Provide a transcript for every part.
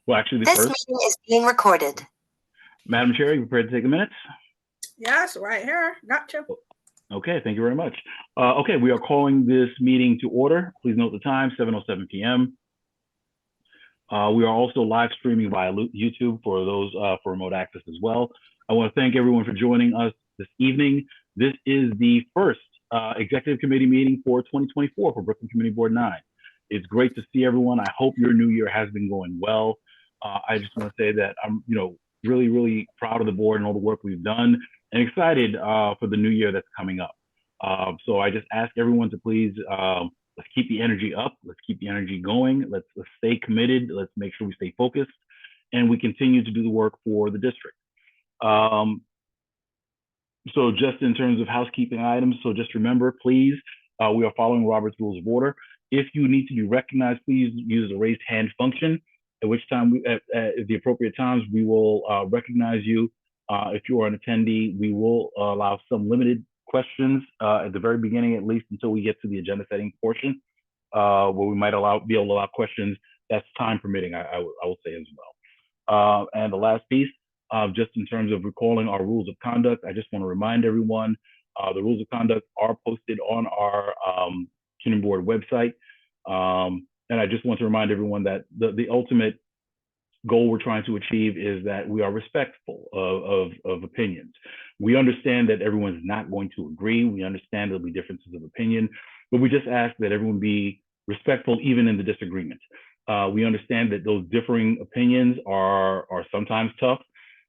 Well, actually, the This first, meeting is being recorded. Madam Chair, you prepared to take the minutes? Yes, right here. Got you. Okay, thank you very much. Okay, we are calling this meeting to order. Please note the time, 7:07 p.m. We are also live streaming via YouTube for those for remote access as well. I want to thank everyone for joining us this evening. This is the first executive committee meeting for 2024 for Brooklyn Community Board 9. It's great to see everyone. I hope your new year has been going well. I just want to say that I'm, really, really proud of the board and all the work we've done, and excited for the new year that's coming up. So I just ask everyone to please let's keep the energy up. Let's keep the energy going. Let's stay committed. Let's make sure we stay focused, and we continue to do the work for the district. So just in terms of housekeeping items, so just remember, please, we are following Robert's Rules of Order. If you need to be recognized, please use the raised hand function, at which time, at the appropriate times, we will recognize you. If you are an attendee, we will allow some limited questions at the very beginning, at least until we get to the agenda setting portion, where we might be able to allow questions. That's time permitting, I will say as well. And the last piece, just in terms of recalling our rules of conduct, I just want to remind everyone, the rules of conduct are posted on our Community Board website. And I just want to remind everyone that the ultimate goal we're trying to achieve is that we are respectful of opinions. We understand that everyone's not going to agree. We understand there'll be differences of opinion, but we just ask that everyone be respectful even in the disagreement. We understand that those differing opinions are sometimes tough,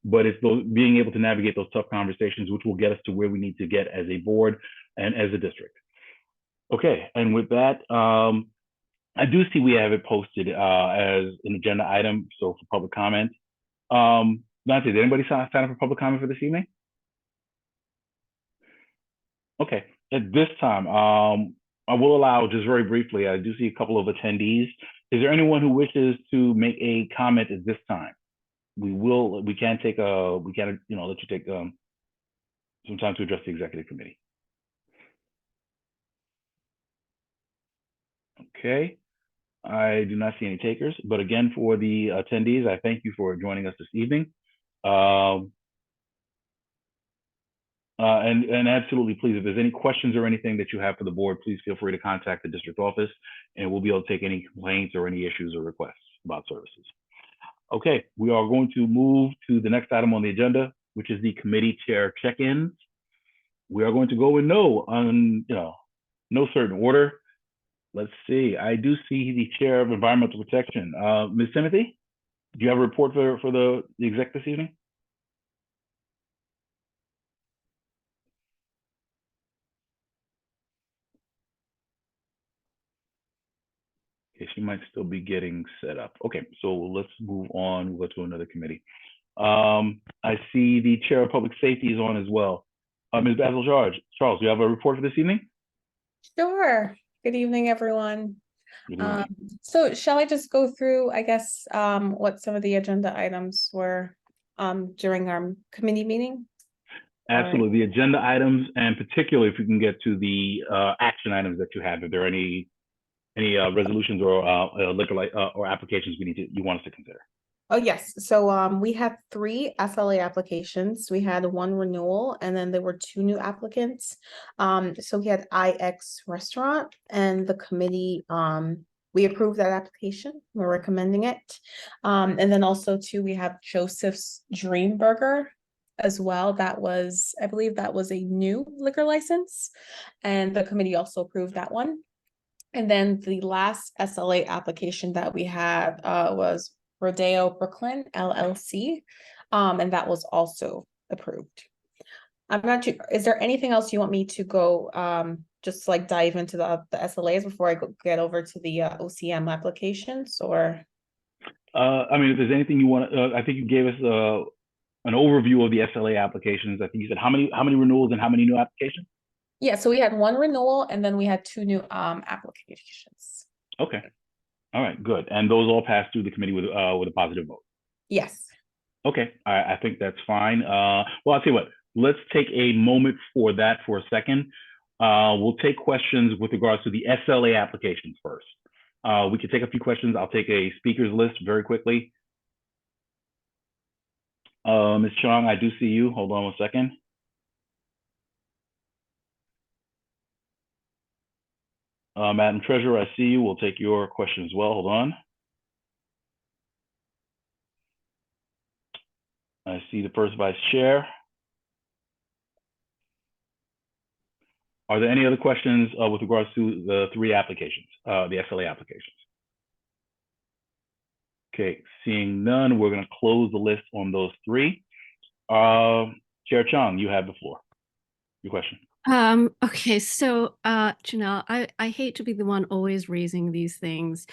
but it's being able to navigate those tough conversations which will get us to where we need to get as a board and as a district. Okay, and with that, I do see we have it posted as an agenda item, so for public comment. Dante, did anybody sign up for public comment for this evening? Okay, at this time, I will allow, just very briefly, I do see a couple of attendees. Is there anyone who wishes to make a comment at this time? We can let you take some time to address the executive committee. Okay, I do not see any takers, but again, for the attendees, I thank you for joining us this evening. And absolutely, please, if there's any questions or anything that you have for the board, please feel free to contact the district office, and we'll be able to take any complaints or any issues or requests about services. Okay, we are going to move to the next item on the agenda, which is the committee chair check-ins. We are going to go in no certain order. Let's see. I do see the chair of environmental protection, Ms. Timothy. Do you have a report for the exec this evening? Okay, she might still be getting set up. Okay, so let's move on. We'll go to another committee. I see the chair of public safety is on as well. Ms. Basil Charles, do you have a report for this evening? Sure. Good evening, everyone. So shall I just go through, I guess, what some of the agenda items were during our committee meeting? Absolutely. The agenda items, and particularly if we can get to the action items that you have, if there are any resolutions or liquor or applications you want us to consider. Oh, yes. So we had 3 SLA applications. We had 1 renewal, and then there were 2 new applicants. So we had IX Restaurant, and the committee, we approved that application. We're recommending it. And then also too, we have Joseph's Dream Burger as well. That was, I believe that was a new liquor license, and the committee also approved that one. And then the last SLA application that we had was Rodeo Brooklyn LLC, and that was also approved. I'm not sure, is there anything else you want me to go just like dive into the SLAs before I get over to the OCM applications, or? I mean, if there's anything you want, I think you gave us an overview of the SLA applications. I think you said how many renewals and how many new applications? Yeah, so we had 1 renewal and then we had 2 new applications. Okay. All right, good. And those all passed through the committee with a positive vote? Yes. Okay, I think that's fine. Well, I'll tell you what, let's take a moment for that for a second. We'll take questions with regards to the SLA applications first. We can take a few questions. I'll take a speakers list very quickly. Ms. Chong, I do see you. Hold on one second. Madam Treasurer, I see you. We'll take your question as well. Hold on. I see the first vice chair. Are there any other questions with regards to the three applications, the SLA applications? Okay, seeing none, we're going to close the list on those three. Chair Chong, you have the floor. Your question. Okay, so Janelle, I hate to be the one always raising these things.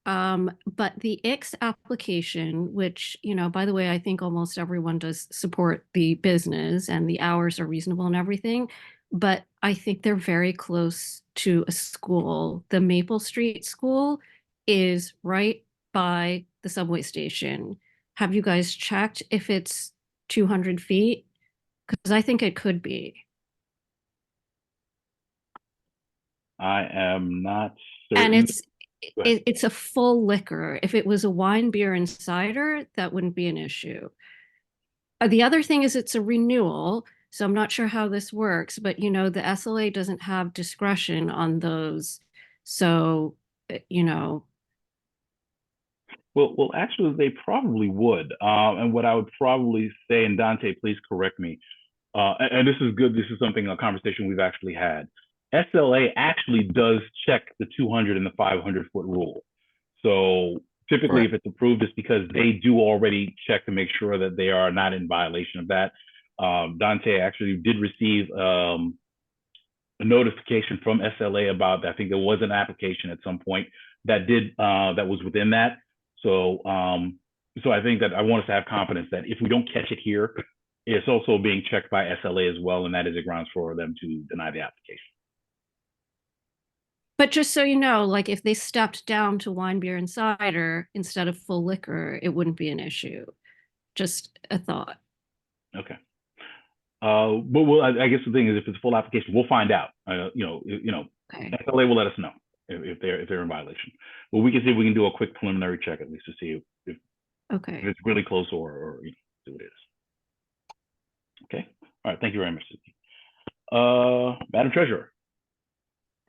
But the X application, which, you know, by the way, I think almost everyone does support the business and the hours are reasonable and everything, but I think they're very close to a school. The Maple Street School is right by the subway station. Have you guys checked if it's 200 feet? Because I think it could be. I am not certain. And it's a full liquor. If it was a wine, beer, and cider, that wouldn't be an issue. The other thing is it's a renewal, so I'm not sure how this works, but you know, the SLA doesn't have discretion on those. So, you know. Well, actually, they probably would. And what I would probably say, and Dante, please correct me, and this is good. This is something, a conversation we've actually had. SLA actually does check the 200 and the 500-foot rule. So typically, if it's approved, it's because they do already check to make sure that they are not in violation of that. Dante actually did receive a notification from SLA about that. I think there was an application at some point that was within that. So I think that I want us to have confidence that if we don't catch it here, it's also being checked by SLA as well, and that is a grounds for them to deny the application. But just so you know, like if they stepped down to wine, beer, and cider instead of full liquor, it wouldn't be an issue. Just a thought. Okay. But I guess the thing is, if it's a full application, we'll find out. Okay. SLA will let us know if they're in violation. But we can see if we can do a quick preliminary check at least to see if it's really close or see what it is. Okay. All right. Thank you very much, Suki. Madam Treasurer.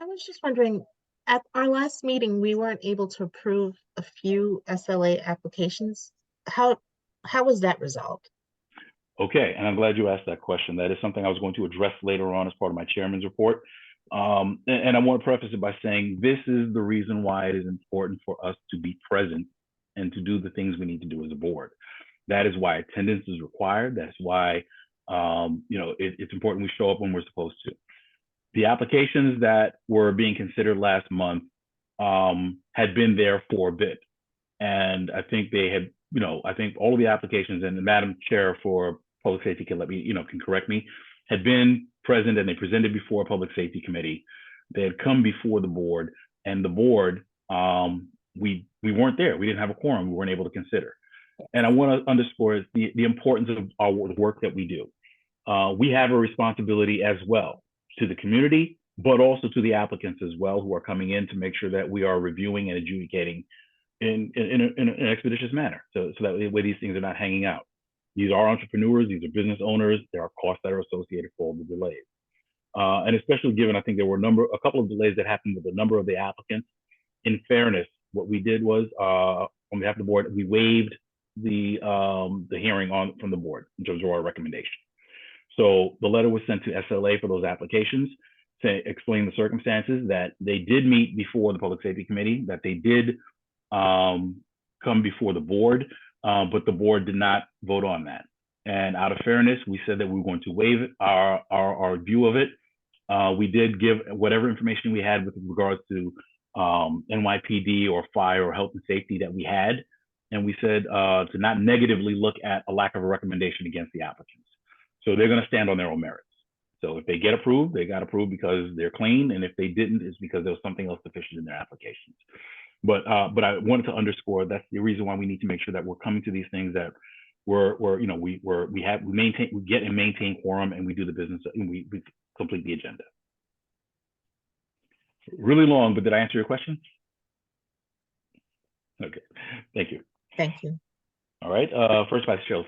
I was just wondering, at our last meeting, we weren't able to approve a few SLA applications. How was that resolved? Okay, and I'm glad you asked that question. That is something I was going to address later on as part of my chairman's report. And I want to preface it by saying this is the reason why it is important for us to be present and to do the things we need to do as a board. That is why attendance is required. That's why it's important we show up when we're supposed to. The applications that were being considered last month had been there for a bit. And I think they had, I think all of the applications, and the Madam Chair for Public Safety can can correct me, had been present and they presented before a Public Safety Committee. They had come before the board, and the board, we weren't there. We didn't have a quorum. We weren't able to consider. And I want to underscore the importance of our work that we do. We have a responsibility as well to the community, but also to the applicants as well, who are coming in to make sure that we are reviewing and adjudicating in an expeditious manner, so that way these things are not hanging out. These are entrepreneurs, these are business owners, there are costs that are associated for all the delays. And especially given, I think there were a couple of delays that happened with a number of the applicants. In fairness, what we did was, on behalf of the board, we waived the hearing from the board in terms of our recommendation. So the letter was sent to SLA for those applications to explain the circumstances, that they did meet before the Public Safety Committee, that they did come before the board, but the board did not vote on that. And out of fairness, we said that we were going to waive our view of it. We did give whatever information we had with regards to NYPD or fire or health and safety that we had. And we said to not negatively look at a lack of a recommendation against the applicants. So they're going to stand on their own merits. So if they get approved, they got approved because they're clean. And if they didn't, it's because there was something else deficient in their applications. But I wanted to underscore that's the reason why we need to make sure that we're coming to these things, that we get and maintain quorum, and we do the business, and we complete the agenda. Really long, but did I answer your question? Okay, thank you. Thank you. All right, First Vice Chair.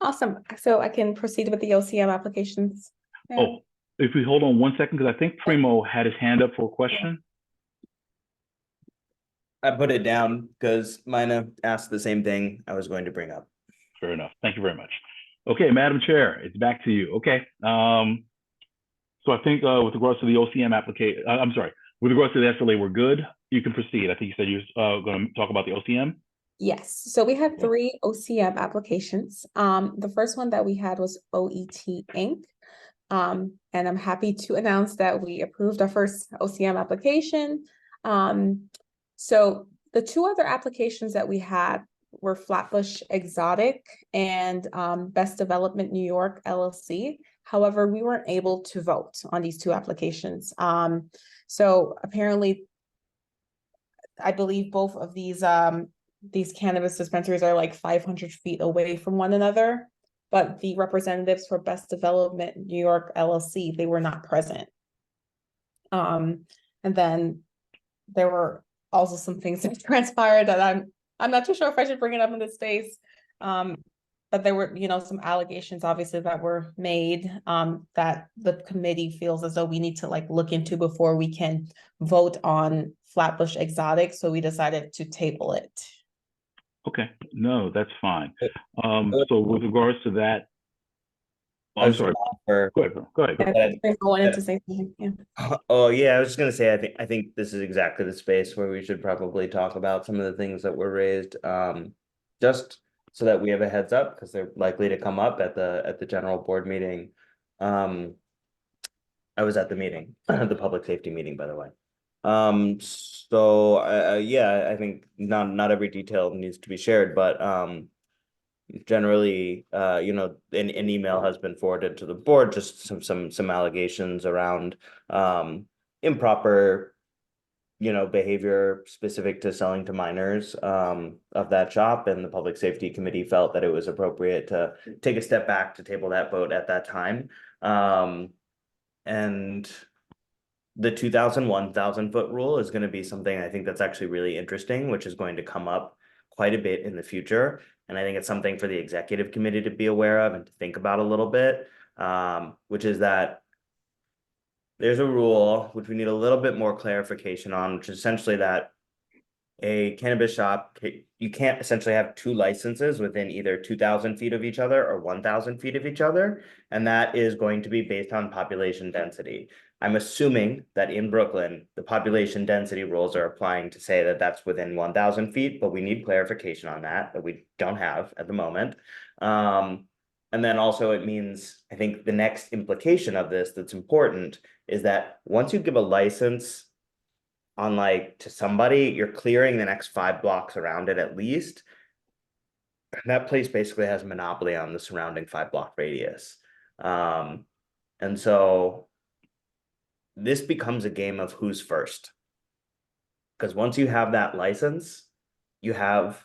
Awesome. So I can proceed with the OCM applications. now? Oh, if we hold on 1 second, because I think Primo had his hand up for a question. I put it down because Mina asked the same thing I was going to bring up. Fair enough. Thank you very much. Okay, Madam Chair, it's back to you. Okay. So I think with regards to the OCM application, I'm sorry, with regards to the SLA, we're good. You can proceed. I think you said you were going to talk about the OCM. Yes, so we had Okay. 3 OCM applications. The first one that we had was OET Inc. And I'm happy to announce that we approved our first OCM application. So the 2 other applications that we had were Flatbush Exotic and Best Development New York LLC. However, we weren't able to vote on these 2 applications. So apparently, I believe both of these cannabis dispensaries are like 500 feet away from one another, but the representatives for Best Development New York LLC, they were not present. And then there were also some things that transpired that I'm not too sure if I should bring it up in this space. But there were, some allegations obviously that were made that the committee feels as though we need to like look into before we can vote on Flatbush Exotic. So we decided to table it. Okay, no, that's fine. So with regards to that, I I'm was sorry. for- Go ahead. Go ahead. I think I wanted to say something. Yeah. Oh yeah, I was just gonna say I think this is exactly the space where we should probably talk about some of the things that were raised. Just so that we have a heads up because they're likely to come up at the general board meeting. I was at the meeting, the public safety meeting, by the way. So yeah, I think not every detail needs to be shared, but generally, an email has been forwarded to the board, just some allegations around improper, behavior specific to selling to minors of that shop, and the Public Safety Committee felt that it was appropriate to take a step back to table that vote at that time. And the 1,000-foot rule is going to be something I think that's actually really interesting, which is going to come up quite a bit in the future. And I think it's something for the executive committee to be aware of and to think about a little bit, which is that there's a rule which we need a little bit more clarification on, which is essentially that a cannabis shop, you can't essentially have 2 licenses within either 2,000 feet of each other or 1,000 feet of each other. And that is going to be based on population density. I'm assuming that in Brooklyn, the population density rules are applying to say that that's within 1,000 feet, but we need clarification on that we don't have at the moment. And then also it means, I think the next implication of this that's important is that once you give a license on to somebody, you're clearing the next 5 blocks around it at least. That place basically has a monopoly on the surrounding 5-block radius. And so this becomes a game of who's first. Because once you have that license, you have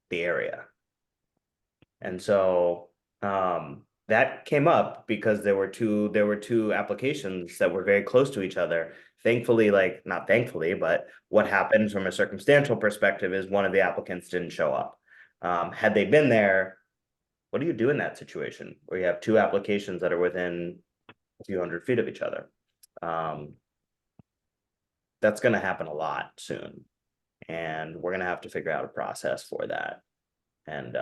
the area. And so that came up because there were two applications that were very close to each other. Thankfully, not thankfully, but what happened from a circumstantial perspective is one of the applicants didn't show up. Had they been there, what do you do in that situation where you have 2 applications that are within a few hundred feet of each other? That's going to happen a lot soon, and we're going to have to figure out a process for that. And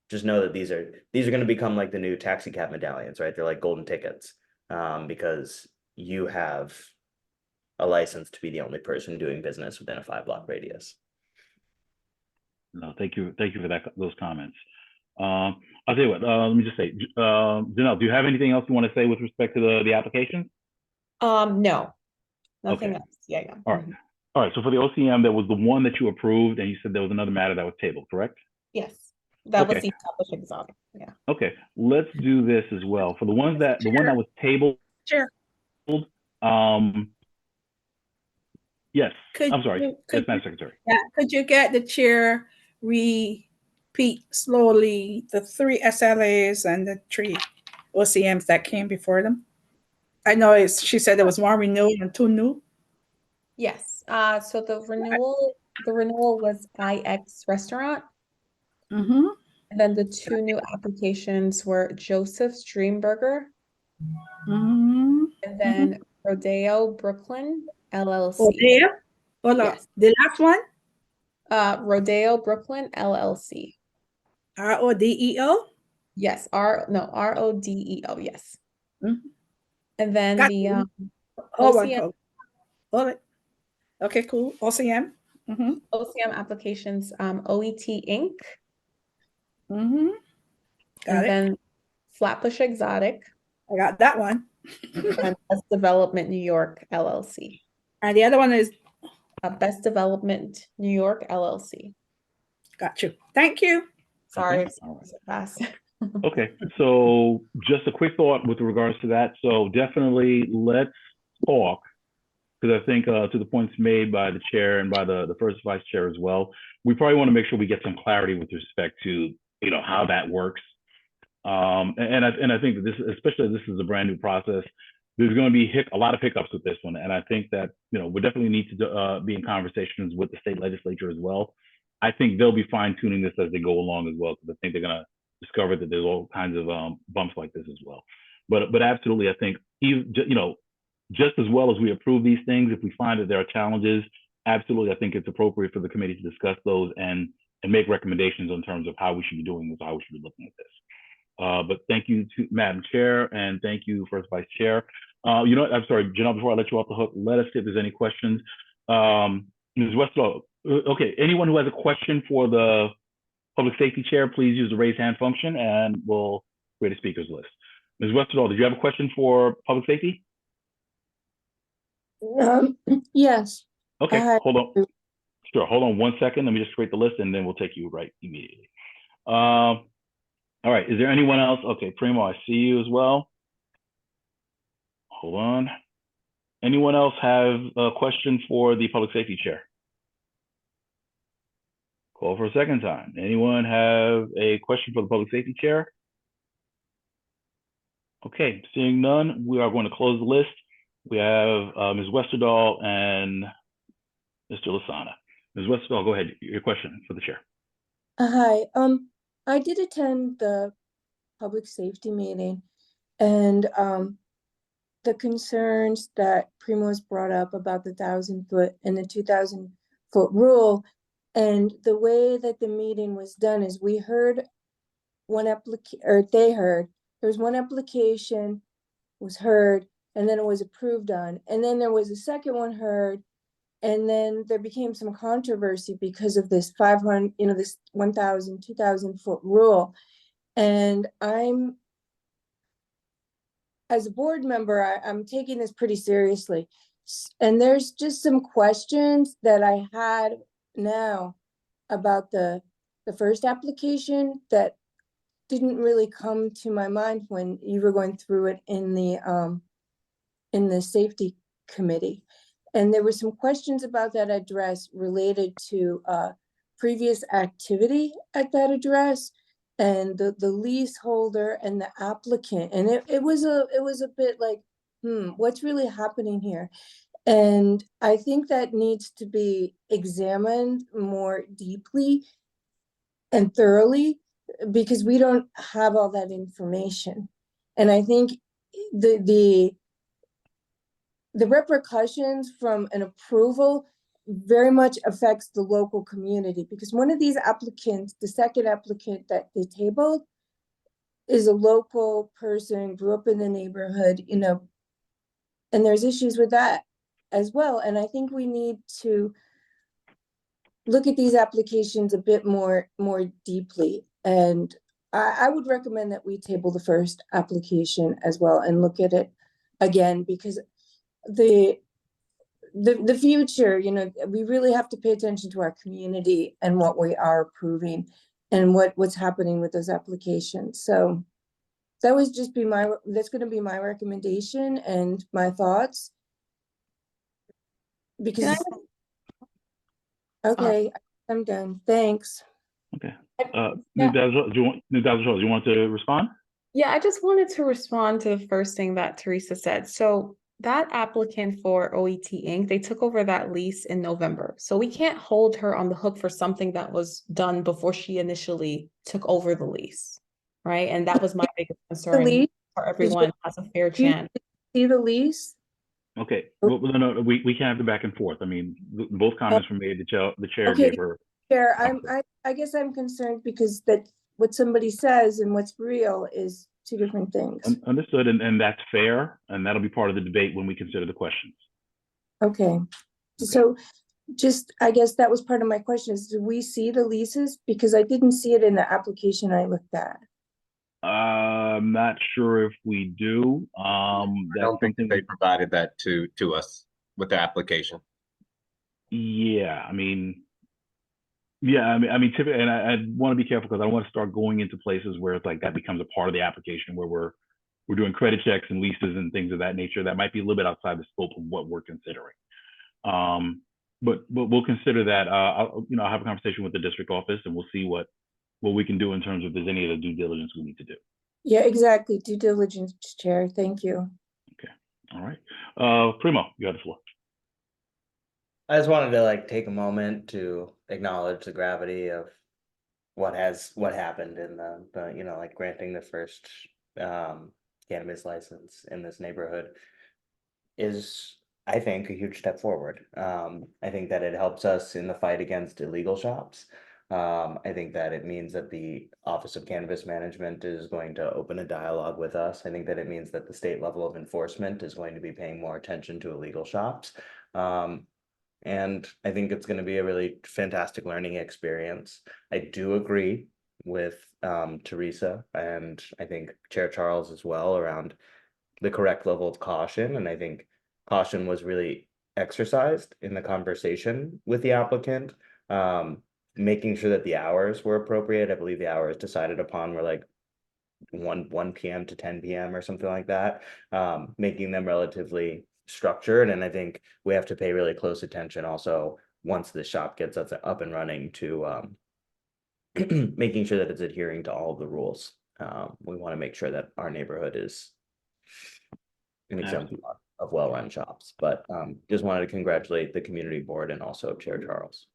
just know that these are going to become like the new taxi cab medallions, right? They're like golden tickets, because you have a license to be the only person doing business within a 5-block radius. No, thank you for those comments. I'll tell you what. Let me just say, Janelle, do you have anything else you want to say with respect to the application? No, nothing Okay. else. Yeah. All right. All right. So for the OCM, that was the one that you approved, and you said there was another matter that was tabled, correct? Yes, that was Okay. the Flatbush Exotic. Yeah. Okay. Let's do this as well. For the one that was tabled. Chair. Yes. Could I'm sorry. you- Yes, could Madam you- Secretary. Yeah, could you get the chair repeat slowly the 3 SLAs and the 3 OCMs that came before them? I know she said there was 1 renewal and 2 new. Yes. So the renewal was IX Restaurant. Mm-hmm. And then the two new applications were Joseph Streamberger Mhm. and then Rodeo Brooklyn Oh, LLC. there? Hold on. Yes. The last one? Rodeo Brooklyn LLC. RODEO? Yes, RODEO, yes. Mhm. And then Got the you. Hold on, OCM hold it. Okay, cool. OCM. Mm-hmm. OCM applications, OET Inc. Mm-hmm. Got And it. then Flatbush Exotic I got that one. and Best Development New York LLC. And the other one is Best Development New York LLC. got you. Thank you. Sorry, Okay, it's all right. so fast. Okay, so just a quick thought with regards to that. So definitely let's talk, because I think to the points made by the chair and by the first vice chair as well, we probably want to make sure we get some clarity with respect to, how that works. And I think that this, especially this is a brand new process, there's going to be a lot of hiccups with this one. And I think that, we definitely need to be in conversations with the state legislature as well. I think they'll be fine tuning this as they go along as well, because I think they're going to discover that there's all kinds of bumps like this as well. But absolutely, I think, just as well as we approve these things, if we find that there are challenges, absolutely, I think it's appropriate for the committee to discuss those and make recommendations in terms of how we should be doing this, how we should be looking at this. But thank you to Madam Chair, and thank you, First Vice Chair. I'm sorry, Janelle, before I let you off the hook, let us see if there's any questions. Ms. Westerdahl, okay, anyone who has a question for the Public Safety Chair, please use the raise hand function and we'll create a speakers list. Ms. Westerdahl, did you have a question for Public Safety? Yes. Okay, I- hold on. Sure, hold on 1 second. Let me just create the list and then we'll take you right immediately. All right, is there anyone else? Okay, Primo, I see you as well. Hold on. Anyone else have a question for the Public Safety Chair? Call for a second time. Anyone have a question for the Public Safety Chair? Okay, seeing none, we are going to close the list. We have Ms. Westerdahl and Mr. Lasana. Ms. Westerdahl, go ahead. Your question for the chair. Hi. I did attend the public safety meeting, and the concerns that Primo's brought up about the 1,000-foot and the 2,000-foot rule, and the way that the meeting was done is we heard one application, or they heard there was one application was heard, and then it was approved on, and then there was a second one heard. And then there became some controversy because of this 500, this 1,000, 2,000-foot rule. And as a board member, I'm taking this pretty seriously. And there's just some questions that I had now about the first application that didn't really come to my mind when you were going through it in the safety committee. And there were some questions about that address related to previous activity at that address and the leaseholder and the applicant. And it was a bit like, what's really happening here? And I think that needs to be examined more deeply and thoroughly because we don't have all that information. And I think the repercussions from an approval very much affects the local community because one of these applicants, the second applicant that they tabled, is a local person, grew up in the neighborhood, and there's issues with that as well. And I think we need to look at these applications a bit more deeply. And I would recommend that we table the first application as well and look at it again because the future, we really have to pay attention to our community and what we are approving and what's happening with those applications. So that was just that's going to be my recommendation and my thoughts. Because, okay, I'm done. Thanks. Okay. Yeah. Ms. Dazzle, do you want to respond? Yeah, I just wanted to respond to the first thing that Teresa said. So that applicant for OET Inc., they took over that lease in November. So we can't hold her on the hook for something that was done before she initially took over the lease, right? And that was my biggest The concern lease, for everyone has a fair do you chance. see the lease? Okay, well, no, we can't have the back and forth. I mean, both comments were made, the chair Okay. gave her. Chair, Okay. I guess I'm concerned because that what somebody says and what's real is two different things. Understood, and that's fair, and that'll be part of the debate when we consider the questions. Okay, so just, I guess that was part of my question is, do we see the leases? Because I didn't see it in the application I looked at. I'm not sure if we do. I That's don't think something. they provided that to us with the application. Yeah, I mean, typically, and I want to be careful because I want to start going into places where it's like that becomes a part of the application where we're doing credit checks and leases and things of that nature. That might be a little bit outside the scope of what we're considering. But we'll consider that. I'll have a conversation with the district office and we'll see what we can do in terms of if there's any other due diligence we need to do. Yeah, exactly. Due diligence, Chair. Thank you. Okay. All right. Primo, you have the floor. I just wanted to take a moment to acknowledge the gravity of what happened in the granting the first cannabis license in this neighborhood is, I think, a huge step forward. I think that it helps us in the fight against illegal shops. I think that it means that the Office of Cannabis Management is going to open a dialogue with us. I think that it means that the state level of enforcement is going to be paying more attention to illegal shops. And I think it's going to be a really fantastic learning experience. I do agree with Teresa and I think Chair Charles as well around the correct level of caution. And I think caution was really exercised in the conversation with the applicant, making sure that the hours were appropriate. I believe the hours decided upon were like 1 p.m. to 10 p.m. or something like that, making them relatively structured. And I think we have to pay really close attention also once the shop gets up and running to making sure that it's adhering to all of the rules. We want to make sure that our neighborhood is an exemplar of well-run shops, but just wanted to congratulate the community board and also Chair Charles.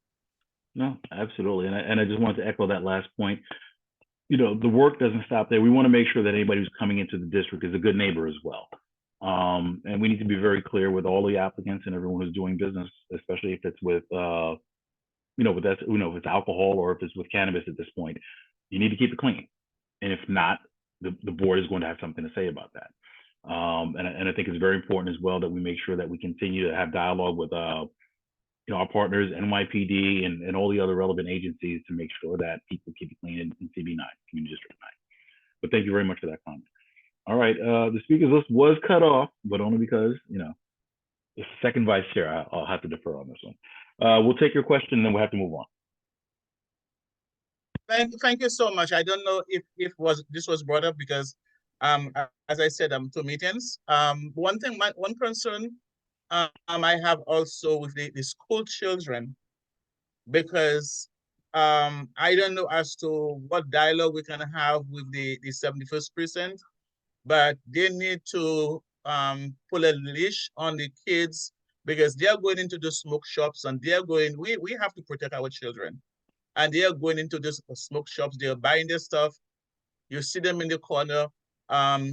No, absolutely. And I just wanted to echo that last point. The work doesn't stop there. We want to make sure that anybody who's coming into the district is a good neighbor as well. And we need to be very clear with all the applicants and everyone who's doing business, especially if it's with, if it's alcohol or if it's with cannabis at this point, you need to keep it clean. And if not, the board is going to have something to say about that. And I think it's very important as well that we make sure that we continue to have dialogue with, our partners, NYPD and all the other relevant agencies to make sure that people keep it clean in CB9, Community District 9. But thank you very much for that comment. All right, the speakers list was cut off, but only because, the second vice chair, I'll have to defer on this one. We'll take your question and then we'll have to move on. Thank you so much. I don't know if this was brought up because, as I said, 2 meetings. One concern I have also with the school children, because I don't know as to what dialogue we can have with the 71st precinct, but they need to pull a leash on the kids because they are going into the smoke shops and we have to protect our children. And they are going into the smoke shops, they're buying their stuff. You see them in the corner,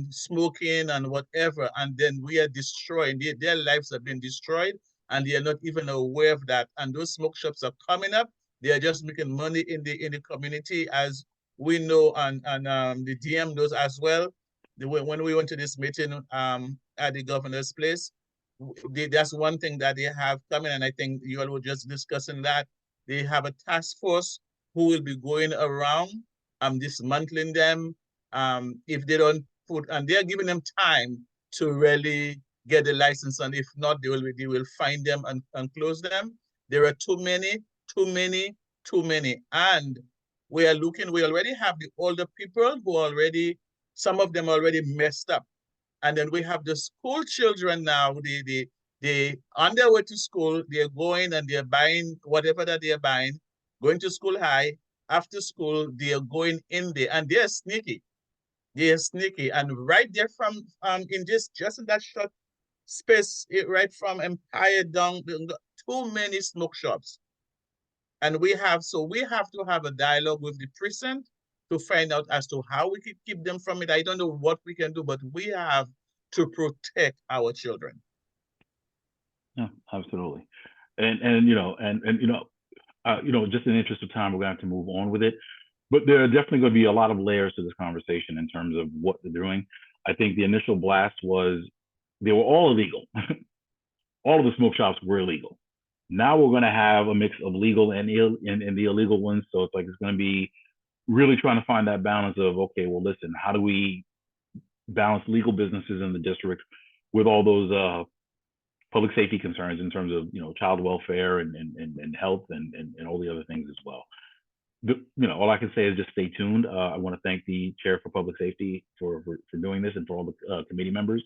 smoking and whatever, and then we are destroying, their lives have been destroyed and they are not even aware of that. And those smoke shops are coming up. They are just making money in the community, as we know, and the DM knows as well. When we went to this meeting at the governor's place, that's one thing that they have coming, and I think you all were just discussing that. They have a task force who will be going around dismantling them if they don't put, and they're giving them time to really get the license, and if not, they will find them and close them. There are too many, and we already have the older people who some of them already messed up. And then we have the school children now, they on their way to school, they're going and they're buying whatever that they're buying, going to school high, after school, they're going in there and they're sneaky. They're sneaky. And right there from in just in that short space right from Empire down, too many smoke shops. And we have to have a dialogue with the precinct to find out as to how we can keep them from it. I don't know what we can do, but we have to protect our children. Yeah, absolutely. And you know, just in the interest of time, we're going to have to move on with it. But there are definitely going to be a lot of layers to this conversation in terms of what they're doing. I think the initial blast was they were all illegal. All of the smoke shops were illegal. Now we're going to have a mix of legal and the illegal ones. So it's like it's going to be really trying to find that balance of, okay, well, listen, how do we balance legal businesses in the district with all those public safety concerns in terms of, child welfare and health and all the other things as well. All I can say is just stay tuned. I want to thank the chair for public safety for doing this, and for all the committee members,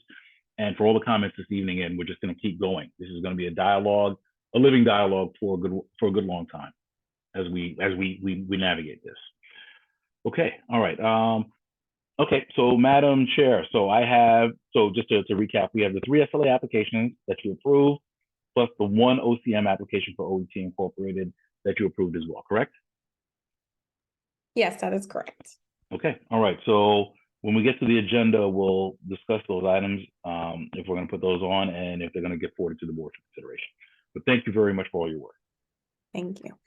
and for all the comments this evening. And we're just going to keep going. This is going to be a dialogue, a living dialogue for a good long time as we navigate this. Okay. All right. Okay. So Madam Chair, just to recap, we have the 3 SLA applications that you approved, plus the 1 OCM application for OET Incorporated that you approved as well, correct? Yes, that is correct. Okay. All right. So when we get to the agenda, we'll discuss those items, if we're going to put those on and if they're going to get forwarded to the board for consideration. But thank you very much for all your work. Thank you.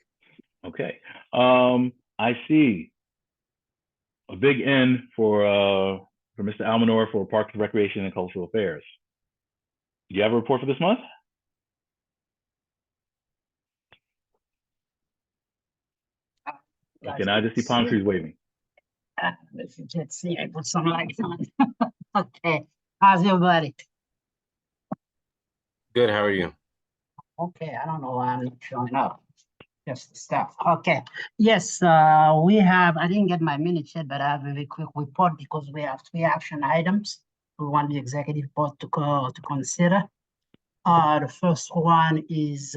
Okay. I see a big N for Mr. Almanor for Parks and Recreation and Cultural Affairs. Do you have a report for this month? Okay, now I just see palm trees waving. Let's see, I put some lights on. Okay, how's everybody? Good, how are you? Okay, I don't know why I'm not showing up. Just stuff. Okay, yes, we have, I didn't get my minutes yet, but I have a very quick report because we have 3 action items we want the executive board to consider. The first one is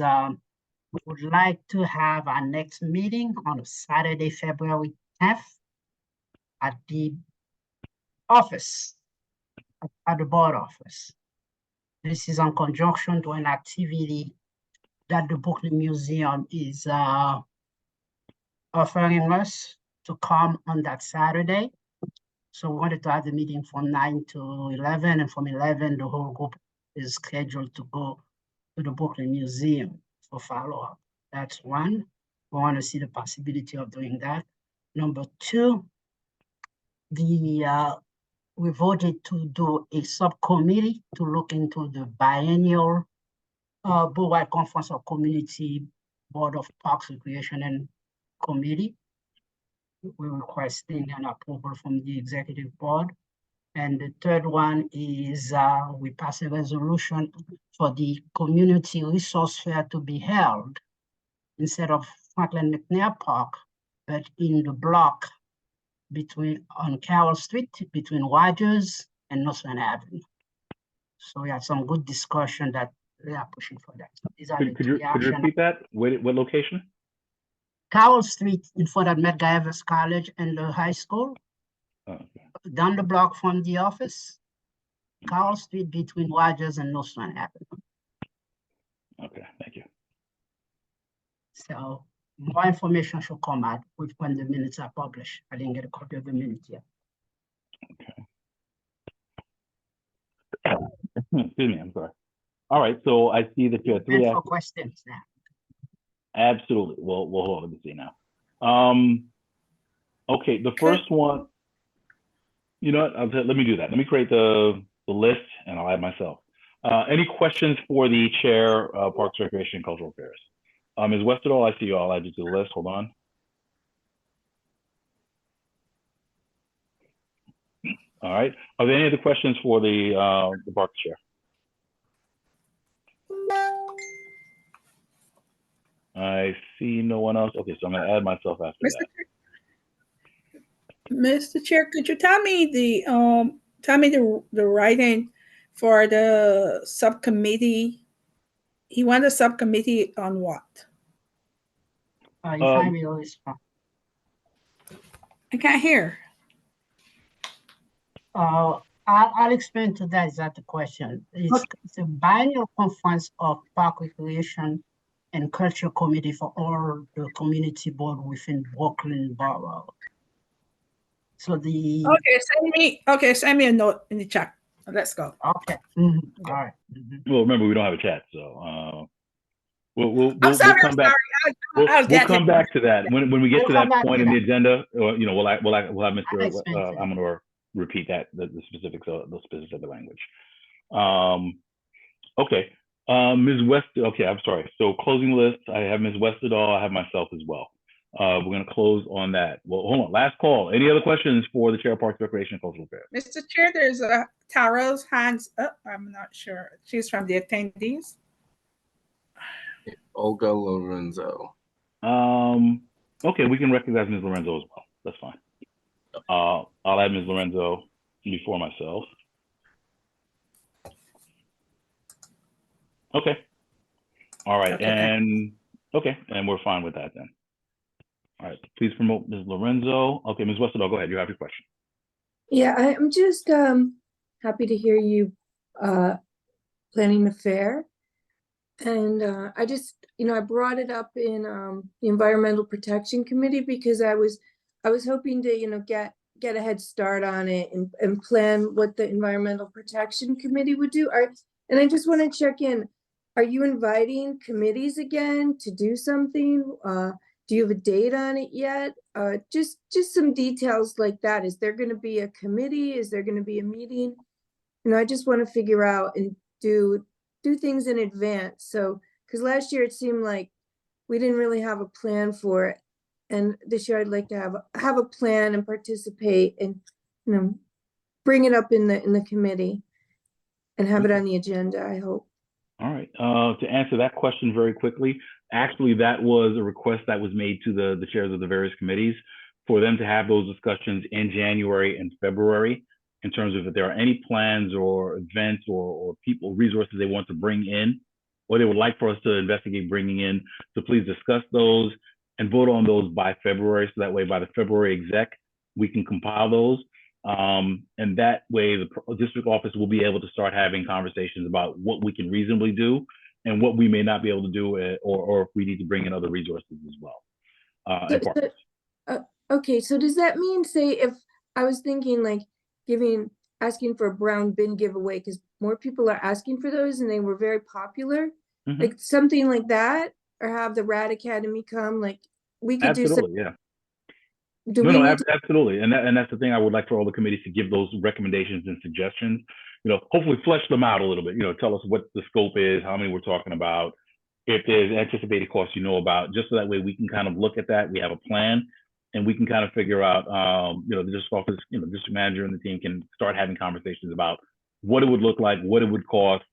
we would like to have our next meeting on Saturday, February 10th at the office, at the board office. This is in conjunction to an activity that the Brooklyn Museum is offering us to come on that Saturday. So we wanted to have the meeting from 9 to 11, and from 11, the whole group is scheduled to go to the Brooklyn Museum for follow-up. That's one. We want to see the possibility of doing that. Number 2, we voted to do a subcommittee to look into the biennial Board Conference of Community Board of Parks, Recreation, and Committee. We're requesting an approval from the executive board. And the third one is we pass a resolution for the community resource fair to be held instead of Franklin McNair Park, but in the block on Carroll Street between Rogers and Northland Avenue. So we had some good discussion that we are pushing for that. So these are Could you repeat that? What location? Carroll Street in front of Medgar Evers College and the high school. Oh, okay. Down the block from the office. Carroll Street between Rogers and Northland Avenue. Okay, thank you. So more information should come out when the minutes are published. I didn't get a copy of the minutes yet. Okay. Excuse me, I'm sorry. All right, so I see that you have 3 for questions now. Absolutely. We'll hold on to see now. Okay, the first one, you know what, let me do that. Let me create the list and I'll add myself. Any questions for the chair, Parks, Recreation, and Cultural Affairs? Ms. Westerdahl, I see you. I'll add you to the list. Hold on. All right. Are there any other questions for the Parks chair? I see no one else. Okay, so I'm going to add myself after that. Mr. Chair, could you tell me the writing for the subcommittee? He wanted a subcommittee on what? If I may respond. I can't hear. I'll explain to that. Is that the question? It's a biennial conference of Park Recreation and Culture Committee for all the community board within Brooklyn Borough. So the Send me a note in the chat. Let's go. okay. All right. Well, remember, we don't have a chat, so we'll I'm sorry. come back. We'll come back to that when we get We'll to come that back point to in the that. agenda. You know, we'll have I'll Mr. explain to that. Amador repeat that the specifics of the specific language. Okay, Ms. West. Okay, I'm sorry. So closing list. I have Ms. Westerdahl. I have myself as well. We're going to close on that. Well, hold on. Last call. Any other questions for the Chair of Parks, Recreation, and Cultural Affairs? Mr. Chair, there's Taro's hands up. I'm not sure. She's from the attendees. Olga Lorenzo. Okay, we can recognize Ms. Lorenzo as well. That's fine. I'll add Ms. Lorenzo before myself. Okay. All right, Okay. and we're fine with that then. All right, please promote Ms. Lorenzo. Okay, Ms. Westerdahl, go ahead. You have your question. Yeah, I'm just happy to hear you planning the fair. And I just, I brought it up in the Environmental Protection Committee because I was hoping to, get a head start on it and plan what the Environmental Protection Committee would do. And I just want to check in. Are you inviting committees again to do something? Do you have a date on it yet? Just some details like that. Is there going to be a committee? Is there going to be a meeting? I just want to figure out and do things in advance. So, because last year it seemed like we didn't really have a plan for it. And this year I'd like to have a plan and participate and, bring it up in the committee and have it on the agenda, I hope. All right. To answer that question very quickly, actually, that was a request that was made to the chairs of the various committees for them to have those discussions in January and February in terms of if there are any plans or events or people, resources they want to bring in, or they would like for us to investigate bringing in. So please discuss those and vote on those by February. So that way, by the February exec, we can compile those. And that way the district office will be able to start having conversations about what we can reasonably do and what we may not be able to do, or if we need to bring in other resources as well. Okay, so does that mean, say, if I was thinking like asking for a brown bin giveaway, because more people are asking for those and they were very popular, like something like that, or have the Rad Academy come, like we could do something. Yeah. No, Absolutely. And that's the thing. I would like for all the committees to give those recommendations and suggestions, hopefully flesh them out a little bit, tell us what the scope is, how many we're talking about, if there's anticipated costs about, just so that way we can kind of look at that. We have a plan and we can kind of figure out, the district office, district manager and the team can start having conversations about what it would look like, what it would cost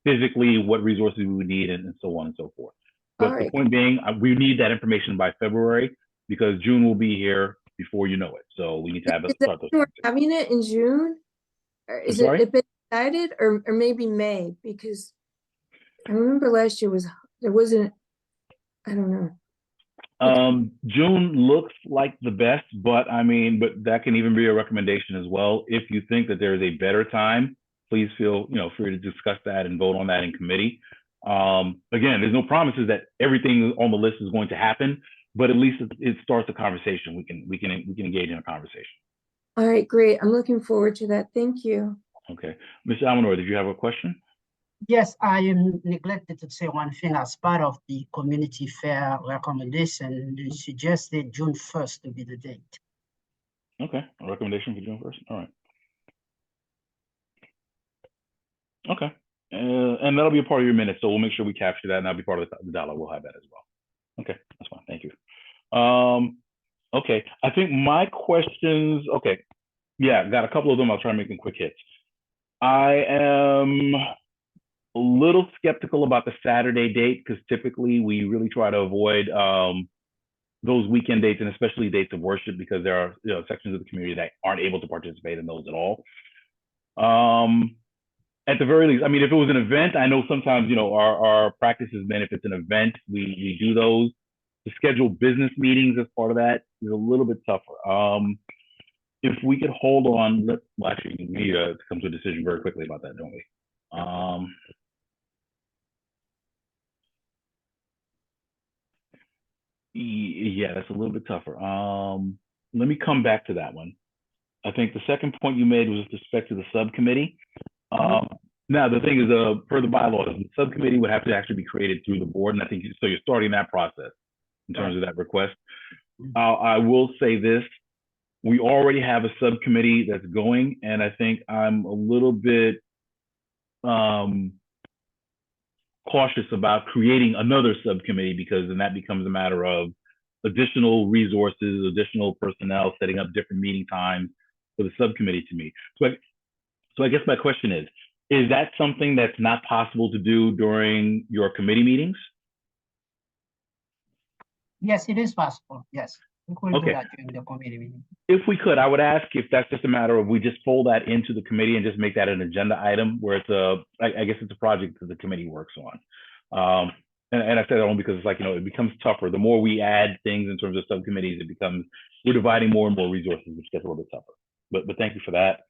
physically, what resources we would need, and so on and so forth. But the point being, we need that information by February, because June will be here before you know it. So we need to have start those. We're having it in June? Or is it been decided, or maybe May? Because I remember last year there wasn't, I don't know. June looks like the best, but that can even be a recommendation as well. If you think that there is a better time, please feel free to discuss that and vote on that in committee. Again, there's no promises that everything on the list is going to happen, but at least it starts a conversation. We can engage in a conversation. All right, great. I'm looking forward to that. Thank you. Okay, Mr. Amador, did you have a question? Yes, I am neglected to say one thing. As part of the community fair recommendation, they suggested June 1st to be the date. Okay, a recommendation for June 1st. All right. Okay, and that'll be a part of your minutes, so we'll make sure we capture that, and that'll be part of the dialogue. We'll have that as well. Okay, that's fine. Thank you. Okay, I think my questions. Okay, yeah, got a couple of them. I'll try and make them quick hits. I am a little skeptical about the Saturday date, because typically we really try to avoid those weekend dates, and especially dates of worship, because there are sections of the community that aren't able to participate in those at all. At the very least, if it was an event, I know sometimes our practice has been, if it's an event, we do those. To schedule business meetings as part of that is a little bit tougher. if we could hold on, well, actually, we need to come to a decision very quickly about that, don't we? Yeah, that's a little bit tougher. Let me come back to that one. I think the second point you made was with respect to the subcommittee. Now, the thing is, per the bylaws, the subcommittee would have to actually be created through the board, and I think so. You're starting that process in terms of that request. I will say this: we already have a subcommittee that's going, and I think I'm a little bit cautious about creating another subcommittee, because then that becomes a matter of additional resources, additional personnel, setting up different meeting times for the subcommittee to meet. So I guess my question is that something that's not possible to do during your committee meetings? Yes, it is possible. Yes, we could do Okay. that during the committee meeting. If we could, I would ask if that's just a matter of we just fold that into the committee and just make that an agenda item where it's I guess it's a project that the committee works on. And I say that only because it's like, it becomes tougher. The more we add things in terms of subcommittees, we're dividing more and more resources, which gets a little bit tougher. But thank you for that.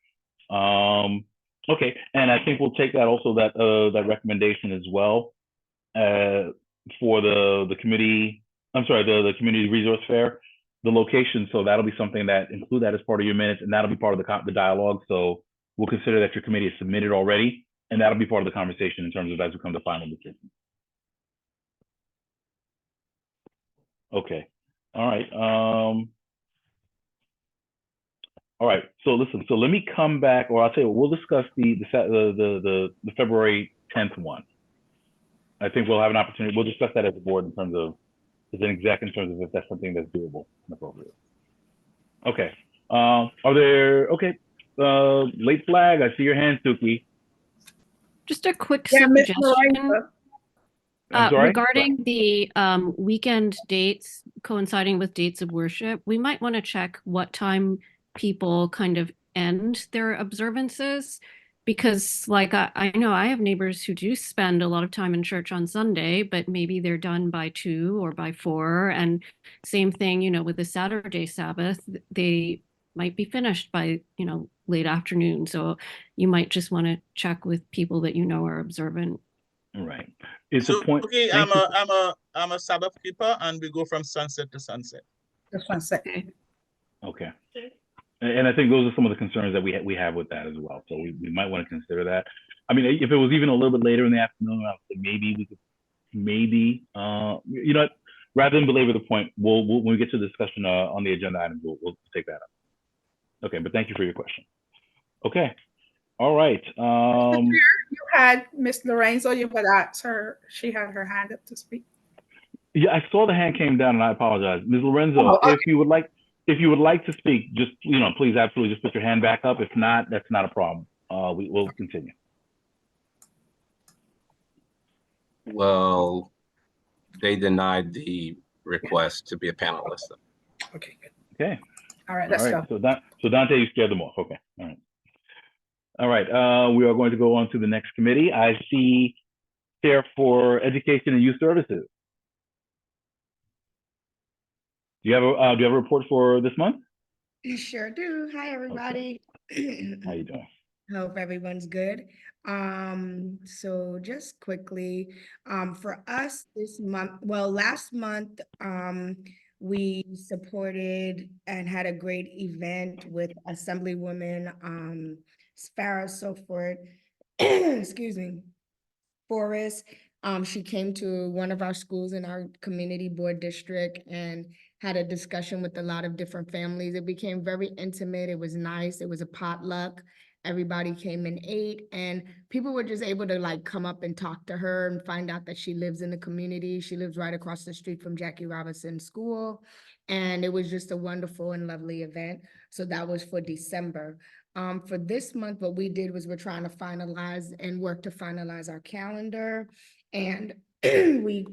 Okay, and I think we'll take that also, that recommendation as well for the committee. I'm sorry, the community resource fair, the location. So that'll be something that include that as part of your minutes, and that'll be part of the dialogue. So we'll consider that your committee is submitted already, and that'll be part of the conversation in terms of as we come to final decision. Okay. All right. All right. So listen. So let me come back, or I'll tell you what, we'll discuss the February 10th one. I think we'll have an opportunity. We'll discuss that as a board in terms of as an exec, in terms of if that's something that's doable and appropriate. Okay. Are there late flag? I see your hand, Suki. Just a quick Yeah, Ms. suggestion. Lorenzo. I'm sorry? Regarding the weekend dates coinciding with dates of worship, we might want to check what time people kind of end their observances, because like I know I have neighbors who do spend a lot of time in church on Sunday, but maybe they're done by 2 or by 4. And same thing, with the Saturday Sabbath, they might be finished by, late afternoon. So you might just want to check with people that are observant. Right. It's So, a point. okay, Thank you. I'm a Sabbath keeper, and we go from sunset to sunset. Just 1 second. Okay. And I think those are some of the concerns that we have with that as well. So we might want to consider that. I mean, if it was even a little bit later in the afternoon, I would say maybe we could, rather than belabor the point, we'll when we get to the discussion on the agenda items, we'll take that up. Okay, but thank you for your question. Okay. All right. You had Miss Lorenzo, you would ask her, she had her hand up to speak. Yeah, I saw the hand came down, and I apologize. Ms. Lorenzo, okay. if you would like to speak, just please absolutely just put your hand back up. If not, that's not a problem. We'll continue. Well, they denied the request to be a panelist. Okay, good. Okay. All right, let's go. So Dante, you scared them off. Okay. All right. All right. We are going to go on to the next committee. I see Chair for Education and Youth Services. Do you have a report for this month? Sure do. Hi, everybody. How you doing? Hope everyone's good. So just quickly, for us this month, last month, we supported and had a great event with Assemblywoman Farah Sofort, excuse me, Forrest. She came to one of our schools in our community board district and had a discussion with a lot of different families. It became very intimate. It was nice. It was a potluck. Everybody came and ate, and people were just able to come up and talk to her and find out that she lives in the community. She lives right across the street from Jackie Robinson School. And it was just a wonderful and lovely event. So that was for December. For this month, what we did was we're trying to finalize and work to finalize our calendar. And we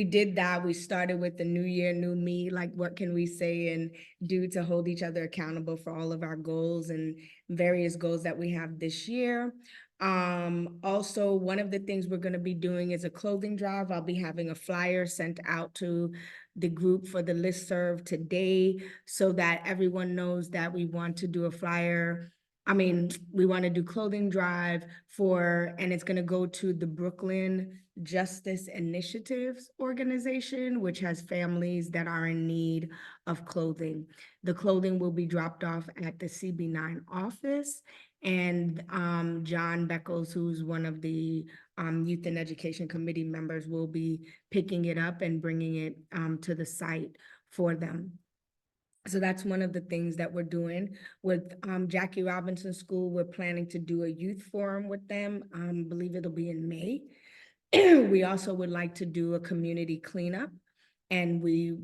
did that. We started with the new year, new me, what can we say and do to hold each other accountable for all of our goals and various goals that we have this year. Also, one of the things we're going to be doing is a clothing drive. I'll be having a flyer sent out to the group for the listserv today so that everyone knows that we want to do a flyer. I mean, we want to do clothing drive and it's going to go to the Brooklyn Justice Initiatives organization, which has families that are in need of clothing. The clothing will be dropped off at the CB9 office, and John Beckles, who's one of the Youth and Education Committee members, will be picking it up and bringing it to the site for them. So that's one of the things that we're doing with Jackie Robinson School. We're planning to do a youth forum with them. I believe it'll be in May. We also would like to do a community cleanup, and we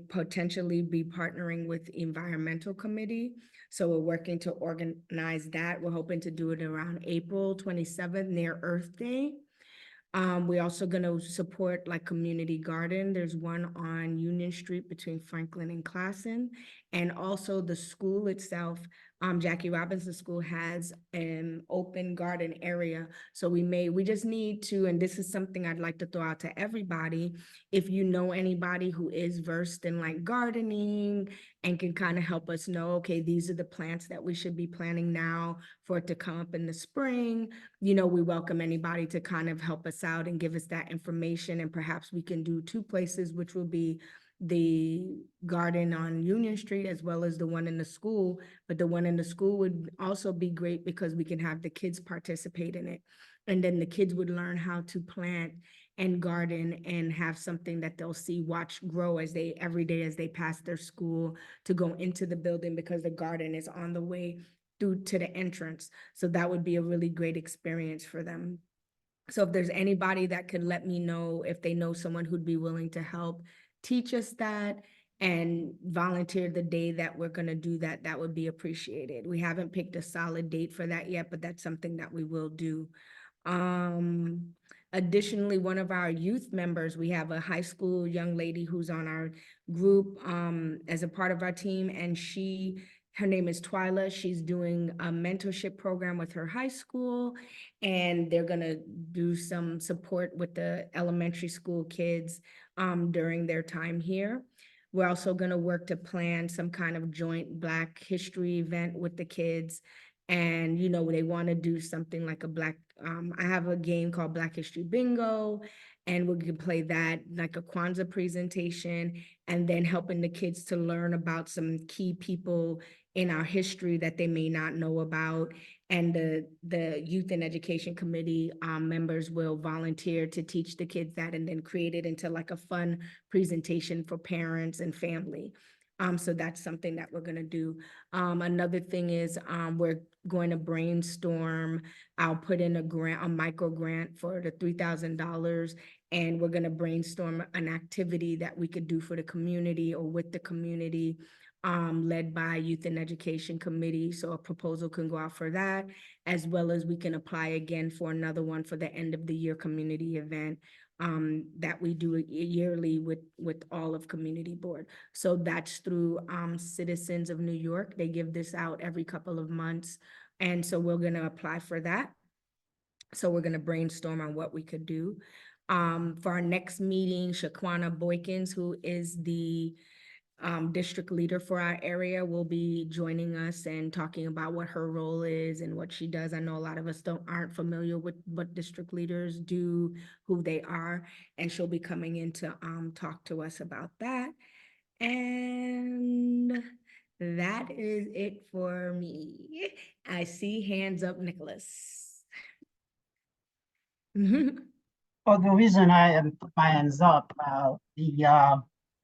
potentially be partnering with Environmental Committee. So we're working to organize that. We're hoping to do it around April 27th near Earth Day. We're also going to support like community garden. There's one on Union Street between Franklin and Classen. And also the school itself, Jackie Robinson School has an open garden area. So we just need to, and this is something I'd like to throw out to everybody. If you know anybody who is versed in like gardening and can kind of help us know, okay, these are the plants that we should be planting now for it to come up in the spring. You know, we welcome anybody to kind of help us out and give us that information. And perhaps we can do two places, which will be the garden on Union Street as well as the one in the school. But the one in the school would also be great because we can have the kids participate in it. And then the kids would learn how to plant and garden and have something that they'll see, watch grow every day as they pass their school to go into the building, because the garden is on the way through to the entrance. So that would be a really great experience for them. So if there's anybody that could let me know if they know someone who'd be willing to help teach us that and volunteer the day that we're going to do that, that would be appreciated. We haven't picked a solid date for that yet, but that's something that we will do. Additionally, one of our youth members, we have a high school young lady who's on our group as a part of our team, and her name is Twyla. She's doing a mentorship program with her high school, and they're gonna do some support with the elementary school kids during their time here. We're also gonna work to plan some kind of joint Black History event with the kids. And, you know, they wanna do something like I have a game called Black History Bingo, and we can play that like a Kwanzaa presentation, and then helping the kids to learn about some key people in our history that they may not know about. And the Youth and Education Committee members will volunteer to teach the kids that, and then create it into like a fun presentation for parents and family. So that's something that we're gonna do. Another thing is we're going to brainstorm. I'll put in a micro grant for the $3,000, and we're gonna brainstorm an activity that we could do for the community or with the community, led by Youth and Education Committee. So a proposal can go out for that, as well as we can apply again for another one for the end of the year community event that we do yearly with all of Community Board. So that's through Citizens of New York. They give this out every couple of months. And so we're gonna apply for that. So we're gonna brainstorm on what we could do. For our next meeting, Shaquana Boykins, who is the district leader for our area, will be joining us and talking about what her role is and what she does. I know a lot of us aren't familiar with what district leaders do, who they are, and she'll be coming in to talk to us about that. And that is it for me. I see hands up, Nicholas. For the reason I am put my hands up, the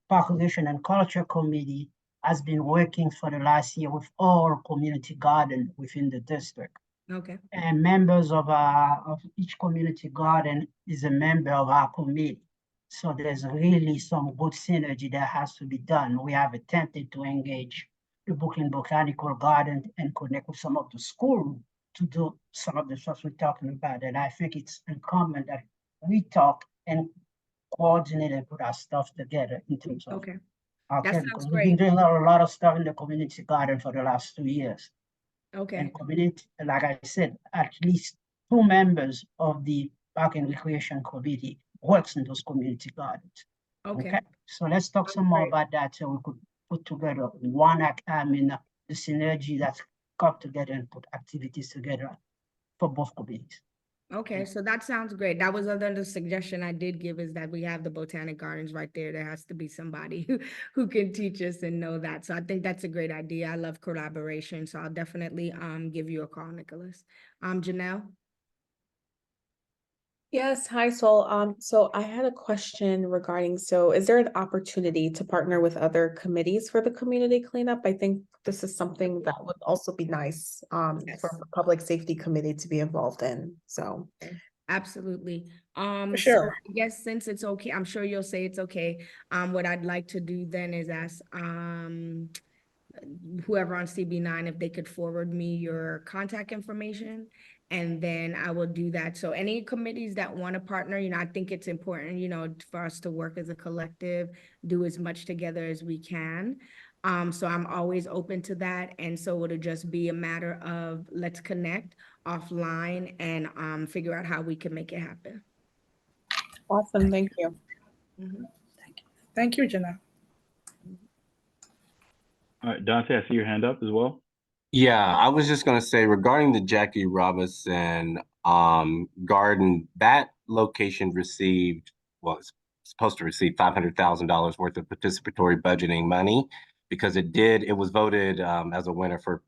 Population and Culture Committee has been working for the last year with all community garden within the district. Okay. And members of each community garden is a member of our committee. So there's really some good synergy that has to be done. We have attempted to engage the Brooklyn Botanical Garden and connect with some of the school to do some of the stuff we're talking about. And I think it's incumbent that we talk and coordinate and put our stuff together in terms of Okay. our That chemicals. sounds We've been great. doing a lot of stuff in the community garden for the last 2 years. Okay. And community, like I said, at least 2 members of the Park and Recreation Committee works in those community gardens. Okay. So let's talk some more about that so we could put together one, the synergy that's come together and put activities together for both communities. Okay, so that sounds great. That was another suggestion I did give, is that we have the Botanic Gardens right there. There has to be somebody who can teach us and know that. So I think that's a great idea. I love collaboration. So I'll definitely give you a call, Nicholas. Janelle? Yes, hi, Sol. So I had a question regarding, so is there an opportunity to partner with other committees for the community cleanup? I think this is something that would also be nice Yes. for the Public Safety Committee to be involved in, so. Absolutely. For So sure. I guess since it's okay, I'm sure you'll say it's okay. What I'd like to do then is ask whoever on CB9 if they could forward me your contact information, and then I will do that. So any committees that want to partner, I think it's important, for us to work as a collective, do as much together as we can. So I'm always open to that. And so it'll just be a matter of let's connect offline and figure out how we can make it happen. Awesome, thank you. Mhm. Thank you, Janelle. All right, Dante, I see your hand up as well. Yeah, I was just gonna say regarding the Jackie Robinson garden, that location received, well, it's supposed to receive $500,000 worth of participatory budgeting money because it was voted as a winner for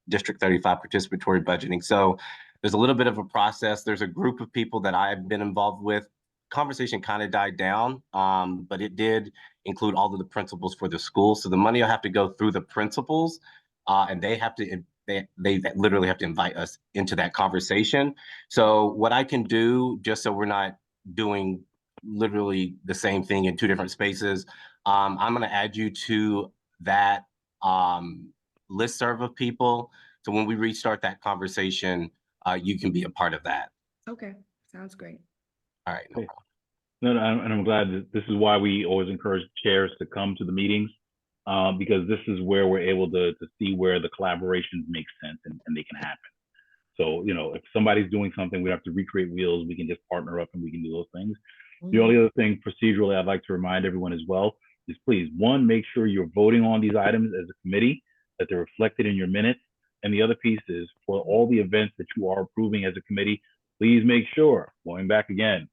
District 35 participatory budgeting. So there's a little bit of a process. There's a group of people that I've been involved with. Conversation kind of died down, but it did include all of the principals for the school. So the money will have to go through the principals. And they literally have to invite us into that conversation. So what I can do, just so we're not doing literally the same thing in two different spaces, I'm going to add you to that listserv of people. So when we restart that conversation, you can be a part of that. Okay, sounds great. All right. No Okay. problem. No, and I'm glad that this is why we always encourage chairs to come to the meetings, because this is where we're able to see where the collaborations make sense and they can happen. So, if somebody's doing something, we have to recreate wheels, we can just partner up and we can do those things. The only other thing procedurally I'd like to remind everyone as well is please, one, make sure you're voting on these items as a committee, that they're reflected in your minutes. And the other piece is for all the events that you are approving as a committee, please make sure, going back again,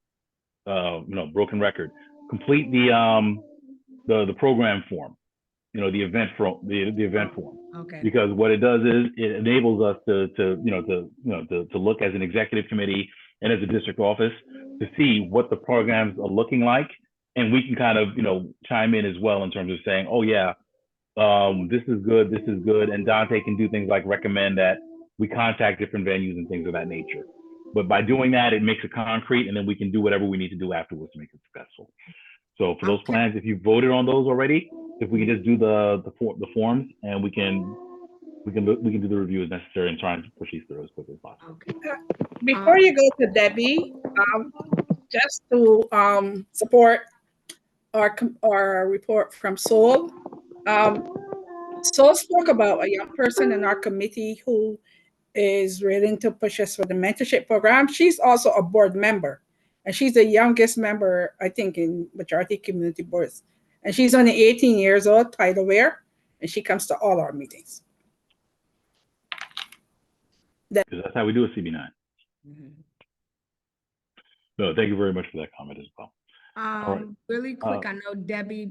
broken record, complete the program form, the event form. Okay. Because what it does is it enables us to look as an executive committee and as a district office to see what the programs are looking like, and we can kind of chime in as well in terms of saying, oh yeah, this is good, and Dante can do things like recommend that we contact different venues and things of that nature. But by doing that, it makes it concrete, and then we can do whatever we need to do afterwards to make it successful. So for those plans, if you voted on those already, if we can just do the forms, and we can do the review as necessary and try and push these through as quickly as possible. Okay. Before you go to Debbie, just to support our report from Sol, Sol spoke about a young person in our committee who is willing to push us for the mentorship program. She's also a board member, and she's the youngest member, I think, in majority community boards. And she's only 18 years old, title aware, and she comes to all our meetings. Because that's how we do a CB9. Mhm. No, thank you very much for that comment as well. right. Really quick, I know Debbie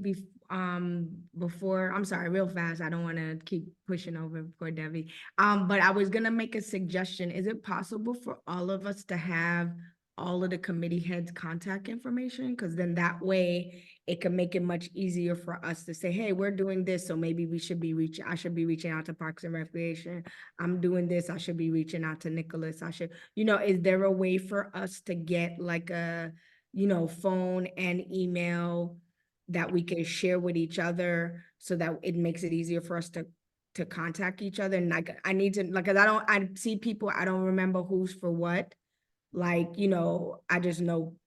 before, I'm sorry, real fast. I don't want to keep pushing over for Debbie. But I was gonna make a suggestion. Is it possible for all of us to have all of the committee heads' contact information? Because then that way it can make it much easier for us to say, hey, we're doing this, so maybe I should be reaching out to Parks and Recreation. I'm doing this, I should be reaching out to Nicholas. Is there a way for us to get like a phone and email that we can share with each other so that it makes it easier for us to contact each other? And I need to, I see people, I don't remember who's for what. I just know,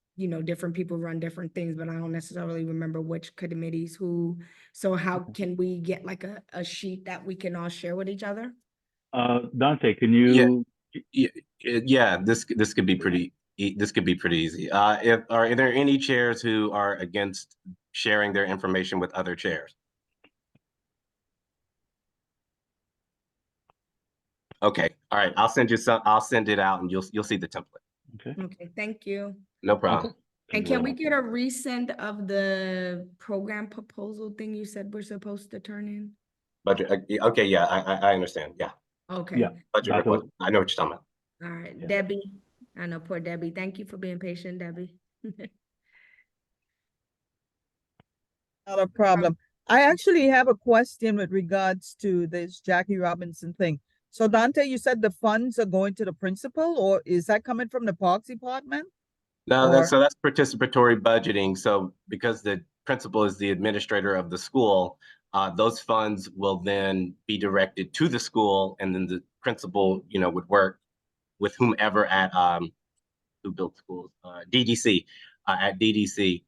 different people run different things, but I don't necessarily remember which committees who. So how can we get like a sheet that we can all share with each other? Dante, can you? Yeah, this could be pretty easy. Are there any chairs who are against sharing their information with other chairs. Okay, all right, I'll send it out and you'll see the template. Okay. Okay, thank you. No problem. And Thank you can very we much. get a resend of the program proposal thing you said we're supposed to turn in? Budget, okay, yeah, I understand, yeah. Okay, Yeah. Budget That's request, I know what you're talking about. all right, Yeah. Debbie. I know, poor Debbie. Thank you for being patient, Debbie. Not a problem. I actually have a question with regards to this Jackie Robinson thing. So Dante, you said the funds are going to the principal, or is that coming from the Parks Department? No, Or- that's participatory budgeting. So because the principal is the administrator of the school, those funds will then be directed to the school, and then the principal, would work with whomever at who built schools, DDC, at DDC,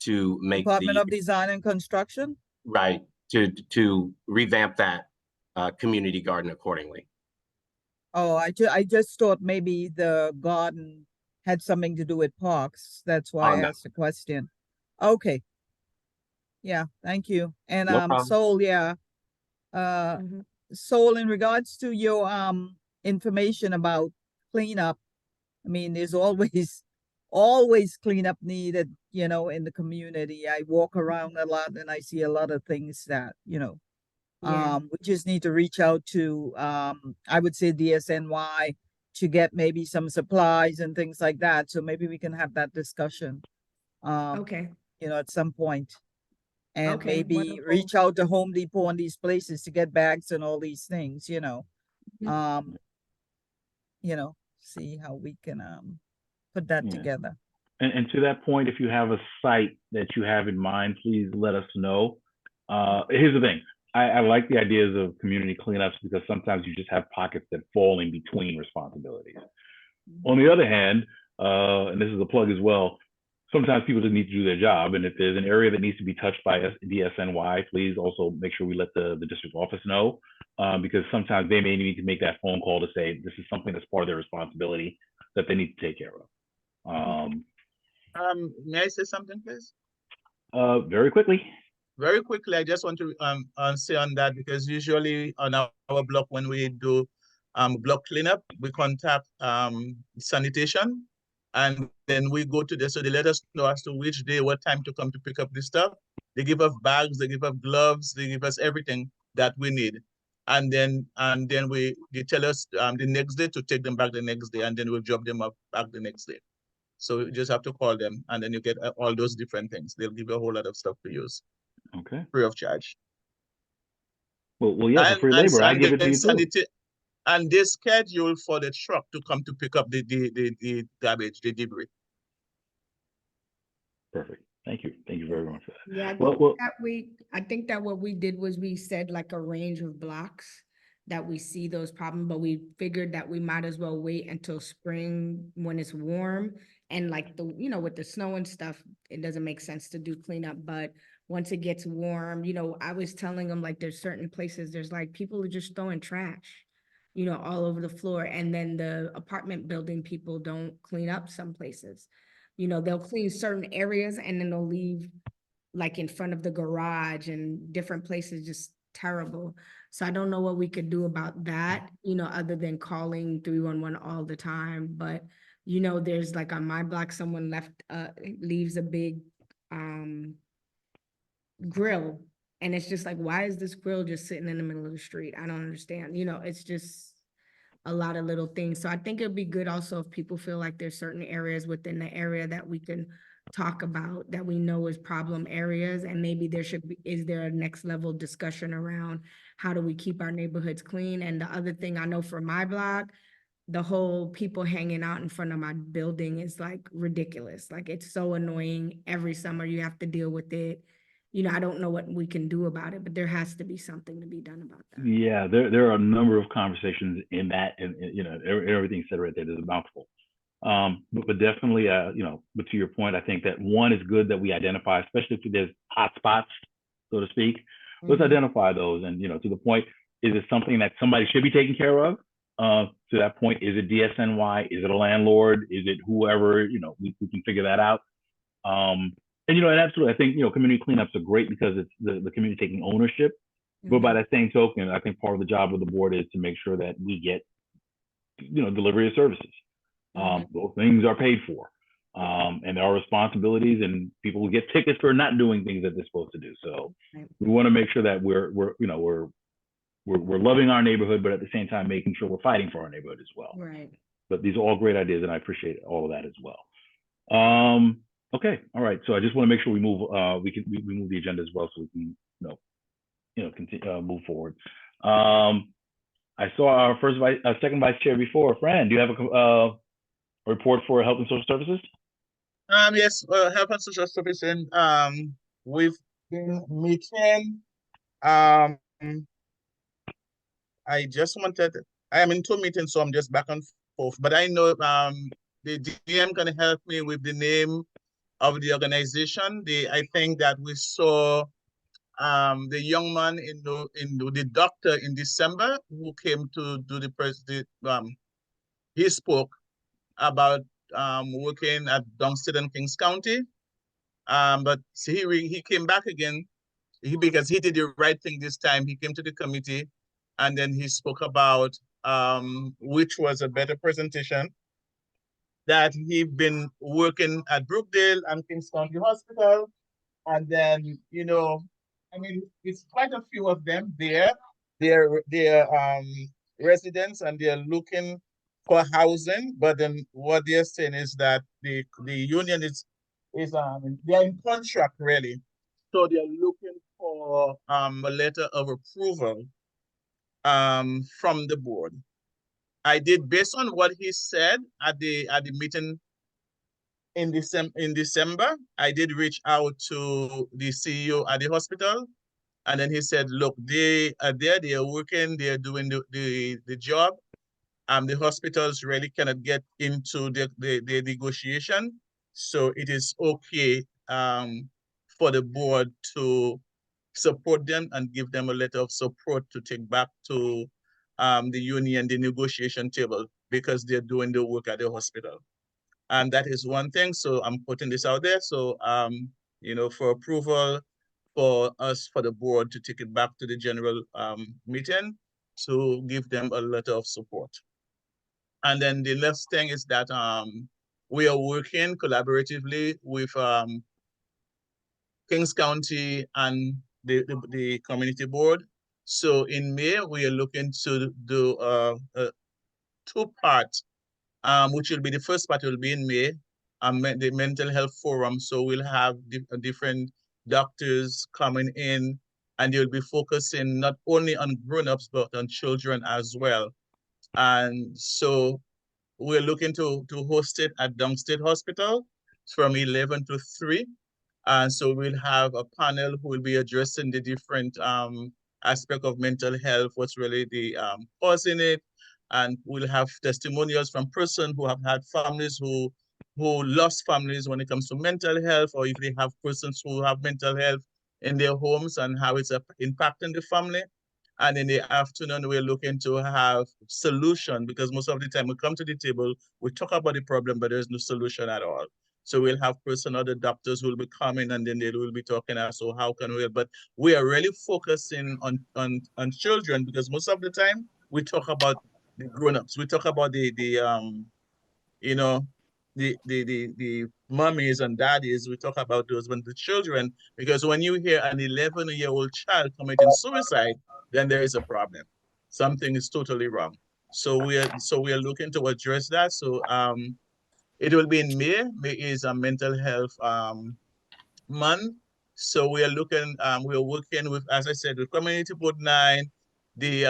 to make Department the of Design and Construction? right to revamp that community garden accordingly. Oh, I just thought maybe the garden had something to do with parks. That's why Oh, I no. asked the question. Okay. Yeah, thank you. And No problem. Sol, yeah. Mhm. Sol, in regards to your information about cleanup, I mean, there's always cleanup needed, in the community. I walk around a lot and I see a lot of things that, Yeah. we just need to reach out to, I would say DSNY to get maybe some supplies and things like that. So maybe we can have that discussion, Okay, at some point. And Okay, maybe wonderful. reach out to Home Depot and these places to get bags and all these things, Mhm. See how we can, put that Yeah. together. And to that point, if you have a site that you have in mind, please let us know. Here's the thing. I like the ideas of community cleanups because sometimes you just have pockets that fall in between responsibilities. On the other hand, and this is a plug as well, sometimes people just need to do their job. And if there's an area that needs to be touched by DSNY, please also make sure we let the district office know, because sometimes they may need to make that phone call to say this is something that's part of their responsibility that they need to take care of. May I say something, please? Very quickly. Very quickly, I just want to say on that, because usually on our block, when we do block cleanup, we contact sanitation, and then we go to so they let us know as to which day, what time to come to pick up the stuff. They give us bags, they give us gloves, they give us everything that we need. And then they tell us the next day to take them back the next day, and then we'll drop them up back the next day. So you just have to call them, and then you get all those different things. They'll give you a whole lot of stuff to use, Okay. free of charge. Well, yeah, for free labor, I give it to you too. And they schedule for the truck to come to pick up the garbage, the debris. Perfect. Thank you. Thank you very much for that. Yeah, Well, I think that what we did was we said like a range of blocks that we see those problems, but we figured that we might as well wait until spring when it's warm. And like with the snow and stuff, it doesn't make sense to do cleanup, but once it gets warm, I was telling them like there's certain places, there's like people are just throwing trash, all over the floor. And then the apartment building people don't clean up some places. They'll clean certain areas and then they'll leave like in front of the garage and different places, just terrible. So I don't know what we could do about that, other than calling 311 all the time. But, there's like on my block, someone leaves a big grill. And it's just like, why is this grill just sitting in the middle of the street? I don't understand. It's just a lot of little things. So I think it'd be good also if people feel like there's certain areas within the area that we can talk about that we know is problem areas, and maybe is there a next level discussion around how do we keep our neighborhoods clean? And the other thing I know for my block, the whole people hanging out in front of my building is like ridiculous. Like it's so annoying. Every summer you have to deal with it. I don't know what we can do about it, but there has to be something to be done about that. yeah, there are a number of conversations in that, and everything said right there. There's a mouthful. But definitely, but to your point, I think that one is good that we identify, especially if there's hot spots, so to speak. Let's identify those, and to the point, is it something that somebody should be taking care of? To that point, is it DSNY? Is it a landlord? Is it whoever? We can figure that out. And and absolutely, I think community cleanups are great because it's the community taking ownership. But by that same token, I think part of the job of the board is to make sure that we get delivery of services. Those things are paid for, and there are responsibilities, and people will get tickets for not doing things that they're supposed to do. So we want to make sure that we're loving our neighborhood, but at the same time making sure we're fighting for our neighborhood as well. Right. But these are all great ideas, and I appreciate all of that as well. Okay, all right. So I just want to make sure we move. We move the agenda as well, so we can continue move forward. I saw our second vice chair before. Fran, do you have a report for Health and Social Services? Yes, Health and Social Services. We've been meeting. I am in 2 meetings, so I'm just back and forth. But I know the DM can help me with the name of the organization. I think that we saw the young man the doctor in December who came to do he spoke about working at Dungstead and Kings County. But he came back again because he did the right thing this time. He came to the committee and then he spoke about which was a better presentation, that he'd been working at Brookdale and Kings County Hospital. And then, it's quite a few of them there. They're residents and they're looking for housing. But then what they're saying is that the union they're in contract really. So they're looking for a letter of approval from the board. I did, based on what he said at the meeting in December, I did reach out to the CEO at the hospital, and then he said, look, they are there, they are working, they are doing the job. The hospitals really cannot get into the negotiation. So it is okay for the board to support them and give them a letter of support to take back to the union, the negotiation table, because they're doing the work at the hospital. And that is one thing. So I'm putting this out there. So, for approval for the board to take it back to the general meeting to give them a letter of support. And then the last thing is that we are working collaboratively with Kings County and the community board. So in May, we are looking to do a 2-part, which will be the first part will be in May, the mental health forum. So we'll have different doctors coming in, and they'll be focusing not only on grown-ups, but on children as well. And so we're looking to host it at Dungstead Hospital from 11 to 3. And so we'll have a panel who will be addressing the different aspect of mental health, what's really the causing it. And we'll have testimonials from persons who have had families who lost families when it comes to mental health, or if they have persons who have mental health in their homes and how it's impacting the family. And in the afternoon, we're looking to have solution, because most of the time we come to the table, we talk about the problem, but there's no solution at all. So we'll have other doctors who will be coming, and then they will be talking as so how can we, but we are really focusing on children, because most of the time we talk about the grown-ups. We talk about the mummies and daddies. We talk about those, but the children, because when you hear an 11-year-old child committing suicide, then there is a problem. Something is totally wrong. So we are looking to address that. So it will be in May. May is a mental health month. So we are working with, as I said, with Community Board 9, the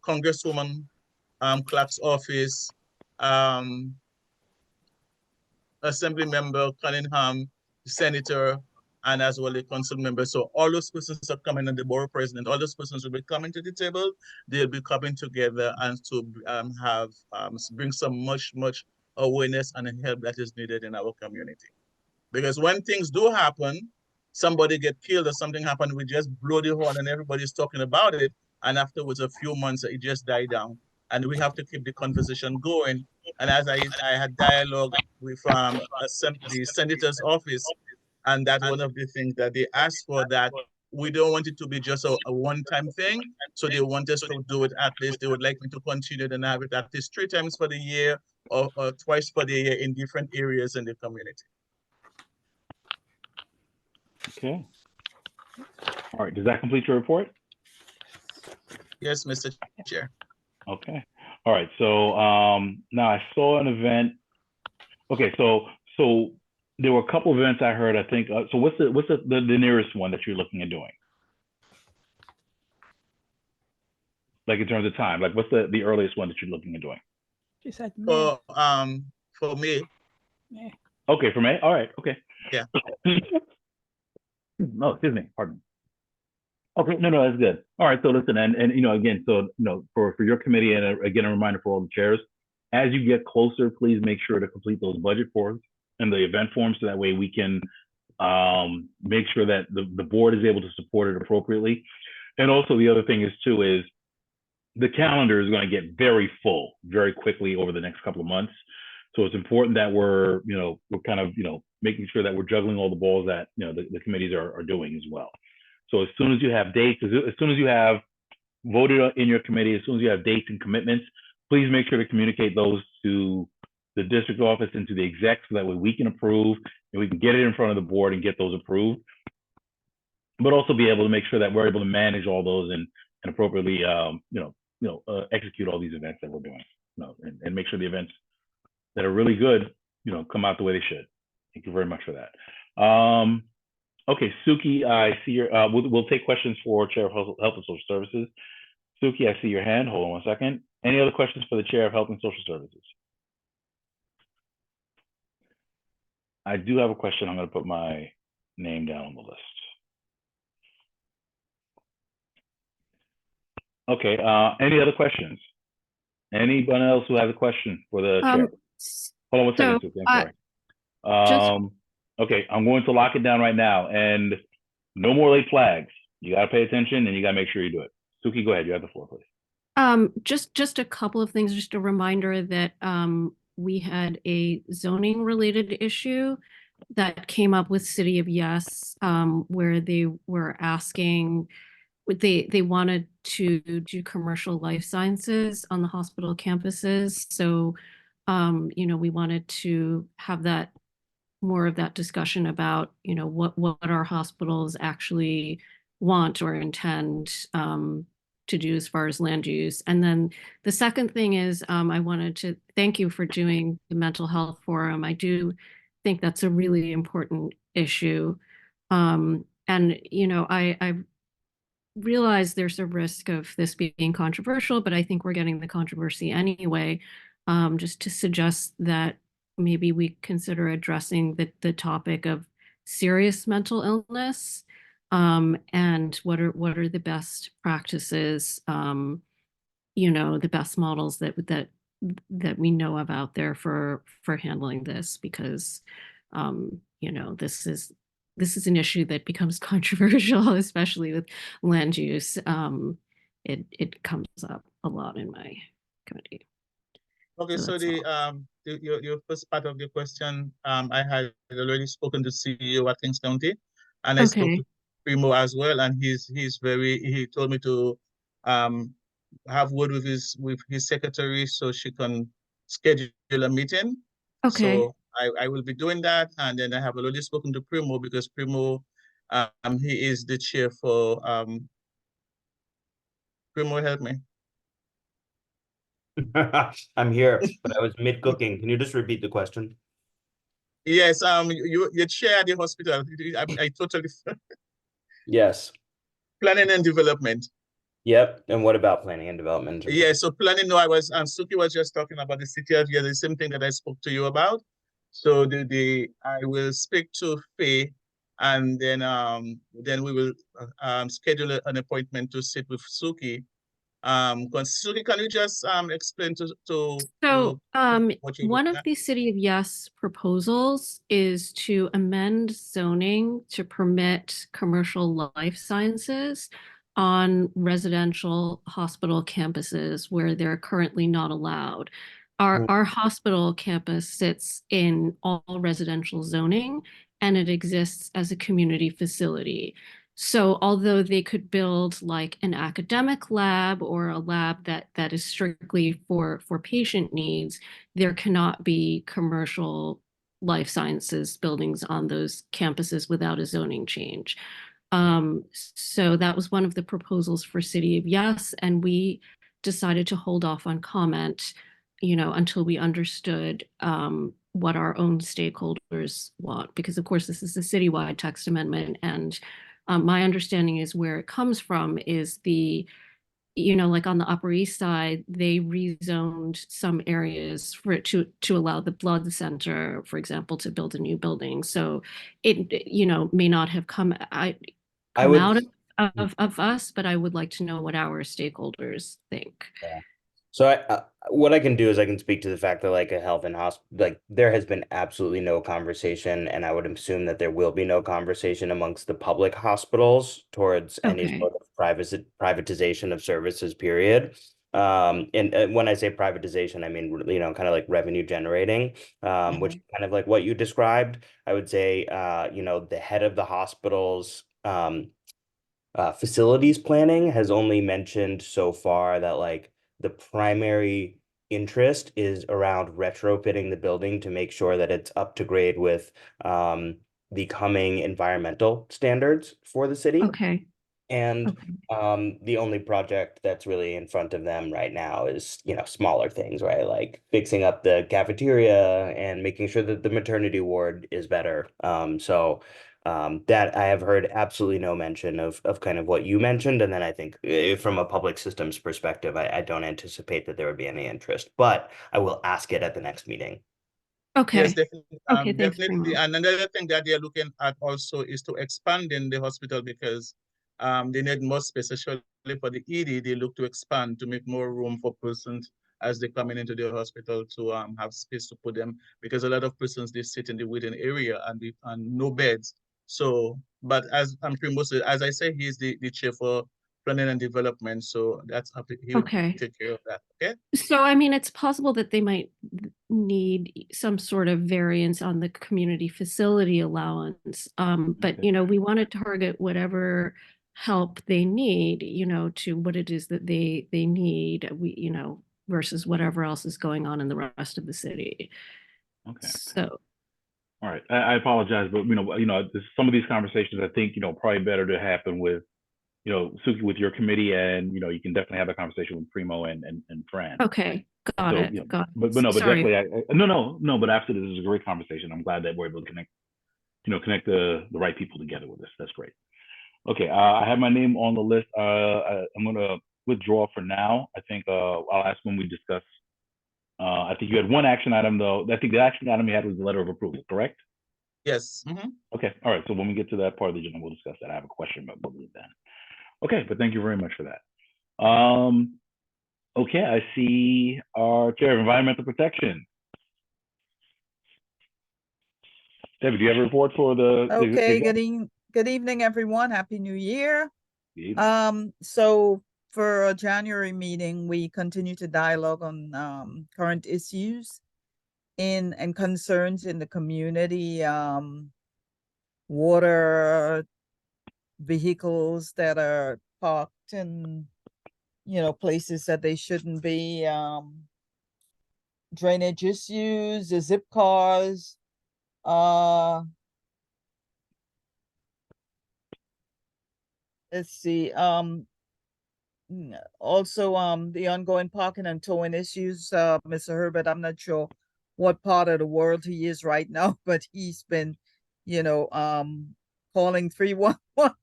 Congresswoman Clark's office, Assembly Member Cunningham, Senator, and as well the council members. So all those persons are coming, and the borough president, all those persons will be coming to the table. They'll be coming together and to bring some much awareness and help that is needed in our community. Because when things do happen, somebody get killed or something happened, we just blow the horn and everybody's talking about it. And afterwards, a few months, it just died down. And we have to keep the conversation going. And as I had dialogue with the senator's office, And that's one of the things that they asked for, that we don't want it to be just a one-time thing. So they want us to do it at least, they would like me to continue and have it at least 3 times for the year or twice for the year in different areas in the community. Okay. All right, does that complete your report? Yes, Mr. Chair. Okay. All right. So now I saw an event. Okay. So there were a couple of events I heard. I think. So what's the nearest one that you're looking at doing? Like in terms of time, like what's the earliest one that you're looking at doing? She said May. For me. May. Okay, for May. All right. Okay. Yeah. No, excuse me. Pardon. Okay, no, that's good. All right, so listen, and again, so for your committee, and again, a reminder for all the chairs, as you get closer, please make sure to complete those budget forms and the event forms, so that way we can make sure that the board is able to support it appropriately. And also the other thing is the calendar is going to get very full very quickly over the next couple of months. So it's important that we're kind of making sure that we're juggling all the balls that the committees are doing as well. So as soon as you have dates, as soon as you have voted in your committee, as soon as you have dates and commitments, please make sure to communicate those to the district office and to the exec, so that way we can approve and we can get it in front of the board and get those approved. But also be able to make sure that we're able to manage all those and appropriately execute all these events that we're doing, and make sure the events that are really good, come out the way they should. Thank you very much for that. Okay, Suki, I see your, we'll take questions for Chair of Health and Social Services. Suki, I see your hand. Hold on one second. Any other questions for the Chair of Health and Social Services? I do have a question. I'm going to put my name down on the list. Okay, any other questions? Anyone else who has a question for the Chair? Hold on one second, Suki, I'm sorry. Okay, I'm going to lock it down right now, and no more late flags. You got to pay attention, and you got to make sure you do it. Suki, go ahead. You have the floor, please. Just a couple of things. Just a reminder that we had a zoning related issue that came up with City of Yes, where they were asking, they wanted to do commercial life sciences on the hospital campuses. So, we wanted to have that more of that discussion about, what our hospitals actually want or intend to do as far as land use. And then the second thing is, I wanted to thank you for doing the mental health forum. I do think that's a really important issue. And, I realize there's a risk of this being controversial, but I think we're getting the controversy anyway, just to suggest that maybe we consider addressing the topic of serious mental illness, and what are the best practices, the best models that we know of out there for handling this, because this is an issue that becomes controversial, especially with land use. It comes up a lot in my committee. Okay, so your first part of the question, I had already spoken to CEO at Kings County, and I spoke to Primo as well, and he told me to have word with his secretary so she can schedule a meeting. Okay. So I will be doing that, and then I have already spoken to Primo, because Primo, he is the chair for Primo, help me. I'm here, but I was mid-cooking. Can you just repeat the question? Yes, you chair the hospital. I totally. Yes. Planning and development. Yep. And what about planning and development? Yeah, so planning, no, Suki was just talking about the city of the same thing that I spoke to you about. So I will speak to Faye, and then we will schedule an appointment to sit with Suki. Suki, can you just explain one of the City of Yes proposals is to amend zoning to permit commercial life sciences on residential hospital campuses where they're currently not allowed. Our hospital campus sits in all residential zoning, and it exists as a community facility. So although they could build like an academic lab or a lab that is strictly for patient needs, there cannot be commercial life sciences buildings on those campuses without a zoning change. So that was one of the proposals for City of Yes, and we decided to hold off on comment, until we understood what our own stakeholders want, because of course this is a citywide text amendment, and my understanding is where it comes from is like on the Upper East Side, they rezoned some areas for it to allow the blood center, for example, to build a new building. So it, may not have come out of us, but I would like to know what our stakeholders think. Yeah. So what I can do is I can speak to the fact that like a health and like there has been absolutely no conversation, and I would assume that there will be no conversation amongst the public hospitals towards any Okay. sort of privatization of services, period. And when I say privatization, I mean, kind of like revenue generating, which is kind of like what you described. I would say, the head of the hospital's facilities planning has only mentioned so far that like the primary interest is around retrofitting the building to make sure that it's up to grade with the coming environmental standards for the city. Okay. And Okay. the only project that's really in front of them right now is, smaller things, right? Like fixing up the cafeteria and making sure that the maternity ward is better. That I have heard absolutely no mention of kind of what you mentioned. And then I think from a public systems perspective, I don't anticipate that there would be any interest, but I will ask it at the next meeting. Okay. Yes, definitely. Okay, thanks, Definitely. Primo. And another thing that they're looking at also is to expand in the hospital because they need more space, especially for the ED. They look to expand to make more room for persons as they're coming into the hospital to have space to put them, because a lot of persons they sit in the waiting area and no beds. So, but as Primo said, as I say, he's the chair for planning and development, so that's up. He will Okay. take care of that. Okay. So, I mean, it's possible that they might need some sort of variance on the community facility allowance. But, Okay. we want to target whatever help they need, to what it is that they need, versus whatever else is going on in the rest of the city. Okay. So, All right. I apologize, but some of these conversations I think probably better to happen with Suki, with your committee, and you can definitely have a conversation with Primo and Fran. okay, got So it. Got but no, but Sorry. definitely no. But after this is a great conversation. I'm glad that we're able to connect the right people together with this. That's great. Okay, I have my name on the list. I'm gonna withdraw for now. I think I'll ask when we discuss. I think you had one action item though. I think the action item you had was the letter of approval, correct? Yes. Mhm. Okay, all right. So when we get to that part of the agenda, we'll discuss that. I have a question, but we'll leave then. Okay, but thank you very much for that. Okay, I see our chair of environmental protection. David, do you have a report for the? Okay, good evening, everyone. Happy New Year. Good evening. So for our January meeting, we continue to dialogue on current issues and concerns in the community, water, vehicles that are parked in places that they shouldn't be, drainage issues, the zip cars, let's see, also the ongoing parking and towing issues. Mr. Herbert, I'm not sure what part of the world he is right now, but he's been calling 311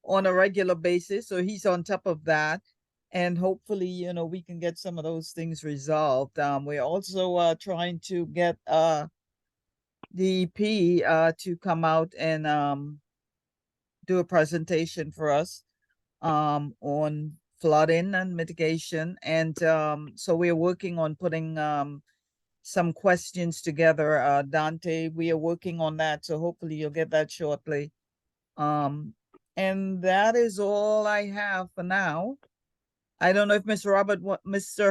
on a regular basis, so he's on top of that, and hopefully we can get some of those things resolved. We're also trying to get DEP to come out and do a presentation for us on flooding and mitigation, and so we're working on putting some questions together. Dante, we are working on that, so hopefully you'll get that shortly. And that is all I have for now. I don't know if Mr.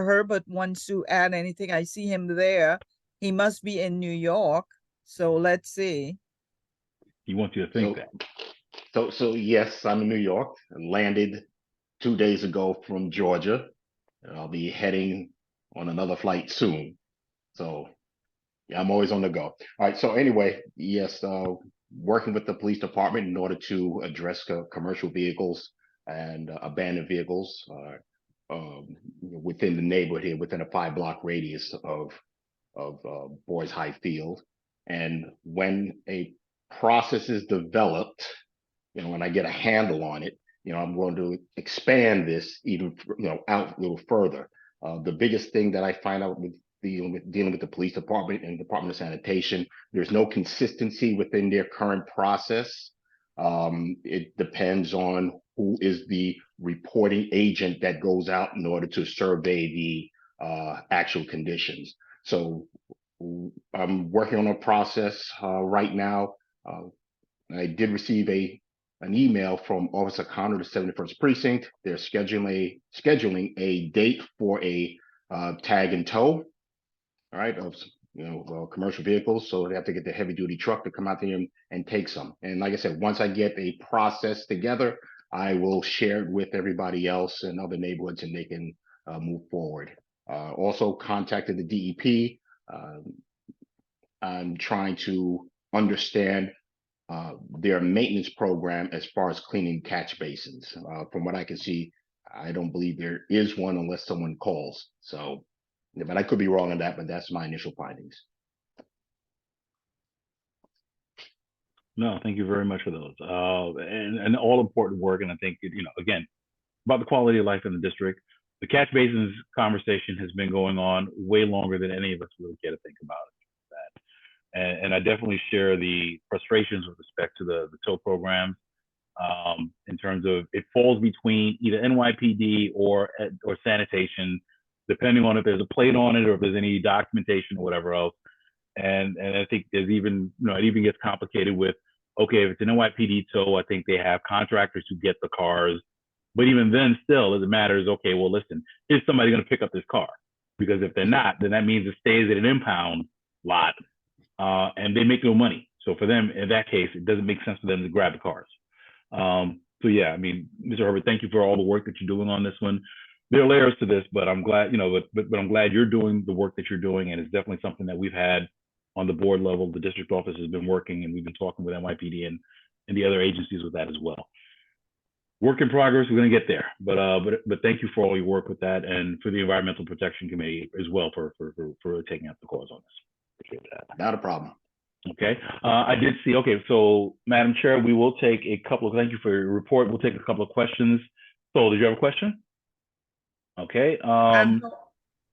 Herbert wants to add anything. I see him there. He must be in New York, so let's see. He wants you to think that. So yes, I'm in New York and landed 2 days ago from Georgia. And I'll be heading on another flight soon. So yeah, I'm always on the go. All right. So anyway, yes, working with the police department in order to address commercial vehicles and abandoned vehicles within the neighborhood, within a 5-block radius of Boys High Field. And when a process is developed, when I get a handle on it, I'm going to expand this even, out a little further. The biggest thing that I find out with dealing with the police department and Department of Sanitation, there's no consistency within their current process. It depends on who is the reporting agent that goes out in order to survey the actual conditions. So I'm working on a process right now. I did receive an email from Officer Connor, the 71st Precinct. They're scheduling a date for a tag and tow, all right, of commercial vehicles. So they have to get the heavy duty truck to come out there and take some. And like I said, once I get a process together, I will share it with everybody else in other neighborhoods and they can move forward. Also contacted the DEP. I'm trying to understand their maintenance program as far as cleaning catch basins. From what I can see, I don't believe there is one unless someone calls. So, but I could be wrong on that, but that's my initial findings. No, thank you very much for those. And all important work. And I think, again, about the quality of life in the district, the catch basins conversation has been going on way longer than any of us really care to think about it. And I definitely share the frustrations with respect to the tow programs in terms of it falls between either NYPD or sanitation, depending on if there's a plate on it or if there's any documentation or whatever else. And I think there's even, it even gets complicated with, okay, if it's an NYPD tow, I think they have contractors who get the cars. But even then still, it matters, okay, well, listen, is somebody going to pick up this car? Because if they're not, then that means it stays at an impound lot. And they make no money. So for them, in that case, it doesn't make sense for them to grab the cars. So yeah, I mean, Mr. Herbert, thank you for all the work that you're doing on this one. There are layers to this, but I'm glad, but I'm glad you're doing the work that you're doing. And it's definitely something that we've had on the board level. The district office has been working and we've been talking with NYPD and the other agencies with that as well. Work in progress, we're gonna get there. But thank you for all your work with that and for the Environmental Protection Committee as well for taking up the cause on this. Appreciate that. Not a problem. Okay, I did see, okay, so Madam Chair, we will take a couple of, thank you for your report. We'll take a couple of questions. So did you have a question? Okay, I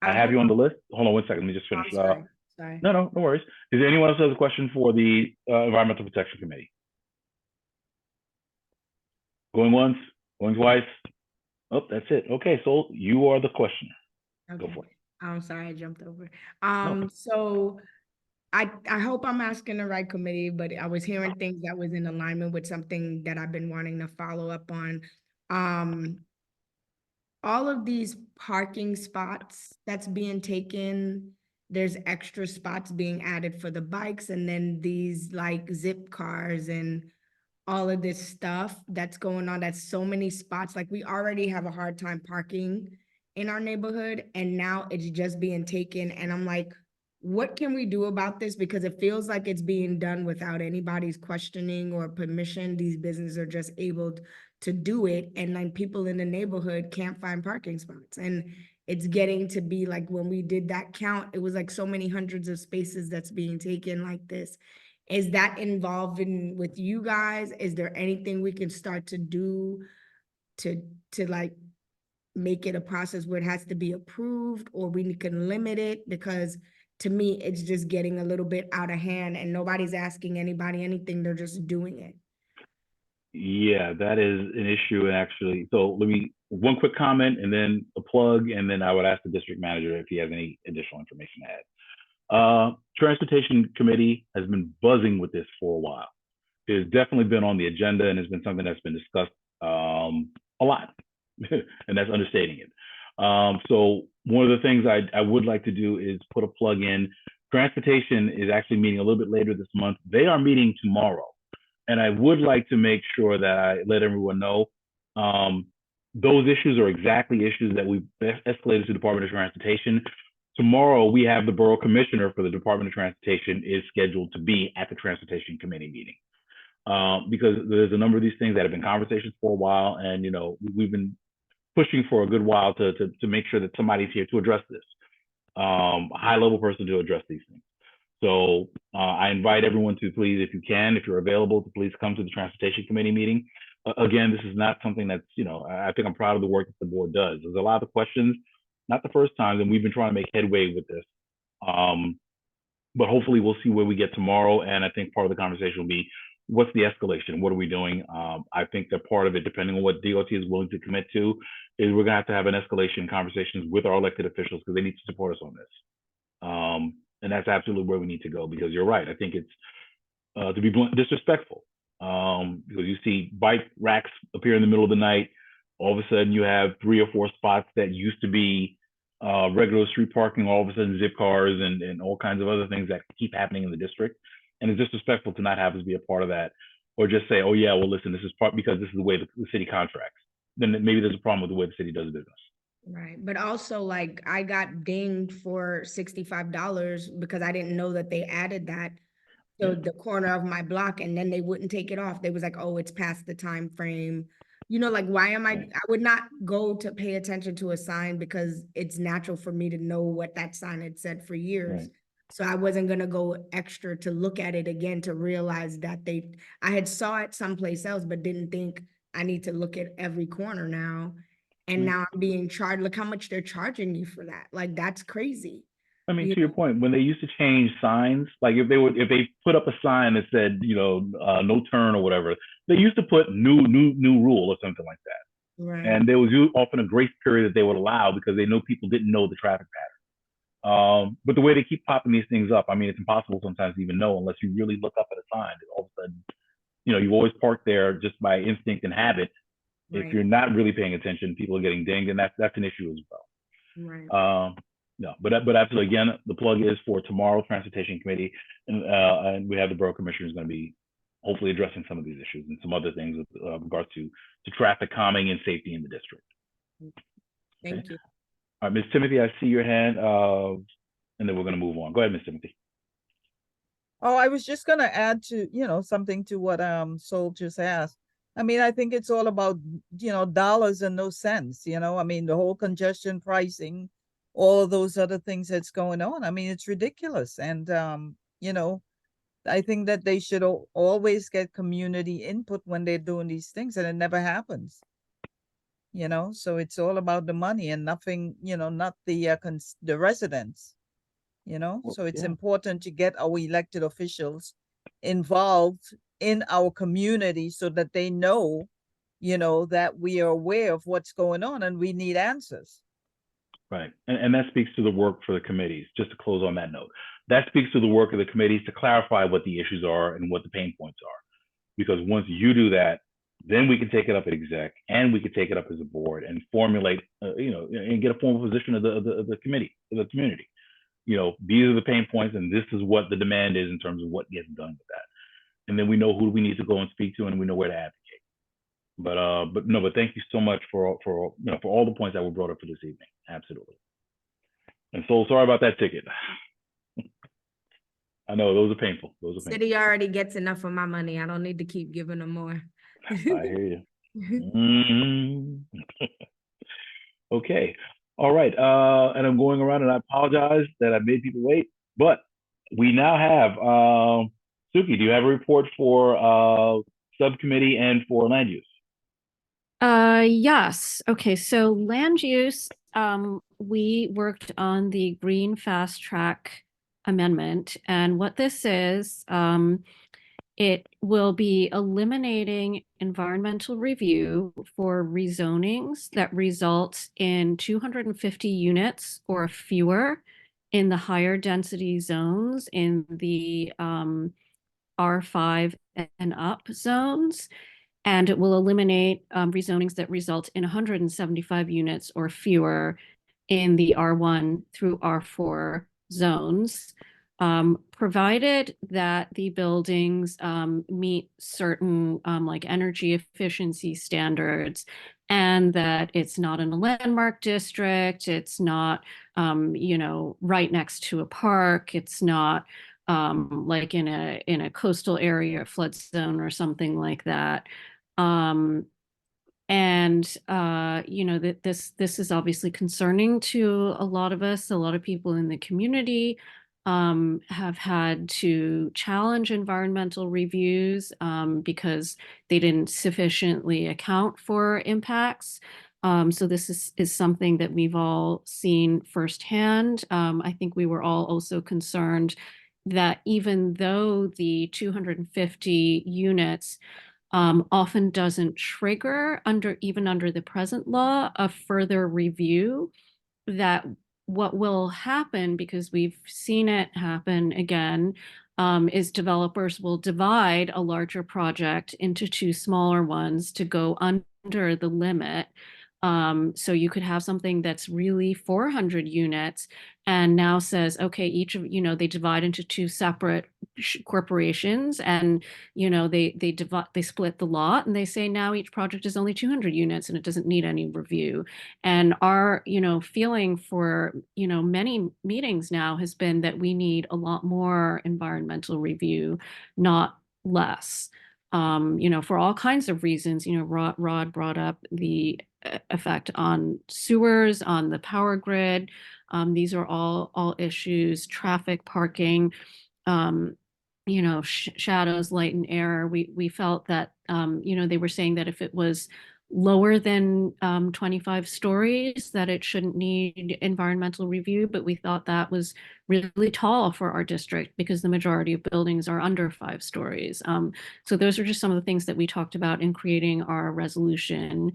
have you on the list. Hold on one second, let me just finish. Sorry. No worries. Is there anyone else who has a question for the Environmental Protection Committee? Going once, going twice. Oh, that's it. Okay, so you are the questioner. Okay. Go for it. I'm sorry, I jumped over. No. So I hope I'm asking the right committee, but I was hearing things that was in alignment with something that I've been wanting to follow up on. All of these parking spots that's being taken, there's extra spots being added for the bikes, and then these like zip cars and all of this stuff that's going on. That's so many spots. Like we already have a hard time parking in our neighborhood, and now it's just being taken. And I'm like, what can we do about this? Because it feels like it's being done without anybody's questioning or permission. These businesses are just able to do it. And then people in the neighborhood can't find parking spots. And it's getting to be like when we did that count, it was like so many hundreds of spaces that's being taken like this. Is that involved in with you guys? Is there anything we can start to do to like make it a process where it has to be approved, or we can limit it? Because to me, it's just getting a little bit out of hand and nobody's asking anybody anything. They're just doing it. Yeah, that is an issue actually. So let me, one quick comment and then a plug, and then I would ask the district manager if he has any additional information to add. Transportation Committee has been buzzing with this for a while. It's definitely been on the agenda and it's been something that's been discussed a lot, and that's understating it. So one of the things I would like to do is put a plug in. Transportation is actually meeting a little bit later this month. They are meeting tomorrow. And I would like to make sure that I let everyone know, those issues are exactly issues that we've escalated to the Department of Transportation. Tomorrow, we have the Borough Commissioner for the Department of Transportation is scheduled to be at the Transportation Committee meeting. Because there's a number of these things that have been conversations for a while, and we've been pushing for a good while to make sure that somebody's here to address this, a high-level person to address these things. So I invite everyone to please, if you can, if you're available, to please come to the Transportation Committee meeting. Again, this is not something that's, I think I'm proud of the work that the board does. There's a lot of questions, not the first time, and we've been trying to make headway with this. But hopefully we'll see where we get tomorrow. And I think part of the conversation will be, what's the escalation? What are we doing? I think that part of it, depending on what DOT is willing to commit to, is we're gonna have an escalation conversations with our elected officials, because they need to support us on this. And that's absolutely where we need to go, because you're right. I think it's, to be blunt, disrespectful. Because you see bike racks appear in the middle of the night. All of a sudden you have 3 or 4 spots that used to be regular street parking, all of a sudden zip cars and all kinds of other things that keep happening in the district. And it's disrespectful to not have us be a part of that, or just say, oh yeah, well listen, this is part because this is the way the city contracts. Then maybe there's a problem with the way the city does business. Right. But also, like, I got dinged for $65 because I didn't know that they added that to the corner of my block, and then they wouldn't take it off. They was like, oh, it's past the time frame. Like, why am I would not go to pay attention to a sign, because it's natural for me to know what that sign had said for years. Right. So I wasn't gonna go extra to look at it again to realize that I had saw it someplace else, but didn't think I need to look at every corner now. And now I'm being charged. Look how much they're charging you for that. Like, that's crazy. I mean, to your point, when they used to change signs, like if they put up a sign that said, no turn or whatever, they used to put new rule or something like that. Right. And there was often a grace period that they would allow, because they know people didn't know the traffic pattern. But the way they keep popping these things up, I mean, it's impossible sometimes to even know unless you really look up at a sign. All of a sudden, you always park there just by instinct and habit. Right. If you're not really paying attention, people are getting dinged, and that's an issue as well. Right. No, but absolutely, again, the plug is for tomorrow, Transportation Committee, and we have the Borough Commissioner is going to be hopefully addressing some of these issues and some other things with regards to traffic calming and safety in the district. Thank you. All right, Ms. Timothy, I see your hand, and then we're going to move on. Go ahead, Ms. Timothy. Oh, I was just gonna add to, something to what Sol just asked. I mean, I think it's all about, dollars and no cents, I mean, the whole congestion pricing, all those other things that's going on. I mean, it's ridiculous. And I think that they should always get community input when they're doing these things, and it never happens. So it's all about the money and nothing, not the residents. So it's important to get our elected officials involved in our community so that they know, that we are aware of what's going on and we need answers. Right. And that speaks to the work for the committees, just to close on that note. That speaks to the work of the committees to clarify what the issues are and what the pain points are. Because once you do that, then we can take it up at exec, and we can take it up as a board and formulate, and get a formal position of the committee, of the community. These are the pain points, and this is what the demand is in terms of what gets done with that. And then we know who we need to go and speak to, and we know where to advocate. But thank you so much for all the points that were brought up for this evening. Absolutely. And so sorry about that ticket. I know those are painful. City already gets enough of my money. I don't need to keep giving them more. I hear you. Okay. All right. And I'm going around, and I apologize that I made people wait, but we now have Suki, do you have a report for subcommittee and for land use? Yes. Okay. So land use, we worked on the Green Fast Track amendment, and what this is, it will be eliminating environmental review for rezonings that result in 250 units or fewer in the higher density zones in the R5 and up zones. And it will eliminate rezonings that result in 175 units or fewer in the R1 through R4 zones. provided that the buildings meet certain like energy efficiency standards, and that it's not in a landmark district, it's not you know, right next to a park, it's not like in a coastal area, flood zone or something like that. And you know, that this is obviously concerning to a lot of us. A lot of people in the community have had to challenge environmental reviews because they didn't sufficiently account for impacts. So this is something that we've all seen firsthand. I think we were all also concerned that even though the 250 units often doesn't trigger even under the present law a further review, that what will happen, because we've seen it happen again, is developers will divide a larger project into two smaller ones to go under the limit. So you could have something that's really 400 units and now says, okay, each of, you know, they divide into two separate corporations, and, you know, they split the lot, and they say now each project is only 200 units and it doesn't need any review. And our, you know, feeling for, you know, many meetings now has been that we need a lot more environmental review, not less. You know, for all kinds of reasons. You know, Rod brought up the effect on sewers, on the power grid. These are all issues, traffic, parking, you know, shadows, light and air. We felt that, you know, they were saying that if it was lower than 25 stories, that it shouldn't need environmental review, but we thought that was really tall for our district because the majority of buildings are under 5 stories. So those are just some of the things that we talked about in creating our resolution.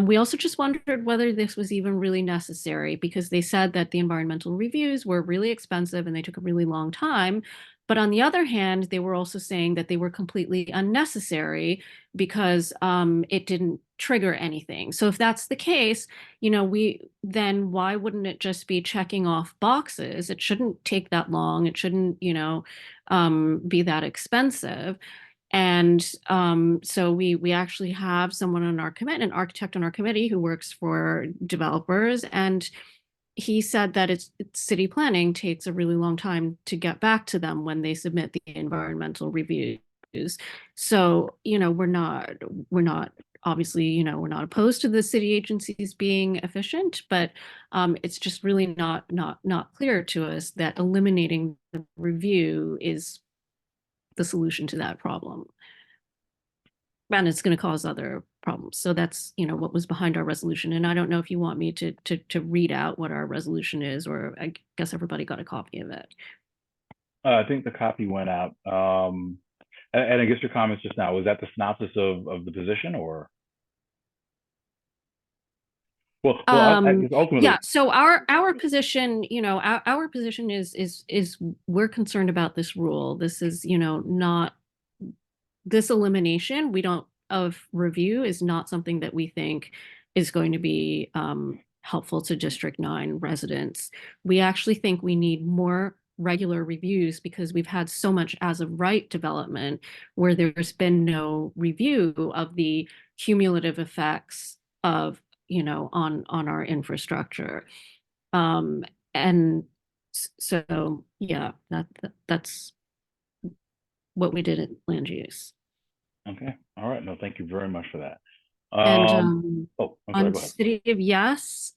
We also just wondered whether this was even really necessary, because they said that the environmental reviews were really expensive and they took a really long time. But on the other hand, they were also saying that they were completely unnecessary because it didn't trigger anything. So if that's the case, you know, then why wouldn't it just be checking off boxes? It shouldn't take that long. It shouldn't, you know, be that expensive. And so we actually have someone on our committee, an architect on our committee who works for developers, and he said that it's city planning takes a really long time to get back to them when they submit the environmental reviews. So, you know, we're not obviously, you know, we're not opposed to the city agencies being efficient, but it's just really not clear to us that eliminating the review is the solution to that problem. And it's going to cause other problems. So that's, you know, what was behind our resolution. And I don't know if you want me to read out what our resolution is, or I guess everybody got a copy of it. I think the copy went out. And I guess your comments just now, was that the synopsis of the position, or? Well, I guess ultimately, yeah. So our position, you know, our position is we're concerned about this rule. This is, you know, not this elimination. Of review is not something that we think is going to be helpful to District 9 residents. We actually think we need more regular reviews because we've had so much as of right development where there's been no review of the cumulative effects of, you know, on our infrastructure. And so, yeah, that's what we did at land use. okay. All right. No, thank you very much for that. And I'm sorry, on go ahead. City of Yes,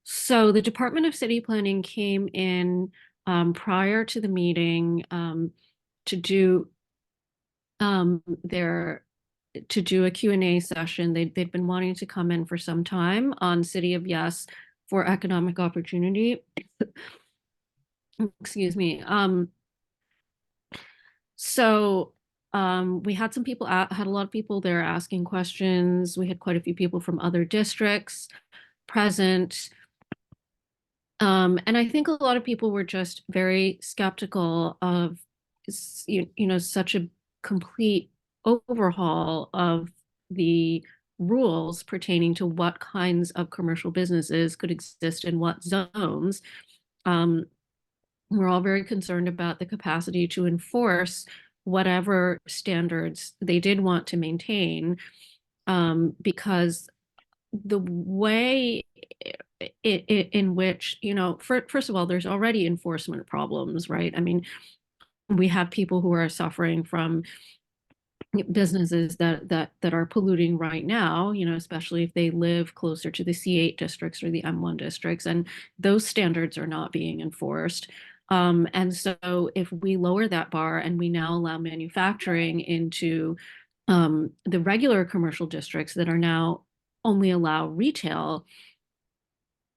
so the Department of City Planning came in prior to the meeting to do a Q&A session. They'd been wanting to come in for some time on City of Yes for economic opportunity. Excuse me. So we had some people had a lot of people there asking questions. We had quite a few people from other districts present. And I think a lot of people were just very skeptical of, you know, such a complete overhaul of the rules pertaining to what kinds of commercial businesses could exist in what zones. We're all very concerned about the capacity to enforce whatever standards they did want to maintain, because the way in which, you know, first of all, there's already enforcement problems, right? I mean, we have people who are suffering from businesses that are polluting right now, you know, especially if they live closer to the C8 districts or the M1 districts, and those standards are not being enforced. And so if we lower that bar and we now allow manufacturing into the regular commercial districts that are now only allow retail,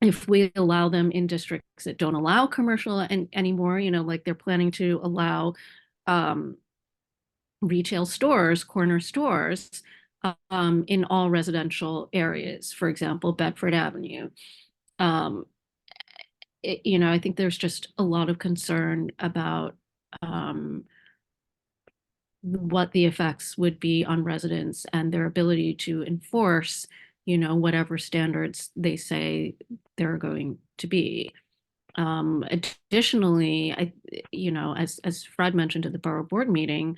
if we allow them in districts that don't allow commercial anymore, you know, like they're planning to allow retail stores, corner stores, in all residential areas, for example, Bedford Avenue. You know, I think there's just a lot of concern about what the effects would be on residents and their ability to enforce, you know, whatever standards they say they're going to be. Additionally, you know, as Fred mentioned at the borough board meeting,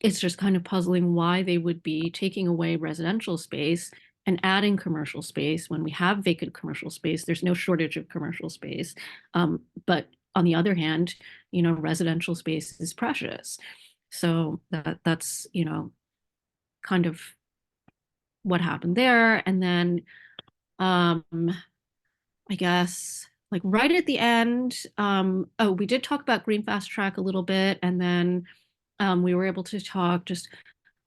it's just kind of puzzling why they would be taking away residential space and adding commercial space when we have vacant commercial space. There's no shortage of commercial space. But on the other hand, you know, residential space is precious. So that's, you know, kind of what happened there. And then I guess like right at the end, oh, we did talk about Green Fast Track a little bit, and then we were able to talk just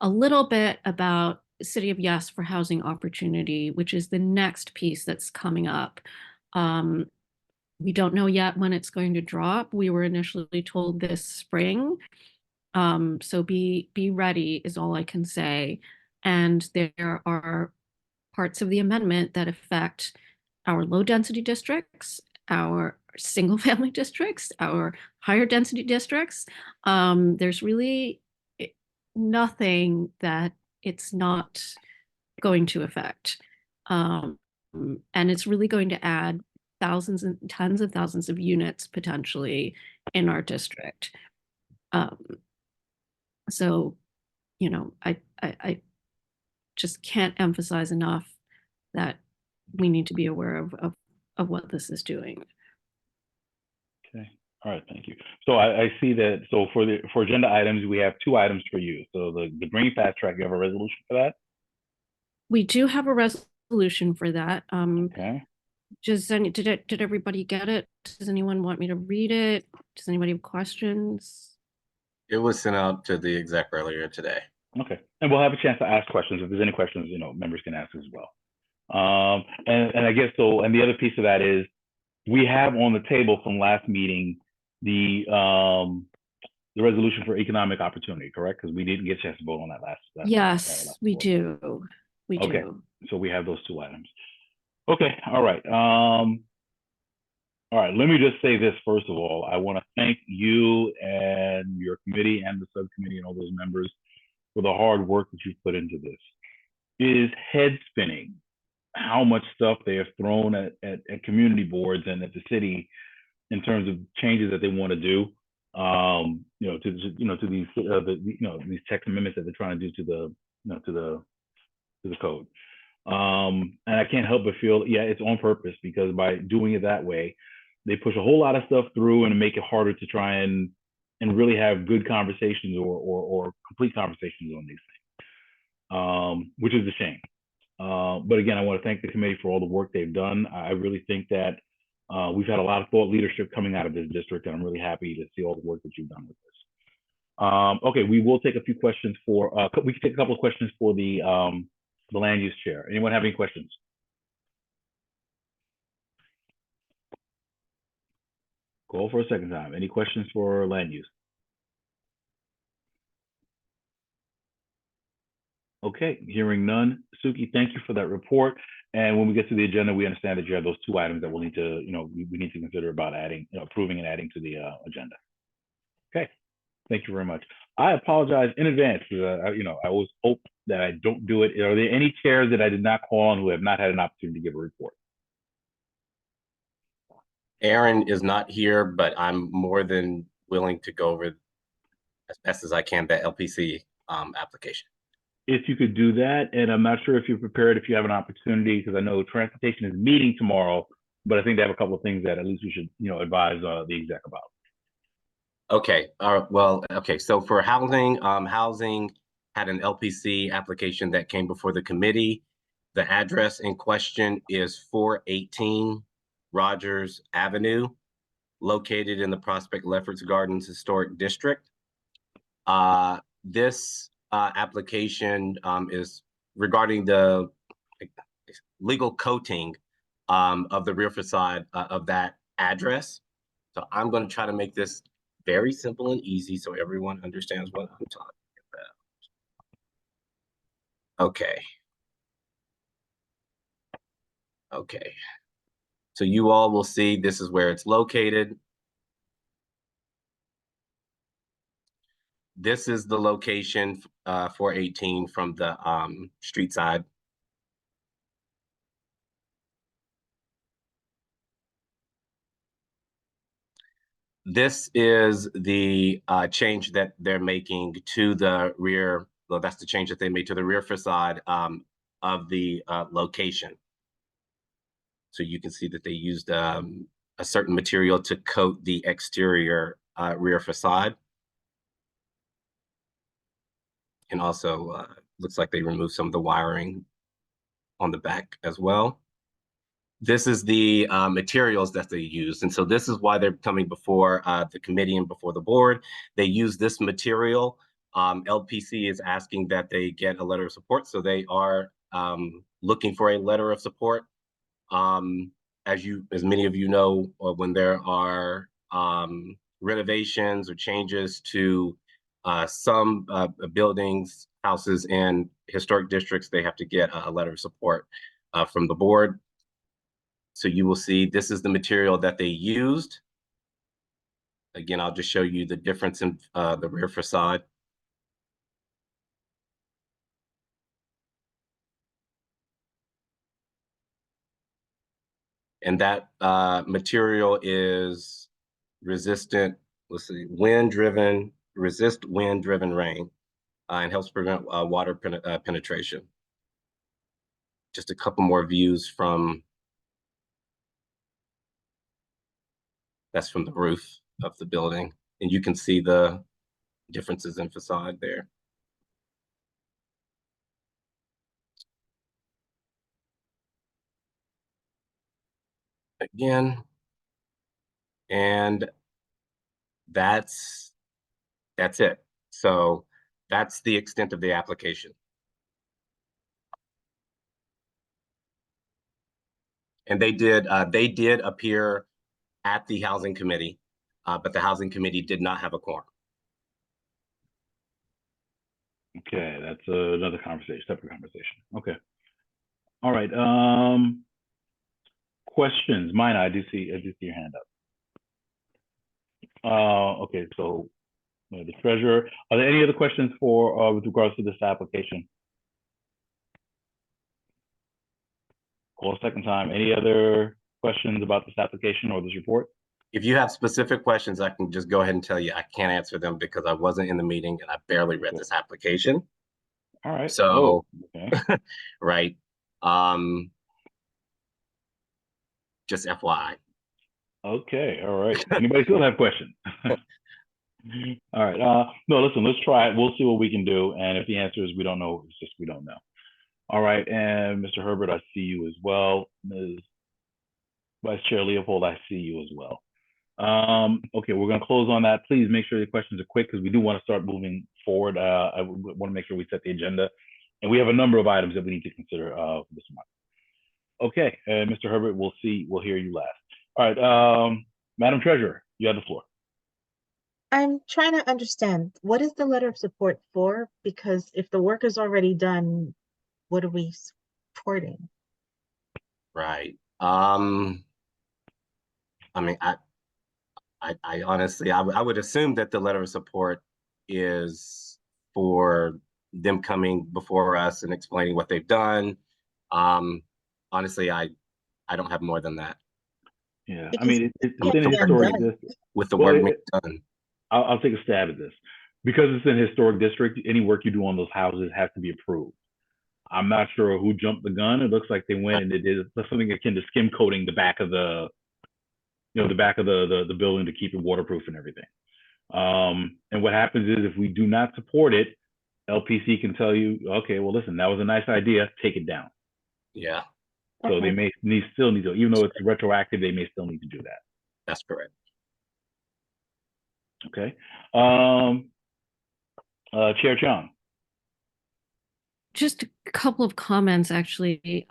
a little bit about City of Yes for Housing Opportunity, which is the next piece that's coming up. We don't know yet when it's going to drop. We were initially told this spring. So be ready is all I can say. And there are parts of the amendment that affect our low density districts, our single family districts, our higher density districts. There's really nothing that it's not going to affect. And it's really going to add thousands and tens of thousands of units potentially in our district. So, you know, I just can't emphasize enough that we need to be aware of what this is doing. Okay. All right. Thank you. So I see that. So for agenda items, we have 2 items for you. So the Green Fast Track, you have a resolution for that? We do have a resolution for that. Okay. Did everybody get it? Does anyone want me to read it? Does anybody have questions? It was sent out to the exec earlier today. Okay. And we'll have a chance to ask questions. If there's any questions, you know, members can ask as well. And I guess so, and the other piece of that is we have on the table from last meeting the resolution for economic opportunity, correct? Because we didn't get a chance to vote on that last Yes, we board. do. We Okay. do. So we have those 2 items. Okay. All right. All right. Let me just say this first of all. I want to thank you and your committee and the subcommittee and all those members for the hard work that you've put into this. It is head spinning how much stuff they have thrown at community boards and at the city in terms of changes that they want to do. You know, to these these text amendments that they're trying to do to the code. And I can't help but feel, yeah, it's on purpose, because by doing it that way, they push a whole lot of stuff through and make it harder to try and really have good conversations or complete conversations on these things, which is a shame. But again, I want to thank the committee for all the work they've done. I really think that we've had a lot of thought leadership coming out of this district, and I'm really happy to see all the work that you've done with this. Okay, we will take a few questions for, we can take a couple of questions for the land use chair. Anyone have any questions? Call for a second time. Any questions for land use? Okay, hearing none. Suki, thank you for that report. And when we get to the agenda, we understand that you have those 2 items that we'll need to, we need to consider about adding, approving and adding to the agenda. Okay, thank you very much. I apologize in advance. I always hope that I don't do it. Are there any chairs that I did not call on who have not had an opportunity to give a report? Aaron is not here, but I'm more than willing to go over as best as I can the LPC application. If you could do that, and I'm not sure if you're prepared, if you have an opportunity, because I know transportation is meeting tomorrow, but I think they have a couple of things that at least we should, advise the exec about. Okay, well, okay, so for housing, housing had an LPC application that came before the committee. The address in question is 418 Rogers Avenue, located in the Prospect Lefferts Gardens Historic District. This application is regarding the legal coating of the rear facade of that address. So I'm going to try to make this very simple and easy so everyone understands what I'm talking about. Okay. Okay. So you all will see this is where it's located. This is the location 418 from the street side. This is the change that they're making to the rear. Well, that's the change that they made to the rear facade of the location. So you can see that they used a certain material to coat the exterior rear facade. And also looks like they removed some of the wiring on the back as well. This is the materials that they used. And so this is why they're coming before the committee and before the board. They use this material. LPC is asking that they get a letter of support. So they are looking for a letter of support. As many of you know, when there are renovations or changes to some buildings, houses, and historic districts, they have to get a letter of support from the board. So you will see this is the material that they used. Again, I'll just show you the difference in the rear facade. And that material is resistant, let's see, resist wind-driven rain, and helps prevent water penetration. Just a couple more views from, that's from the roof of the building. And you can see the differences in facade there. Again, and that's it. So that's the extent of the application. And they did appear at the housing committee, but the housing committee did not have a quorum. Okay, that's another conversation, separate conversation. Okay. All right. Questions? Mine, I do see your hand up. Okay, so the treasurer. Are there any other questions for with regards to this application? Call a second time. Any other questions about this application or this report? If you have specific questions, I can just go ahead and tell you I can't answer them because I wasn't in the meeting and I barely read this application. All right. So, okay. Right. Just FYI. Okay. All right. Anybody still have questions? All right. No, listen, let's try it. We'll see what we can do. And if the answer is we don't know, it's just we don't know. All right. And Mr. Herbert, I see you as well. Ms. Vice Chair Leopold, I see you as well. Okay, we're going to close on that. Please make sure your questions are quick because we do want to start moving forward. I want to make sure we set the agenda. And we have a number of items that we need to consider for this month. Okay, Mr. Herbert, we'll hear you last. All right, Madam Treasurer, you have the floor. I'm trying to understand, what is the letter of support for? Because if the work is already done, what are we supporting? Right. I mean, I honestly, I would assume that the letter of support is for them coming before us and explaining what they've done. Honestly, I don't have more than that. Yeah, I Because mean, it's it in a can't be historic undone. district. With the Well, work being done. I'll take a stab at this. Because it's in a historic district, any work you do on those houses has to be approved. I'm not sure who jumped the gun. It looks like they went and they did something akin to skim coating the back of the, the back of the building to keep it waterproof and everything. And what happens is if we do not support it, LPC can tell you, okay, well, listen, that was a nice idea, take it down. Yeah, So they may still need to, even though it's retroactive, they may still need to do that. that's correct. Okay. Chair Chung. Just a couple of comments, actually.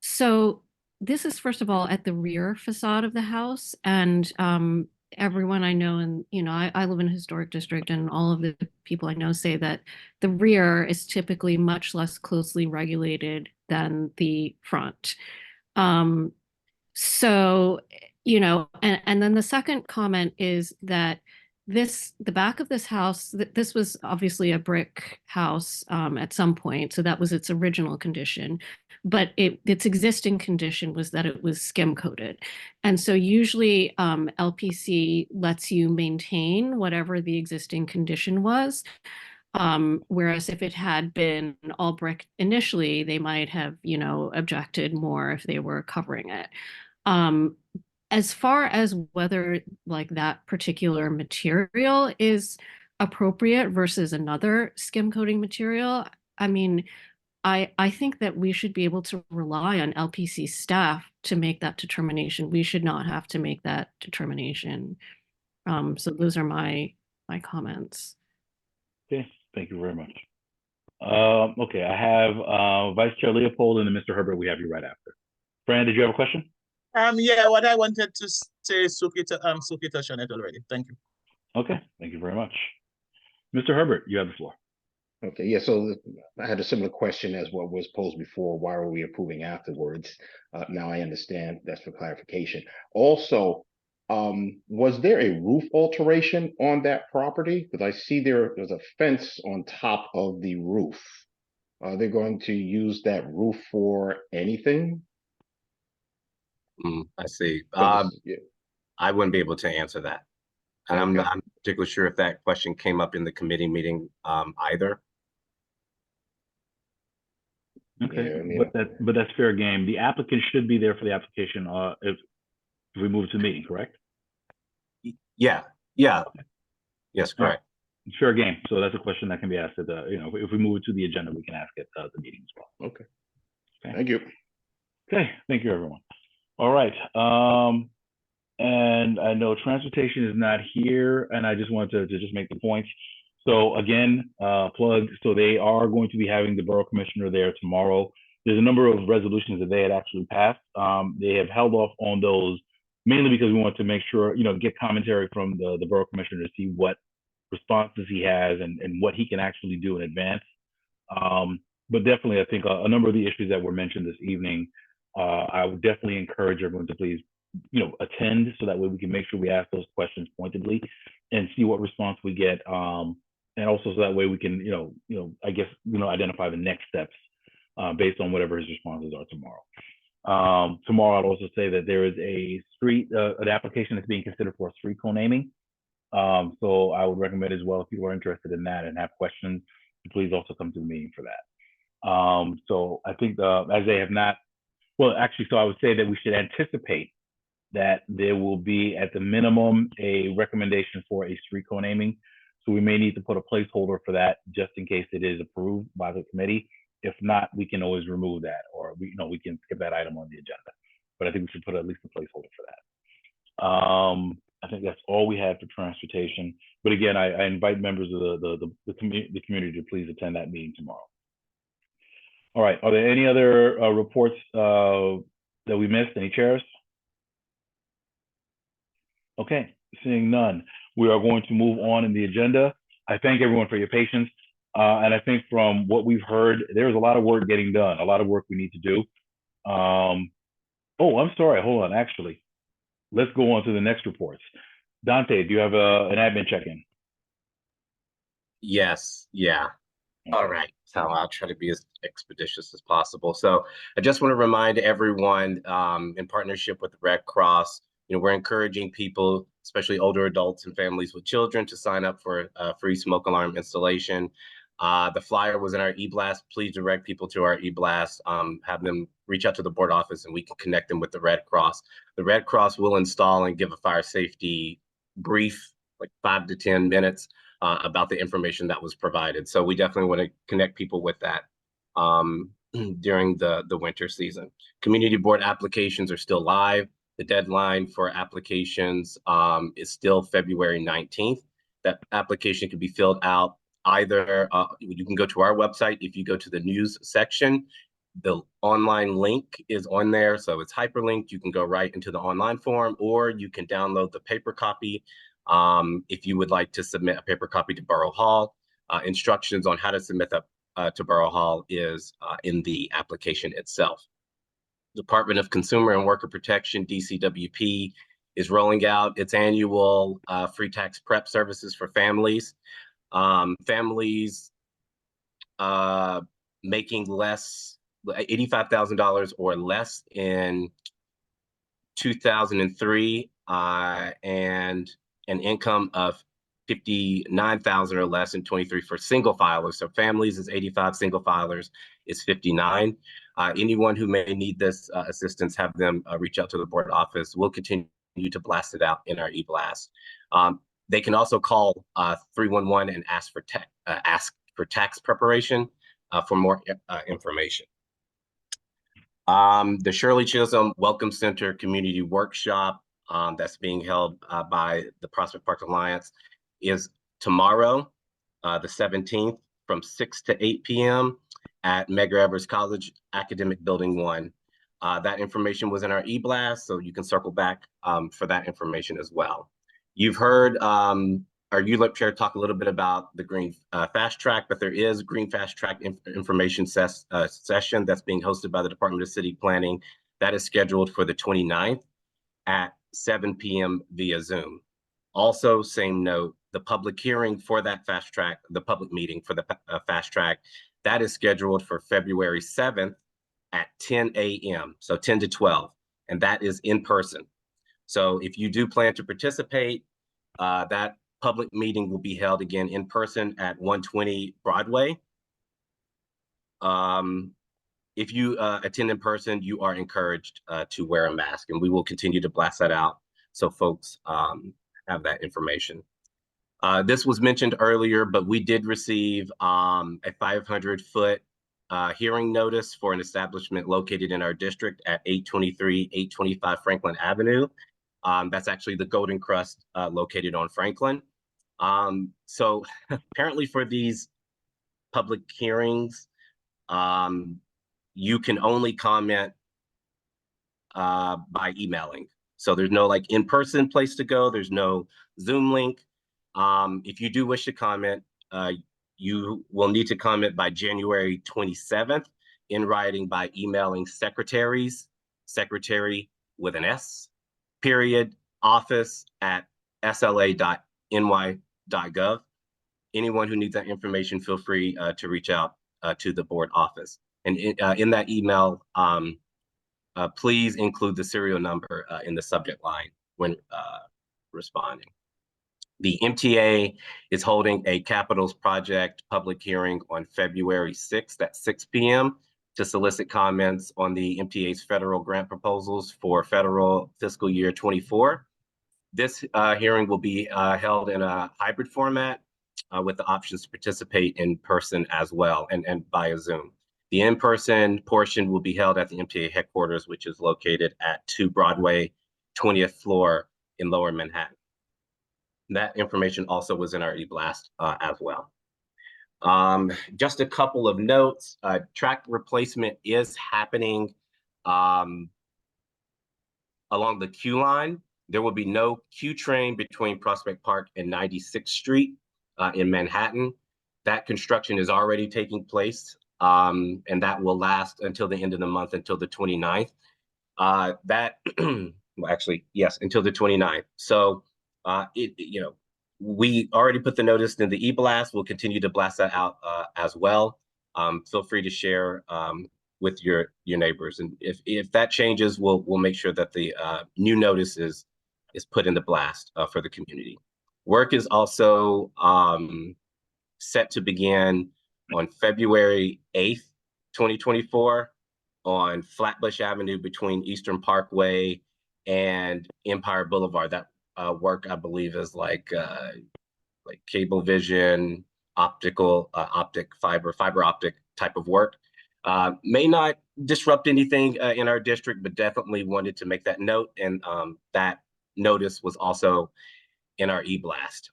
So this is, first of all, at the rear facade of the house. And everyone I know, and, I live in a historic district, and all of the people I know say that the rear is typically much less closely regulated than the front. So, and then the second comment is that the back of this house, this was obviously a brick house at some point, so that was its original condition, but its existing condition was that it was skim coated. And so usually LPC lets you maintain whatever the existing condition was. Whereas if it had been all brick initially, they might have, objected more if they were covering it. As far as whether like that particular material is appropriate versus another skim coating material, I mean, I think that we should be able to rely on LPC staff to make that determination. We should not have to make that determination. So those are my comments. Okay, thank you very much. Okay, I have Vice Chair Leopold and then Mr. Herbert. We have you right after. Fran, did you have a question? Yeah, what I wanted to say, Suki touched on it already. Thank you. Okay, thank you very much. Mr. Herbert, you have the floor. Okay, yeah, so I had a similar question as what was posed before. Why were we approving afterwards? Now I understand, that's for clarification. Also, was there a roof alteration on that property? Because I see there's a fence on top of the roof. Are they going to use that roof for anything? I see. Yeah. I wouldn't be able to answer that. And I'm not particularly sure if that question came up in the committee meeting either. Okay, Yeah, I mean, but that's fair game. The applicant should be there for the application if we move to the meeting, correct? Yeah. Yes, correct. Fair game. So that's a question that can be asked at the, if we move it to the agenda, we can ask it at the meeting as well. Okay. Thank you. Okay, thank you, everyone. All right. And I know transportation is not here, and I just wanted to just make the point. So again, plug. So they are going to be having the borough commissioner there tomorrow. There's a number of resolutions that they had actually passed. They have held off on those mainly because we want to make sure, get commentary from the borough commissioner to see what responses he has and what he can actually do in advance. But definitely, I think a number of the issues that were mentioned this evening, I would definitely encourage everyone to please, attend so that way we can make sure we ask those questions pointedly and see what response we get. And also so that way we can, I guess, identify the next steps based on whatever his responses are tomorrow. Tomorrow, I'd also say that there is a street, an application that's being considered for a street co-naming. So I would recommend as well, if you are interested in that and have questions, please also come to the meeting for that. So I think as they have not, well, actually, so I would say that we should anticipate that there will be at the minimum a recommendation for a street co-naming. So we may need to put a placeholder for that just in case it is approved by the committee. If not, we can always remove that, or we can skip that item on the agenda. But I think we should put at least a placeholder for that. I think that's all we have for transportation. But again, I invite members of the community to please attend that meeting tomorrow. All right. Are there any other reports that we missed? Any chairs? Okay. Seeing none, we are going to move on in the agenda. I thank everyone for your patience. And I think from what we've heard, there's a lot of work getting done, a lot of work we need to do. Oh, I'm sorry. Hold on. Actually, let's go on to the next reports. Dante, do you have an admin check-in? Yes. Yeah. All right, so I'll try to be as expeditious as possible. So I just want to remind everyone, in partnership with the Red Cross, we're encouraging people, especially older adults and families with children, to sign up for a free smoke alarm installation. The flyer was in our e-blast. Please direct people to our e-blast, have them reach out to the board office and we can connect them with the Red Cross. The Red Cross will install and give a fire safety brief, like 5 to 10 minutes, about the information that was provided. So we definitely want to connect people with that during the winter season. Community board applications are still live. The deadline for applications is still February 19th. That application can be filled out either, you can go to our website. If you go to the news section, the online link is on there. So it's hyperlinked. You can go right into the online form, or you can download the paper copy. If you would like to submit a paper copy to Borough Hall, instructions on how to submit that to Borough Hall is in the application itself. Department of Consumer and Worker Protection, DCWP, is rolling out its annual free tax prep services for families. Families making less, $85,000 or less in 2003, and an income of $59,000 or less in 23 for single filers. So families is 85, single filers is 59. Anyone who may need this assistance, have them reach out to the board office. We'll continue to blast it out in our e-blast. They can also call 311 and ask for tax preparation for more information. The Shirley Chisholm Welcome Center Community Workshop that's being held by the Prospect Park Alliance is tomorrow, the 17th, from 6 to 8 p.m. at Medgar Evers College Academic Building 1. That information was in our e-blast, so you can circle back for that information as well. You've heard our ULIP chair talk a little bit about the Green Fast Track, but there is Green Fast Track information session that's being hosted by the Department of City Planning. That is scheduled for the 29th at 7 p.m. via Zoom. Also, same note, the public hearing for that fast track, the public meeting for the fast track, that is scheduled for February 7th at 10 a.m. So 10 to 12, and that is in person. So if you do plan to participate, that public meeting will be held again in person at 120 Broadway. If you attend in person, you are encouraged to wear a mask, and we will continue to blast that out so folks have that information. This was mentioned earlier, but we did receive a 500-foot hearing notice for an establishment located in our district at 825 Franklin Avenue. That's actually the Golden Crust located on Franklin. So apparently for these public hearings, you can only comment by emailing. So there's no like in-person place to go. There's no Zoom link. If you do wish to comment, you will need to comment by January 27th in writing by emailing secretary with an S, period, office@sla.ny.gov. Anyone who needs that information, feel free to reach out to the board office. And in that email, please include the serial number in the subject line when responding. The MTA is holding a Capitals Project public hearing on February 6th at 6 p.m. to solicit comments on the MTA's federal grant proposals for federal fiscal year 24. This hearing will be held in a hybrid format with the options to participate in person as well and via Zoom. The in-person portion will be held at the MTA headquarters, which is located at 2 Broadway, 20th floor in Lower Manhattan. That information also was in our e-blast as well. Just a couple of notes. Track replacement is happening along the Q line. There will be no Q train between Prospect Park and 96th Street in Manhattan. That construction is already taking place, and that will last until the end of the month, until the 29th. Well, actually, yes, until the 29th. So, we already put the notice in the e-blast. We'll continue to blast that out as well. Feel free to share with your neighbors, and if that changes, we'll make sure that the new notice is put in the blast for the community. Work is also set to begin on February 8th, 2024 on Flatbush Avenue between Eastern Parkway and Empire Boulevard. That work, I believe, is like Cablevision, fiber optic type of work. May not disrupt anything in our district, but definitely wanted to make that note. And that notice was also in our e-blast.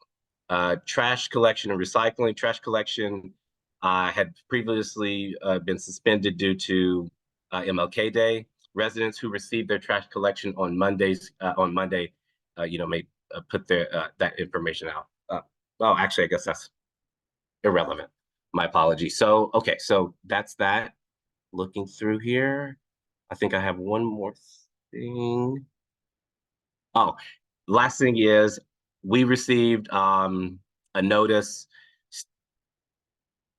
Trash collection and recycling. Trash collection had previously been suspended due to MLK Day. Residents who received their trash collection on Monday, may put their that information out. Well, actually, I guess that's irrelevant. My apologies. So, okay, so that's that. Looking through here, I think I have one more thing. Oh, last thing is we received a notice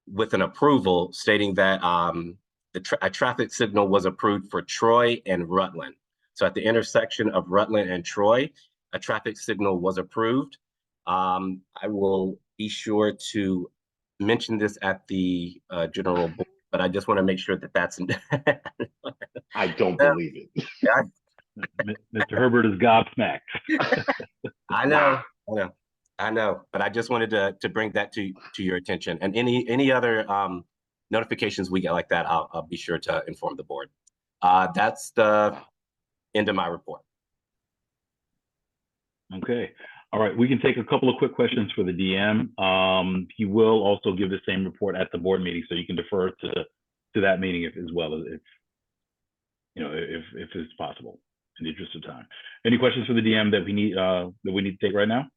with an approval stating that a traffic signal was approved for Troy and Rutland. So at the intersection of Rutland and Troy, a traffic signal was approved. I will be sure to mention this at the general board, but I just want to make sure that that's. I don't believe it. Mr. Herbert is gobsmacked. I know, but I just wanted to bring that to your attention. And any other notifications we get like that, I'll be sure to inform the board. That's the end of my report. Okay. All right. We can take a couple of quick questions for the DM. He will also give the same report at the board meeting, so you can defer to that meeting as well if it's possible in the interest of time. Any questions for the DM that we need to take right now?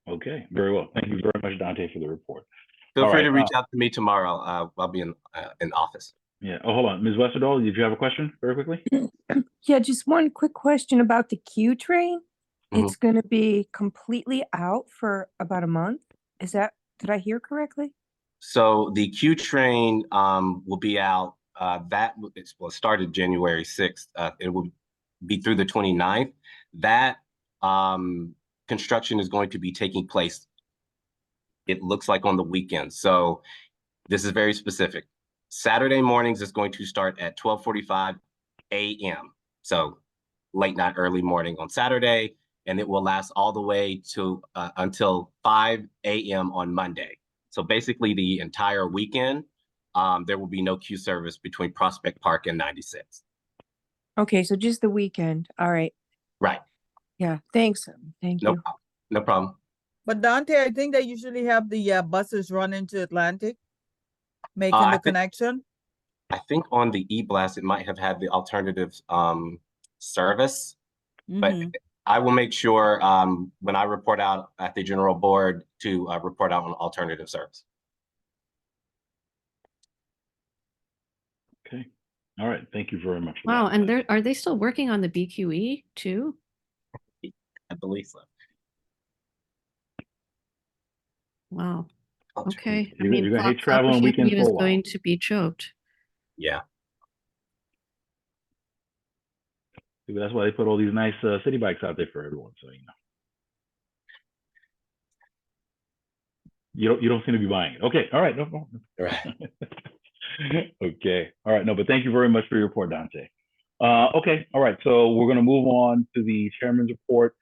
Okay, very well. Thank you very much, Dante, for the report. Feel free to reach out to me tomorrow. I'll be in office. Yeah. Oh, hold on. Ms. Westerdahl, did you have a question very quickly? Yeah, just one quick question about the Q train. It's going to be completely out for about a month. Did I hear correctly? So the Q train will be out. Started January 6th. It will be through the 29th. That construction is going to be taking place, it looks like, on the weekend. So this is very specific. Saturday mornings is going to start at 12:45 a.m. So late night, early morning on Saturday, and it will last all the way to until 5 a.m. on Monday. So basically the entire weekend, there will be no Q service between Prospect Park and 96. Okay, so just the weekend. All right. Right. Yeah, thanks. Thank you. No problem. But Dante, I think they usually have the buses run into Atlantic, making the connection. I think on the e-blast, it might have had the alternative service, but I will make sure when I report out at the general board to report out on alternative service. Okay. All right. Thank you very much. Wow. And are they still working on the BQE too? I believe so. Wow. Okay. You're gonna hate travel on weekends for a is while. going to be choked. Yeah. That's why they put all these nice city bikes out there for everyone. So you don't seem to be buying it. Okay. All right. No problem. Right. Okay. All right. No, but thank you very much for your report, Dante. Okay. All right. So we're gonna move on to the chairman's report,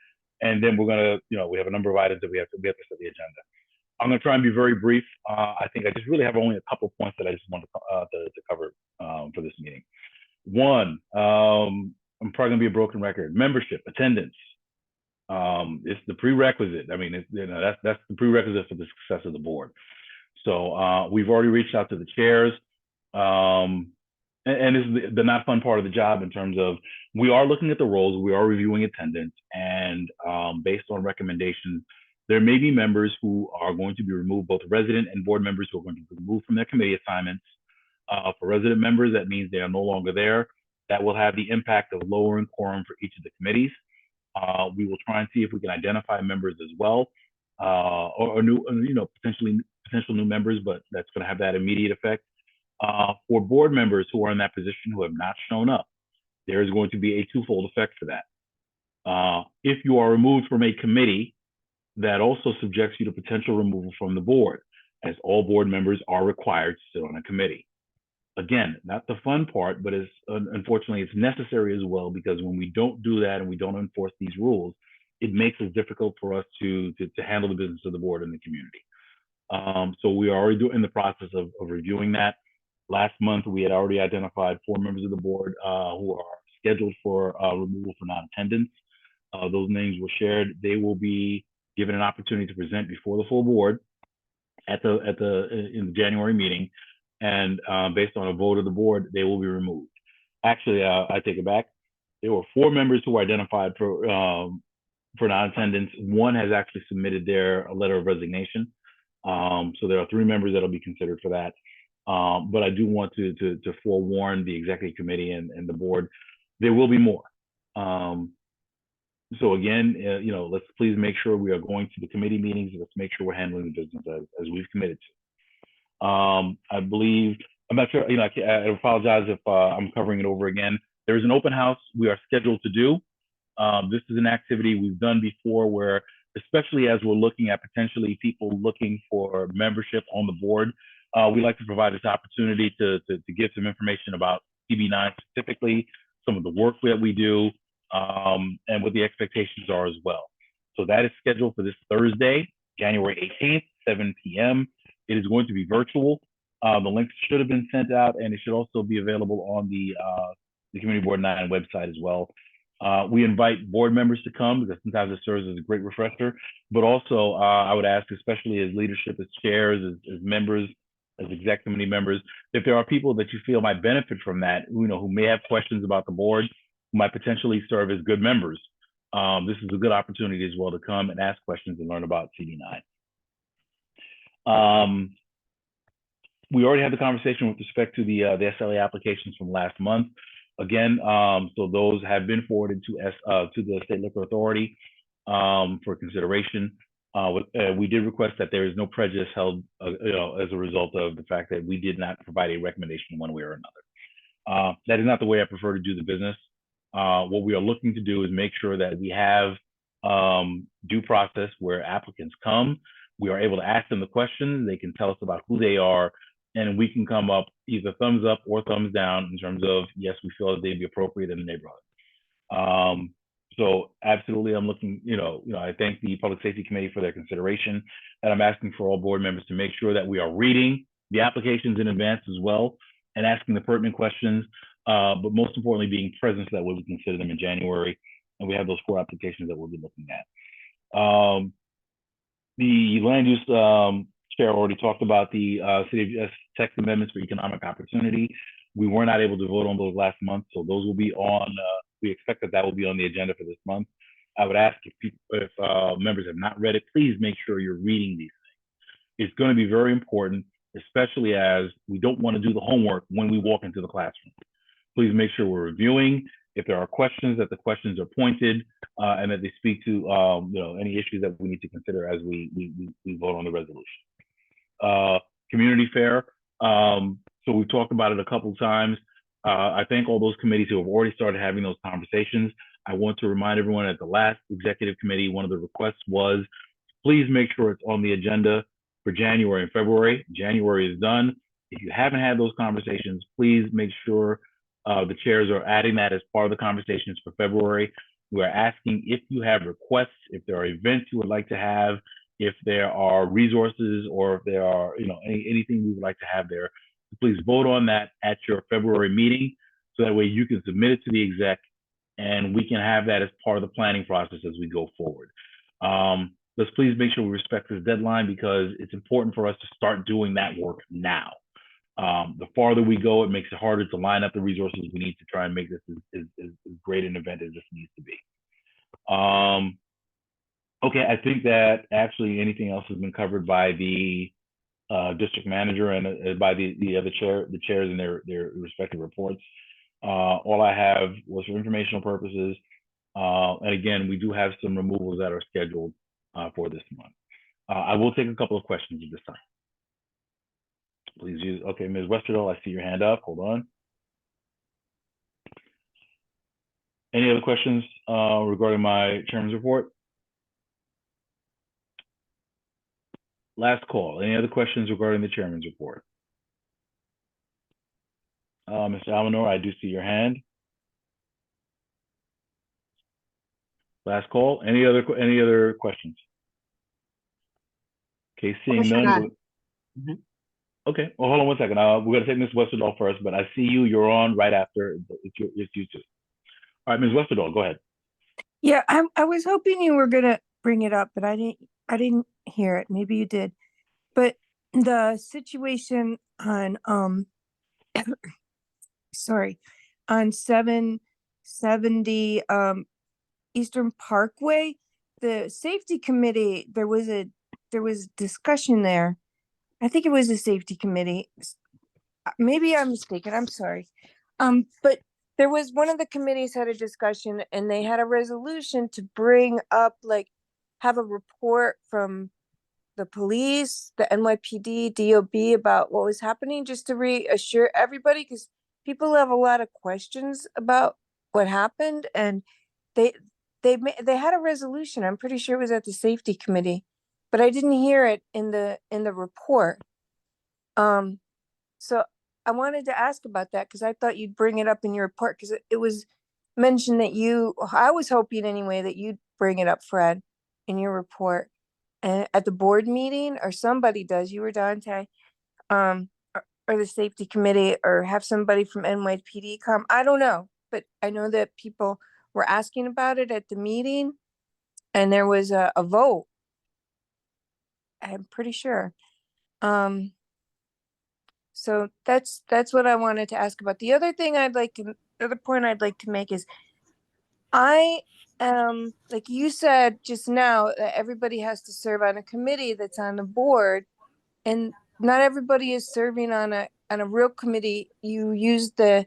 and then we're gonna, we have a number of items that we have to set the agenda. I'm going to try and be very brief. I think I just really have only a couple of points that I just want to cover for this meeting. One, I'm probably going to be a broken record. Membership, attendance. It's the prerequisite. I mean, that's the prerequisite for the success of the board. So we've already reached out to the chairs. And this is the not fun part of the job in terms of we are looking at the roles, we are reviewing attendance, and based on recommendations, there may be members who are going to be removed, both resident and board members who are going to be removed from their committee assignments. For resident members, that means they are no longer there. That will have the impact of lowering quorum for each of the committees. We will try and see if we can identify members as well, or new, potential new members, but that's going to have that immediate effect. For board members who are in that position who have not shown up, there is going to be a twofold effect for that. If you are removed from a committee, that also subjects you to potential removal from the board, as all board members are required to sit on a committee. Again, not the fun part, but unfortunately it's necessary as well, because when we don't do that and we don't enforce these rules, it makes it difficult for us to handle the business of the board and the community. So we are already in the process of reviewing that. Last month, we had already identified 4 members of the board who are scheduled for removal for non-attendance. Those names were shared. They will be given an opportunity to present before the full board in the January meeting, and based on a vote of the board, they will be removed. Actually, I take it back. There were 4 members who were identified for non-attendance. 1 has actually submitted their letter of resignation. So there are 3 members that'll be considered for that. But I do want to forewarn the executive committee and the board, there will be more. So again, let's please make sure we are going to the committee meetings. Let's make sure we're handling the business as we've committed to. I believe, I'm not sure, I apologize if I'm covering it over again. There's an open house we are scheduled to do. This is an activity we've done before where, especially as we're looking at potentially people looking for membership on the board, we like to provide this opportunity to give some information about CB9 specifically, some of the work that we do, and what the expectations are as well. So that is scheduled for this Thursday, January 18th, 7 p.m. It is going to be virtual. The links should have been sent out, and it should also be available on the Community Board 9 website as well. We invite board members to come because sometimes it serves as a great refresher, but also I would ask, especially as leadership, as chairs, as members, as exec committee members, if there are people that you feel might benefit from that, who may have questions about the board, who might potentially serve as good members, this is a good opportunity as well to come and ask questions and learn about CB9. We already had the conversation with respect to the SLA applications from last month. Again, so those have been forwarded to the State Liquor Authority for consideration. We did request that there is no prejudice held, as a result of the fact that we did not provide a recommendation one way or another. That is not the way I prefer to do the business. What we are looking to do is make sure that we have due process where applicants come, we are able to ask them the questions, they can tell us about who they are, and we can come up either thumbs up or thumbs down in terms of, yes, we feel that they'd be appropriate in the neighborhood. So absolutely, I'm looking, I thank the Public Safety Committee for their consideration, and I'm asking for all board members to make sure that we are reading the applications in advance as well and asking the pertinent questions, but most importantly, being present so that way we consider them in January, and we have those 4 applications that we'll be looking at. The land use chair already talked about the City of text amendments for economic opportunity. We were not able to vote on those last month, so those will be on, we expect that will be on the agenda for this month. I would ask if members have not read it, please make sure you're reading these things. It's going to be very important, especially as we don't want to do the homework when we walk into the classroom. Please make sure we're reviewing. If there are questions, that the questions are pointed and that they speak to any issues that we need to consider as we vote on the resolution. Community fair. So we've talked about it a couple of times. I thank all those committees who have already started having those conversations. I want to remind everyone at the last executive committee, one of the requests was, please make sure it's on the agenda for January and February. January is done. If you haven't had those conversations, please make sure the chairs are adding that as part of the conversations for February. We're asking if you have requests, if there are events you would like to have, if there are resources, or if there are anything we would like to have there, please vote on that at your February meeting, so that way you can submit it to the exec and we can have that as part of the planning process as we go forward. Let's please make sure we respect this deadline, because it's important for us to start doing that work now. The farther we go, it makes it harder to line up the resources we need to try and make this as great an event as this needs to be. Okay, I think that actually anything else has been covered by the district manager and by the other chairs in their respective reports. All I have was for informational purposes. And again, we do have some removals that are scheduled for this month. I will take a couple of questions at this time. Please use, okay, Ms. Westerdahl, I see your hand up. Hold on. Any other questions regarding my chairman's report? Last call. Any other questions regarding the chairman's report? Mr. Almanor, I do see your hand. Last call. Any other questions? Okay, seeing Commissioner none. Nunn. Okay, well, hold on one second. We're gonna take Ms. Westerdahl first, but I see you. You're on right after. It's you two. All right, Ms. Westerdahl, go ahead. Yeah, I was hoping you were gonna bring it up, but I didn't hear it. Maybe you did. But the situation on sorry, on 770 Eastern Parkway, the safety committee, there was discussion there. I think it was a safety committee. Maybe I'm mistaken. I'm sorry. But there was one of the committees had a discussion and they had a resolution to bring up, like, have a report from the police, the NYPD, DOB about what was happening, just to reassure everybody, because people have a lot of questions about what happened, and they had a resolution. I'm pretty sure it was at the safety committee, but I didn't hear it in the report. So I wanted to ask about that because I thought you'd bring it up in your report, because it was mentioned that I was hoping anyway that you'd bring it up, Fred, in your report and at the board meeting, or somebody does. You or Dante, or the safety committee, or have somebody from NYPD come. I don't know, but I know that people were asking about it at the meeting, and there was a vote. I'm pretty sure. So that's what I wanted to ask about. The other point I'd like to make is, I like you said just now, that everybody has to serve on a committee that's on the board, and not everybody is serving on a real committee. You use the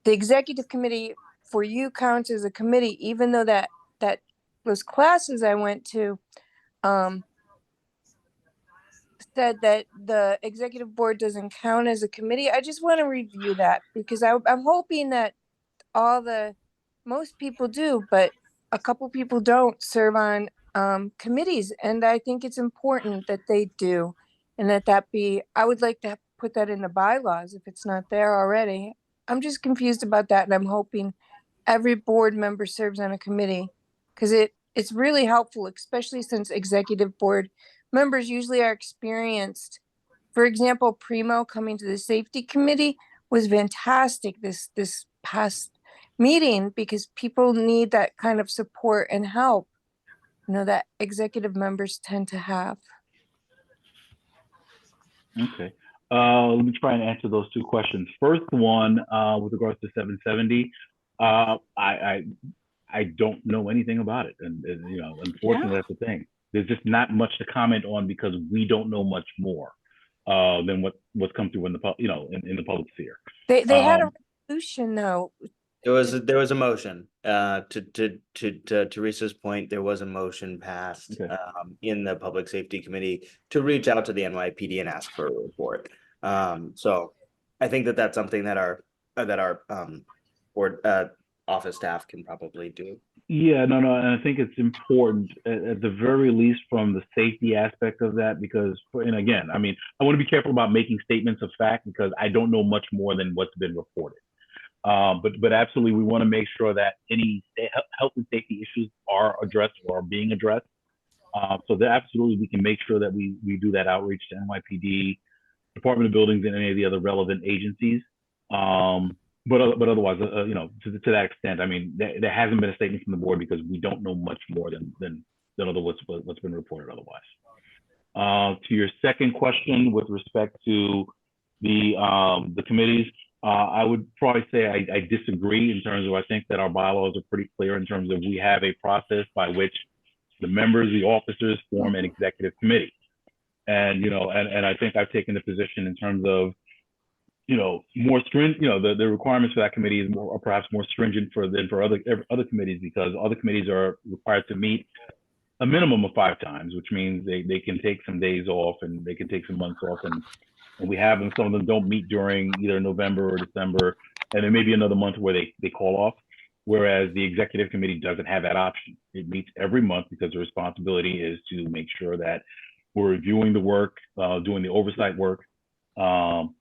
executive committee for you counts as a committee, even though that those classes I went to said that the executive board doesn't count as a committee. I just want to review that, because I'm hoping that most people do, but a couple people don't serve on committees, and I think it's important that they do, and I would like to put that in the bylaws if it's not there already. I'm just confused about that, and I'm hoping every board member serves on a committee, because it's really helpful, especially since executive board members usually are experienced. For example, Primo coming to the safety committee was fantastic this past meeting, because people need that kind of support and help, that executive members tend to have. Okay. Let me try and answer those two questions. First one, with regards to 770, I don't know anything about it, and unfortunately, that's the thing. There's just not much to comment on, because we don't know much more than what's come through in the in the public sphere. They had a resolution though. There was a motion. To Teresa's point, there was a motion passed in the Public Safety Committee to reach out to the NYPD and ask for a report. So I think that's something that our board office staff can probably do. Yeah, no, and I think it's important at the very least from the safety aspect of that, because, and again, I mean, I want to be careful about making statements of fact, because I don't know much more than what's been reported. But absolutely, we want to make sure that any health and safety issues are addressed or are being addressed. So that absolutely we can make sure that we do that outreach to NYPD, Department of Buildings, and any of the other relevant agencies. But otherwise, to that extent, I mean, there hasn't been a statement from the board, because we don't know much more than what's been reported otherwise. To your second question with respect to the committees, I would probably say I disagree in terms of, I think that our bylaws are pretty clear in terms of we have a process by which the members, the officers form an executive committee. And, and I think I've taken the position in terms of more stringent, the requirements for that committee is more, or perhaps more stringent than for other committees, because other committees are required to meet a minimum of 5 times, which means they can take some days off and they can take some months off, and we have them. Some of them don't meet during either November or December, and there may be another month where they call off. Whereas the executive committee doesn't have that option. It meets every month because the responsibility is to make sure that we're reviewing the work, doing the oversight work, watching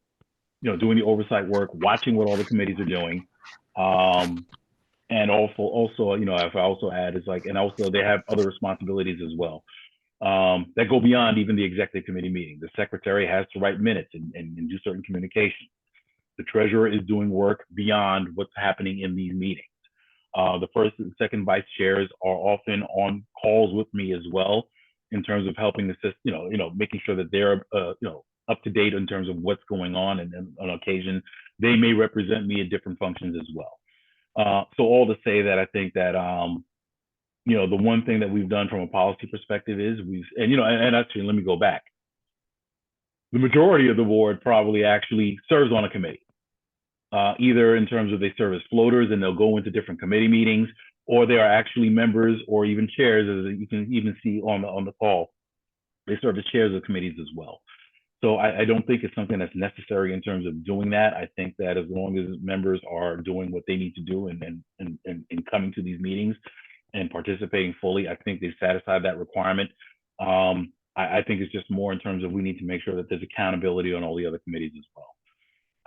what all the committees are doing. And also, if I also add, is and also they have other responsibilities as well that go beyond even the executive committee meeting. The secretary has to write minutes and do certain communication. The treasurer is doing work beyond what's happening in these meetings. The first and second vice chairs are often on calls with me as well, in terms of helping assist, making sure that they're, up to date in terms of what's going on. And on occasion, they may represent me in different functions as well. So all to say that I think that, the one thing that we've done from a policy perspective is and actually, let me go back. The majority of the board probably actually serves on a committee. Either in terms of they serve as floaters and they'll go into different committee meetings, or they are actually members or even chairs, as you can even see on the call. They serve as chairs of committees as well. So I don't think it's something that's necessary in terms of doing that. I think that as long as members are doing what they need to do and coming to these meetings and participating fully, I think they've satisfied that requirement. I think it's just more in terms of we need to make sure that there's accountability on all the other committees as well.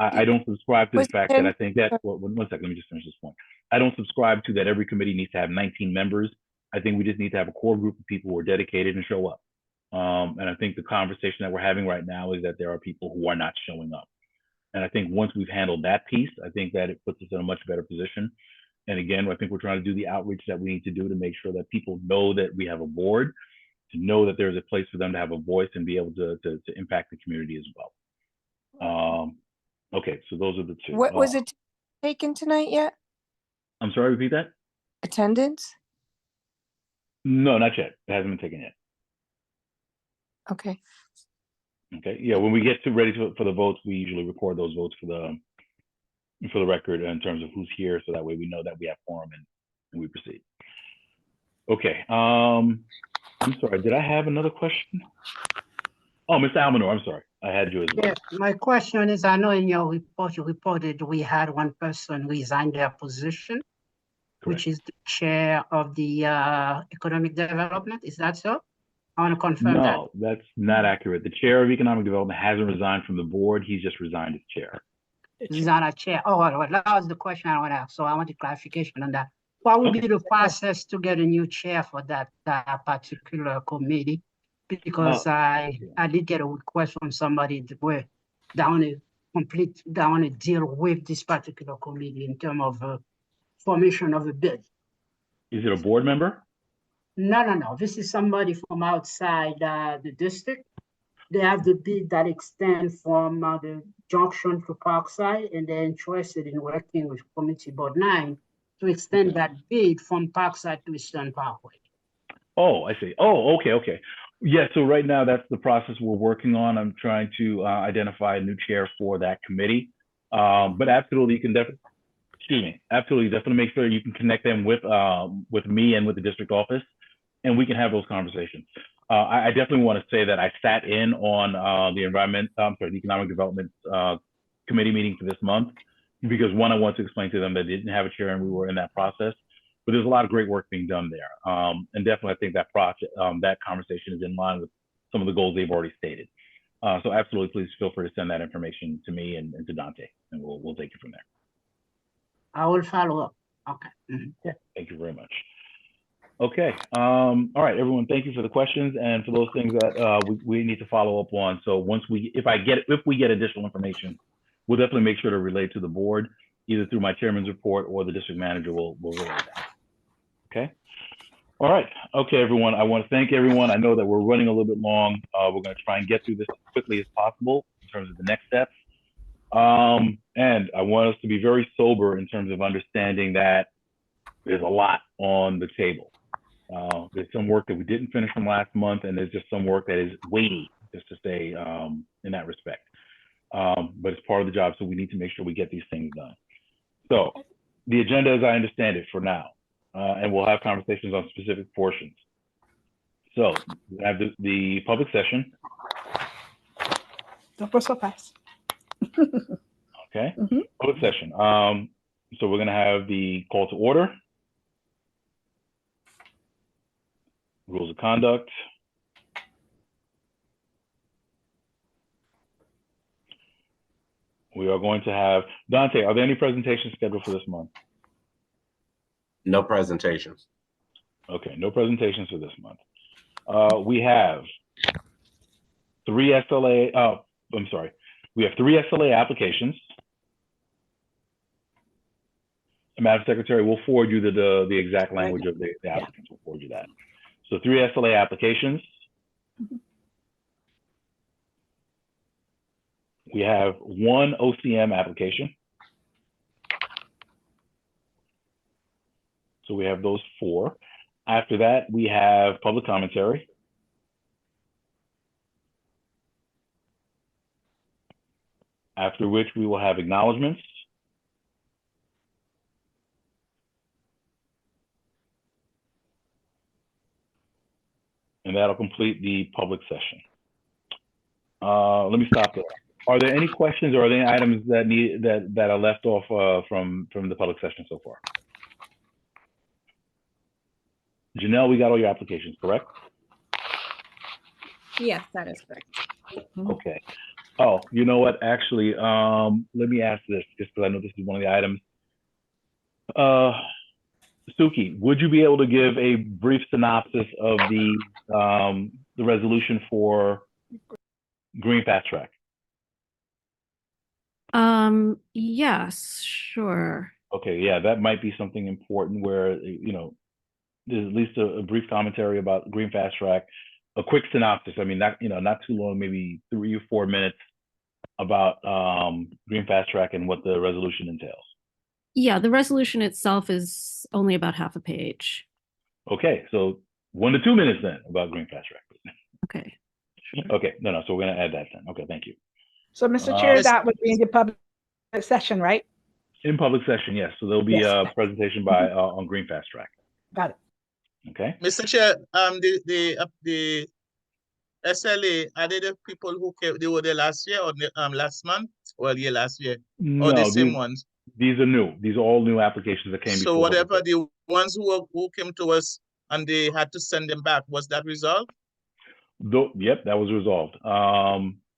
I don't subscribe to the fact that I think that, one second, let me just finish this point. I don't subscribe to that every committee needs to have 19 members. I think we just need to have a core group of people who are dedicated and show up. And I think the conversation that we're having right now is that there are people who are not showing up. And I think once we've handled that piece, I think that it puts us in a much better position. And again, I think we're trying to do the outreach that we need to do to make sure that people know that we have a board, to know that there's a place for them to have a voice and be able to impact the community as well. Okay, so those are the two. What was it taken tonight yet? I'm sorry, repeat that? Attendance? No, not yet. It hasn't been taken yet. Okay. Okay, yeah, when we get ready for the votes, we usually record those votes for the record in terms of who's here, so that way we know that we have quorum and we proceed. Okay, I'm sorry, did I have another question? Oh, Mr. Almanor, I'm sorry. I had you as well. Yes, my question is, I know in your report, you reported we had one person resign their position, which is the chair of the economic development. Is that so? I want to confirm that. No, that's not accurate. The chair of economic development hasn't resigned from the board. He's just resigned as chair. He's not a chair. Oh, well, that was the question I want to ask. So I want a clarification on that. What would be the process to get a new chair for that particular committee? Because I did get a request from somebody that were down a deal with this particular committee in terms of formation of a bid. Is it a board member? No. This is somebody from outside the district. They have the bid that extends from the junction to Parkside, and they're interested in working with Committee Board 9 to extend that bid from Parkside to Eastern Parkway. Oh, I see. Oh, okay. Yeah, so right now that's the process we're working on. I'm trying to identify a new chair for that committee. But absolutely, you can definitely make sure you can connect them with me and with the district office, and we can have those conversations. I definitely want to say that I sat in on the economic development committee meeting for this month, because one, I want to explain to them that they didn't have a chair and we were in that process. But there's a lot of great work being done there. And definitely, I think that that conversation is in line with some of the goals they've already stated. So absolutely, please feel free to send that information to me and to Dante, and we'll take it from there. I will follow up. Okay. Yeah, thank you very much. Okay. All right, everyone, thank you for the questions and for those things that we need to follow up on. So once if we get additional information, we'll definitely make sure to relay to the board, either through my chairman's report or the district manager will relay that. Okay. All right. Okay, everyone. I want to thank everyone. I know that we're running a little bit long. We're going to try and get through this as quickly as possible in terms of the next steps. And I want us to be very sober in terms of understanding that there's a lot on the table. There's some work that we didn't finish from last month, and there's just some work that is weighty, just to say, in that respect. but it's part of the job, so we need to make sure we get these things done. So the agenda, as I understand it for now, and we'll have conversations on specific portions. So we have the public session, Don't go so fast. okay? Public session. So we're gonna have the call to order, rules of conduct, we are going to have, Dante, are there any presentations scheduled for this month? No presentations. Okay, no presentations for this month. We have three SLA, we have three SLA applications. Madam Secretary, we'll forward you the exact language of the applicants. We'll forward you that. So 3 SLA applications. We have 1 OCM application. So we have those 4. After that, we have public commentary. After which we will have acknowledgements. And that'll complete the public session. Let me stop there. Are there any questions or are there any items that are left off from the public session so far? Janelle, we got all your applications, correct? Yes, that is correct. Okay. Oh, you know what? Actually, let me ask this, just because I know this is one of the items. Suki, would you be able to give a brief synopsis of the resolution for Green Fast Track? Yes, sure. Okay, yeah, that might be something important where, you know, there's at least a brief commentary about Green Fast Track, a quick synopsis. I mean, not too long, maybe 3 or 4 minutes about Green Fast Track and what the resolution entails. Yeah, the resolution itself is only about half a page. Okay, so 1 to 2 minutes then about Green Fast Track. Okay. Okay, no, so we're gonna add that then. Okay, thank you. So, Mr. Chair, that would be in the public session, right? In public session, yes. So there'll be Yes. a presentation by on Green Fast Track. Got it. Okay. Mr. Chair, the SLA, are they the people who came, they were there last year or last month? Well, yeah, last year. Or the No, same ones? these are new. These are all new applications that came before. So whatever the ones who came to us and they had to send them back, was that resolved? Yep, that was resolved.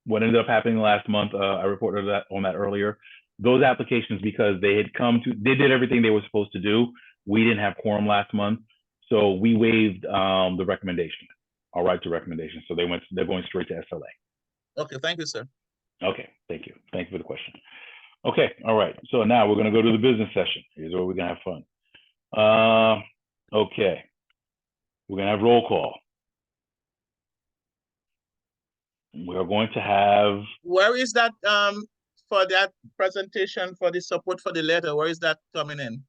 What ended up happening last month, I reported on that earlier. Those applications, because they did everything they were supposed to do. We didn't have quorum last month, so we waived the recommendation, our right to recommendation. So they're going straight to SLA. Okay, thank you, sir. Okay, thank you. Thank you for the question. Okay, all right. So now we're gonna go to the business session. Here's where we're gonna have fun. Okay, we're gonna have roll call. We are going to have. Where is that for that presentation for the support for the letter? Where is that coming in?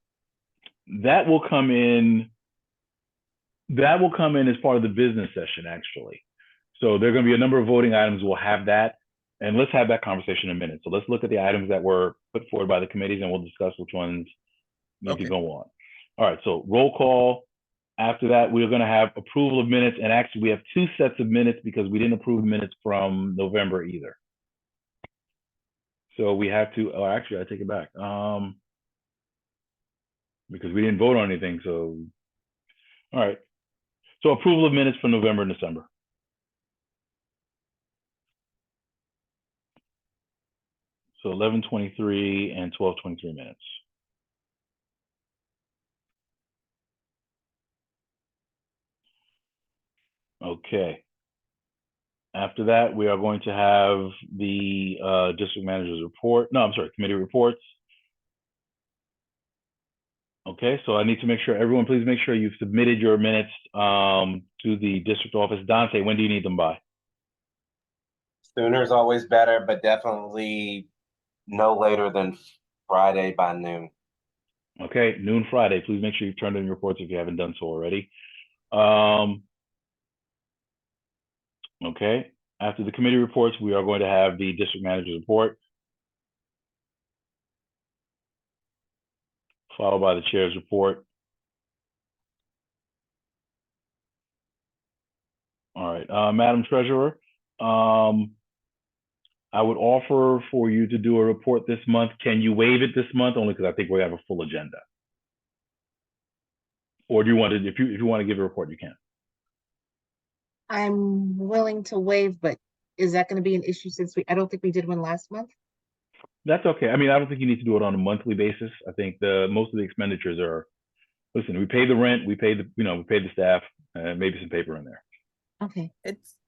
That will come in. That will come in as part of the business session, actually. So there are going to be a number of voting items. We'll have that, and let's have that conversation in a minute. So let's look at the items that were put forward by the committees, and we'll discuss which ones need to go on. All right. So roll call. After that, we're going to have approval of minutes, and actually we have 2 sets of minutes because we didn't approve minutes from November either. So we have to. Oh, actually, I take it back. Because we didn't vote on anything. So, all right. So approval of minutes for November and December. So 11:23 and 12:23 minutes. Okay. After that, we are going to have the district manager's report. No, I'm sorry, committee reports. Okay, so I need to make sure, everyone, please make sure you've submitted your minutes to the district office. Dante, when do you need them by? Sooner is always better, but definitely no later than Friday by noon. Okay, noon Friday. Please make sure you've turned in your reports if you haven't done so already. Okay, After the committee reports, we are going to have the district manager's report, followed by the chair's report. All right, Madam Treasurer, I would offer for you to do a report this month. Can you waive it this month? Only because I think we have a full agenda. Or do you want to, if you want to give a report, you can. I'm willing to waive, but is that going to be an issue since I don't think we did one last month? That's okay. I mean, I don't think you need to do it on a monthly basis. I think most of the expenditures are, listen, we pay the rent, we pay the, we pay the staff, maybe some paper in there. Okay.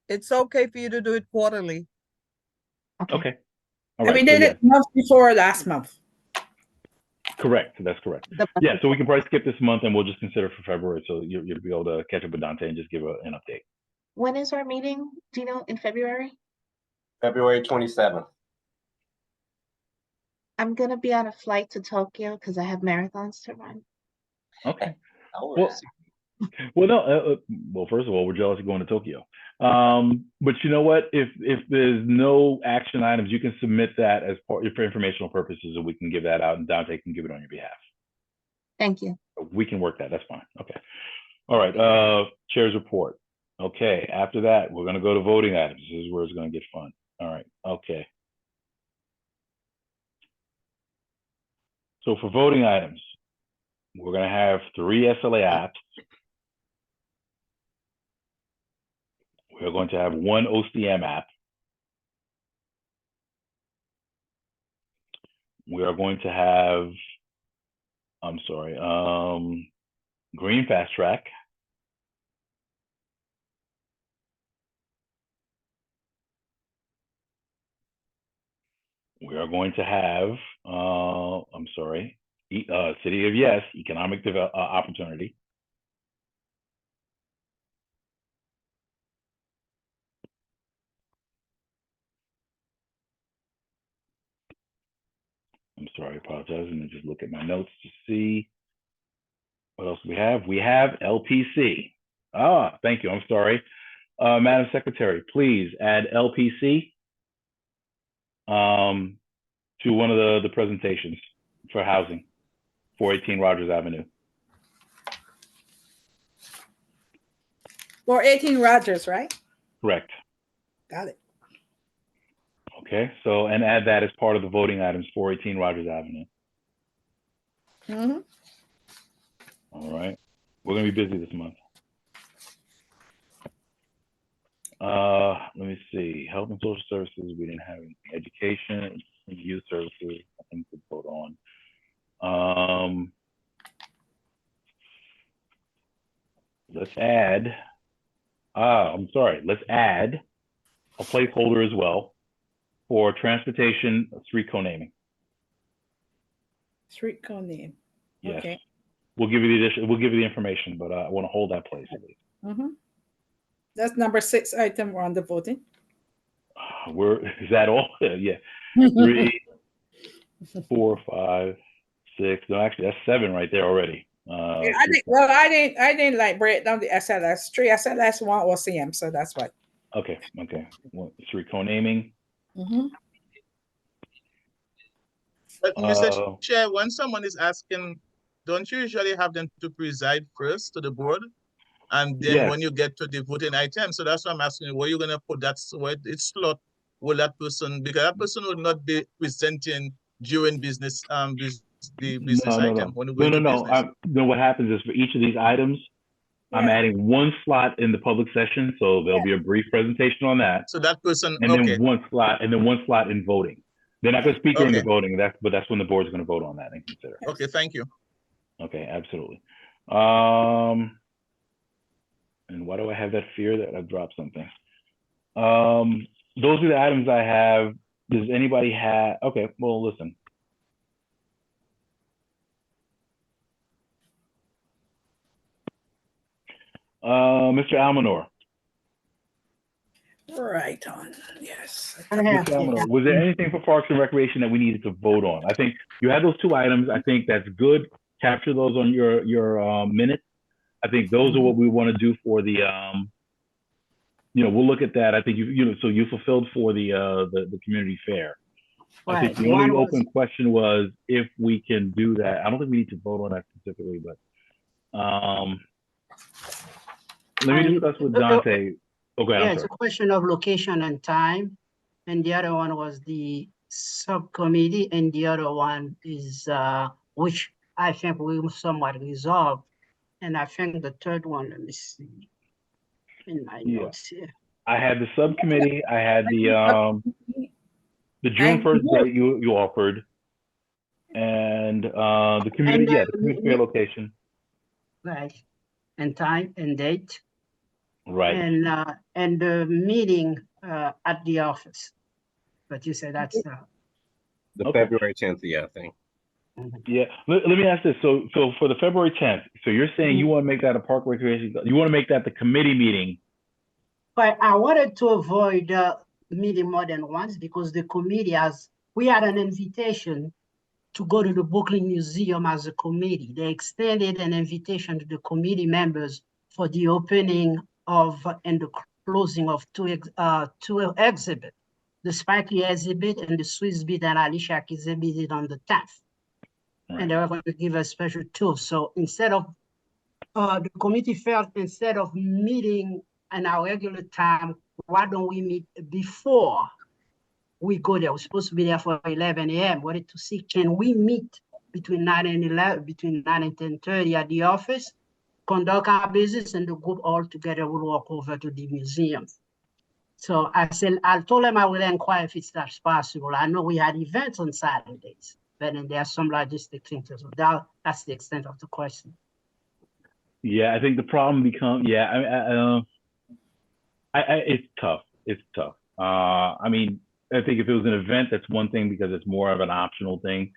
It's okay for you to do it quarterly. Okay. All And right. we did it month before last month. Correct. That's correct. Yeah. So we can probably skip this month and we'll just consider for February. So you'll be able to catch up with Dante and just give an update. When is our meeting? Do you know, in February? February 27th. I'm going to be on a flight to Tokyo because I have marathons to run. Okay. Well, no. Well, first of all, we're jealous of going to Tokyo. But you know what? If there's no action items, you can submit that as part for informational purposes, and we can give that out, and Dante can give it on your behalf. Thank you. We can work that. That's fine. Okay. All right. Chair's report. Okay. After that, we're going to go to voting items. This is where it's going to get fun. All right. Okay. So for voting items, we're going to have 3 SLA apps. We're going to have 1 OCM app. We are going to have, Green Fast Track. We are going to have, City of Yes, Economic Opportunity. I'm sorry, I apologize. Let me just look at my notes to see what else we have. We have LPC. Thank you. I'm sorry. Madam Secretary, please add LPC to one of the presentations for housing, 418 Rogers Avenue. 418 Rogers, right? Correct. Got it. Okay, so, and add that as part of the voting items, 418 Rogers Avenue. Mm-hmm. All right, we're gonna be busy this month. Let me see, health and social services, we didn't have any. Education, youth services, I think we vote on. Let's add, let's add a placeholder as well for transportation street co-naming. Street co-name. Yes. Okay. We'll give you the information, but I want to hold that place. Mm-hmm. That's number 6 item. We're on the voting. Is that all? Yeah. 3, 4, 5, 6. No, actually, that's 7 right there already. Yeah, I didn't like break down the SLS. 3 SLS, 1 OCM, so that's what. Okay. Street co-naming. Mm-hmm. But Mr. Chair, when someone is asking, don't you usually have them to preside first to the board? And then when you get to the voting item, so that's why I'm asking you, where you gonna put that, where it's slot, will that person, because that person will not be presenting during business, the business item. No, what happens is for each of these items, I'm adding 1 slot in the public session, so there'll be a brief presentation on that. So that person, and then 1 slot, and then 1 slot in voting. They're not going to speak during the voting. But that's when the board's going to vote on that and consider. Okay, thank you. Okay, absolutely. And why do I have that fear that I've dropped something? Those are the items I have. Does anybody have? Okay, well, listen. Mr. Almanor. Right on. Yes. Mr. Almanor, was there anything for Parks and Recreation that we needed to vote on? I think you had those 2 items. I think that's good. Capture those on your minutes. I think those are what we want to do for the we'll look at that. I think so you fulfilled for the community fair. I think Right. the only One was- open question was if we can do that. I don't think we need to vote on that specifically, but let me And- discuss with Dante. Okay, Yeah, I'm it's a sorry. question of location and time. And the other one was the subcommittee, and the other one is, which I think we somewhat resolved. And I think the third one, let me see, in my Yeah. notes here. I had the subcommittee. I had the June 1st date you offered, and the community. Yeah, the community fair location. Right, and time and date. Right. And the meeting at the office. But you said that's The Okay. February 10th, yeah, thing. Yeah. Let me ask this. So for the February 10th, so you're saying you want to make that a park recreation? You want to make that the committee meeting? But I wanted to avoid meeting more than once because the committee we had an invitation to go to the Brooklyn Museum as a committee. They extended an invitation to the committee members for the opening of and the closing of two exhibits, the Sparky exhibit and the Swiss Beat and Alicia exhibited on the 10th. Right. And they were going to give a special tour. So instead of the committee felt instead of meeting in our regular time, why don't we meet before we go there? We're supposed to be there for 11 a.m. Wanted to see, can we meet between 9 and 11, between 9 and 10:30 at the office, conduct our business, and the group all together will walk over to the museum. So I told them I will inquire if it's that's possible. I know we had events on Saturdays, but then there are some logistic things as well. That's the extent of the question. Yeah, I think the problem becomes, it's tough. It's tough. I mean, I think if it was an event, that's one thing because it's more of an optional thing.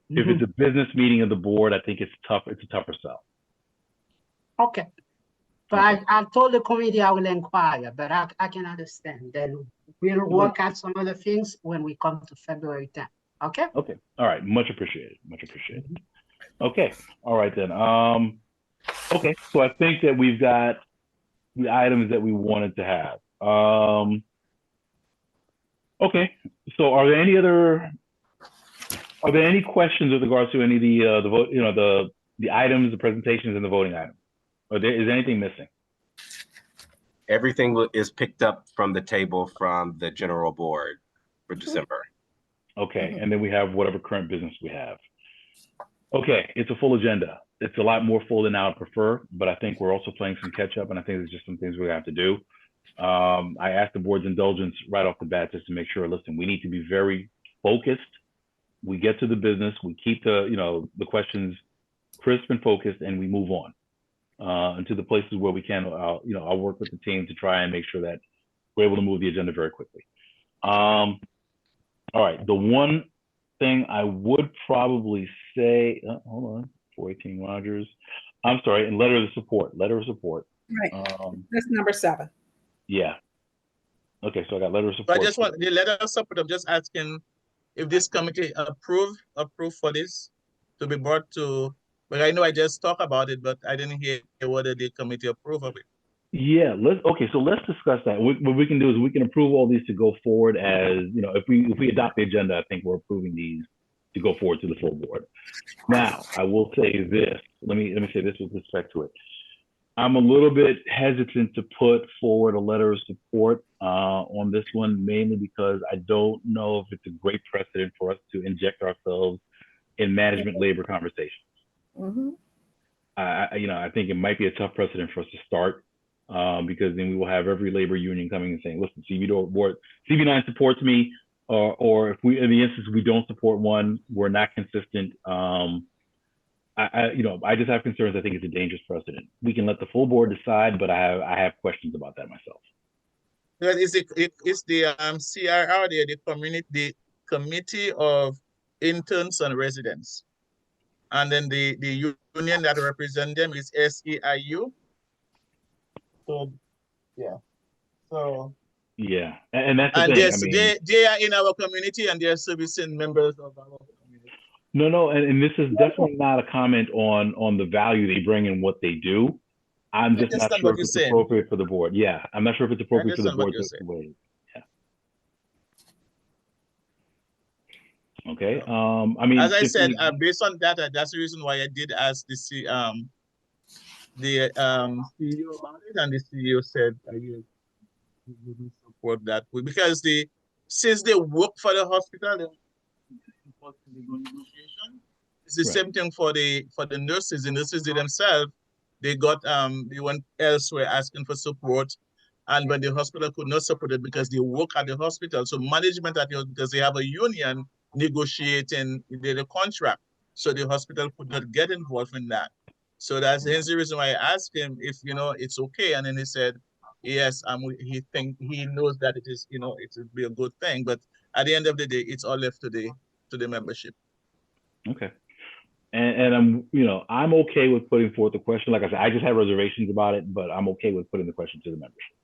If it's a business meeting of the board, I think it's tough. It's a tougher sell. Okay. But I told the committee I will inquire, but I can understand. Then we'll work out some other things when we come to February 10th. Okay? Okay. All right. Much appreciated. Much appreciated. Okay. All right then. Okay. So I think that we've got the items that we wanted to have. Okay. So are there any questions with regards to any of the vote, the items, the presentations, and the voting items? Is there anything missing? Everything is picked up from the table from the general board for December. Okay, and then we have whatever current business we have. Okay, it's a full agenda. It's a lot more full than I would prefer, but I think we're also playing some catch up, and I think there's just some things we have to do. I asked the board's indulgence right off the bat just to make sure, listen, we need to be very focused. We get to the business, we keep the questions crisp and focused, and we move on. And to the places where we can, I'll work with the team to try and make sure that we're able to move the agenda very quickly. All right, the one thing I would probably say, hold on, 418 Rogers. I'm sorry, and letter of support. Right, that's number 7. Yeah. Okay, so I got letter of So support. I just want the letter of support. I'm just asking if this committee approved for this to be brought to. But I know I just talked about it, but I didn't hear whether the committee approved of it. Yeah, so let's discuss that. What we can do is we can approve all these to go forward as, if we adopt the agenda, I think we're approving these to go forward to the full board. Now, I will say this, let me say this with respect to it. I'm a little bit hesitant to put forward a letter of support on this one, mainly because I don't know if it's a great precedent for us to inject ourselves in management labor conversations. I think it might be a tough precedent for us to start because then we will have every labor union coming and saying, listen, CB9 supports me, or if we, in the instance we don't support one, we're not consistent. I just have concerns. I think it's a dangerous precedent. We can let the full board decide, but I have questions about that myself. It's the CRR, the Committee of Interns and Residents. And then the union that represents them is SEIU. So, yeah. So. Yeah, and that's the thing. They are in our community and they're servicing members of our community. No, and this is definitely not a comment on the value they bring and what they do. I'm I just not understand sure what if you're it's saying. appropriate for the board. Yeah, I'm not sure if it's I appropriate for the understand what board you're to saying. waive. Yeah. Okay. I mean, As I if said, we, based on that, that's the reason why I did ask the CEO about it, and the CEO said, you wouldn't support that because since they work for the hospital, they involved in the negotiation. It's the Right. same thing for the nurses. The nurses themselves, they went elsewhere asking for support, and when the hospital could not support it because they work at the hospital, so management at the because they have a union negotiating the contract, so the hospital could not get involved in that. So that's hence the reason why I asked him if it's okay, and then he said yes. He knows that it is it would be a good thing, but at the end of the day, it's all left to the membership. okay. And I'm okay with putting forth the question. Like I said, I just have reservations about it, but I'm okay with putting the question to the membership.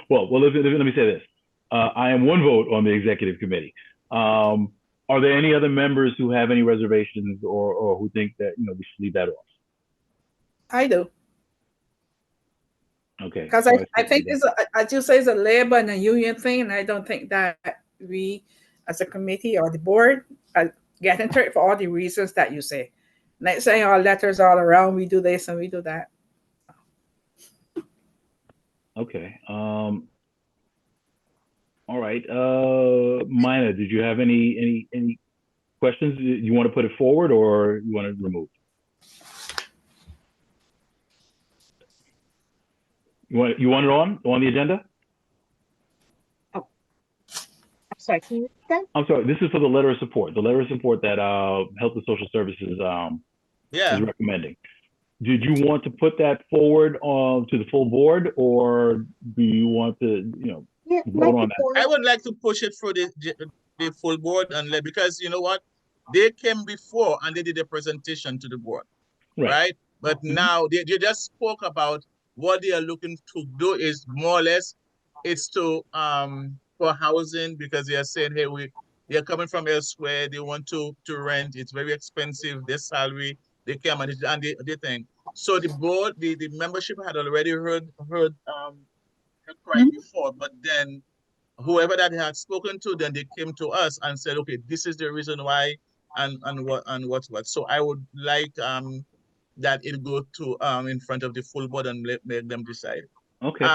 Well, let me say this. I am one vote on the executive committee. Are there any other members who have any reservations or who think that we should leave that off? I do. Okay. Because I think as you say, it's a labor and a union thing, and I don't think that we, as a committee or the board, get into it for all the reasons that you say. Like saying our letters all around, we do this and we do that. Okay. All right. Mina, did you have any questions? You want to put it forward or you want to remove? You want it on the agenda? I'm sorry, can you repeat that? I'm sorry. This is for the letter of support. The letter of support that Health and Social Services is recommending. Did you want to put that forward to the full board, or do you want to vote on that? I would like to push it through the full board because you know what, they came before and they did a presentation to the board, right? But now they just spoke about what they are looking to do is more or less it's to for housing, because they are saying, hey, they are coming from elsewhere, they want to rent, it's very expensive, their salary, they came and they think. So the board, the membership had already heard cry before, but then whoever that had spoken to, then they came to us and said, okay, this is the reason why and what. So I would like that it go to in front of the full board and make them decide. Okay.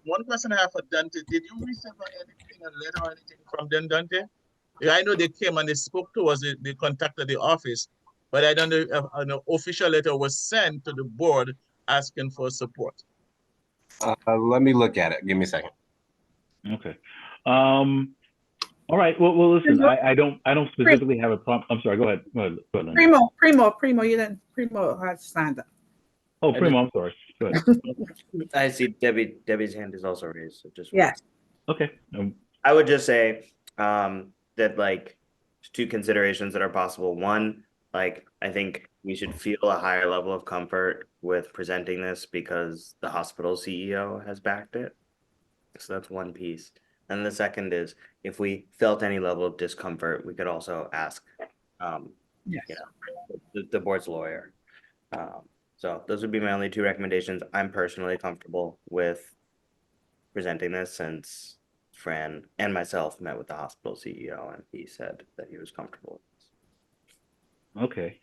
One question I have for Dante, did you receive anything, a letter or anything from them, Dante? I know they came and they spoke to us, they contacted the office, but I don't know if an official letter was sent to the board asking for support. Let me look at it. Give me a second. Okay. All right. Well, listen. I don't specifically have a problem. I'm sorry. Go ahead. Linda. Primo, you didn't. Primo has signed up. Oh, Primo. I'm sorry. Go ahead. I see Debbie's hand is also raised. So just yes. Okay. I would just say that like two considerations that are possible. One, like I think we should feel a higher level of comfort with presenting this because the hospital CEO has backed it. So that's one piece. And the second is if we felt any level of discomfort, we could also ask the board's lawyer. So those would be my only two recommendations. I'm personally comfortable with presenting this since Fran and myself met with the hospital CEO and he said that he was comfortable with this. Okay.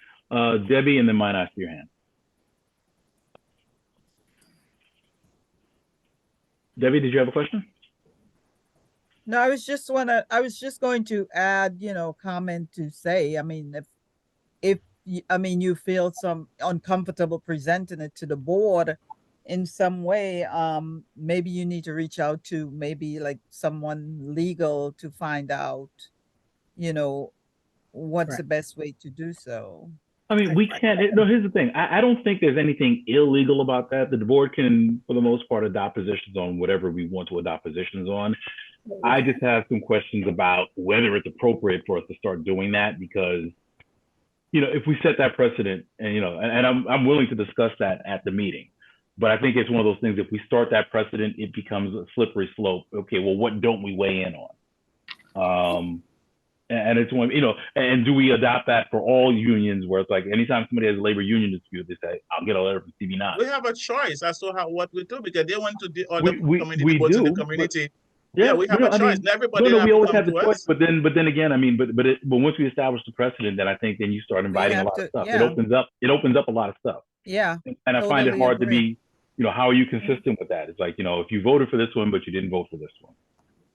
Debbie, and then mine after your hand. Debbie, did you have a question? No, I was just going to add, comment to say, I mean, if you feel some uncomfortable presenting it to the board in some way, maybe you need to reach out to maybe like someone legal to find out, what's the best way to do so. I mean, we can't. No, here's the thing. I don't think there's anything illegal about that. The board can, for the most part, adopt positions on whatever we want to adopt positions on. I just have some questions about whether it's appropriate for us to start doing that because, if we set that precedent and, and I'm willing to discuss that at the meeting, but I think it's one of those things, if we start that precedent, it becomes a slippery slope. Okay, well, what don't we weigh in on? And it's one, you know, and do we adopt that for all unions where it's like anytime somebody has a labor union dispute, they say, I'll get a letter from CB9. We have a choice as to what we do because they want to do all the We community boards in the do, but community. yeah, we have no, a I choice. mean, Not everybody no, have we to always come have the to choice, us. but then again, I mean, but once we establish the precedent, then I think then you start inviting a have lot to- of stuff. yeah. It opens up a lot of stuff. Yeah, And I find it totally hard to agree. be, you know, how are you consistent with that? It's like, you know, if you voted for this one, but you didn't vote for this one.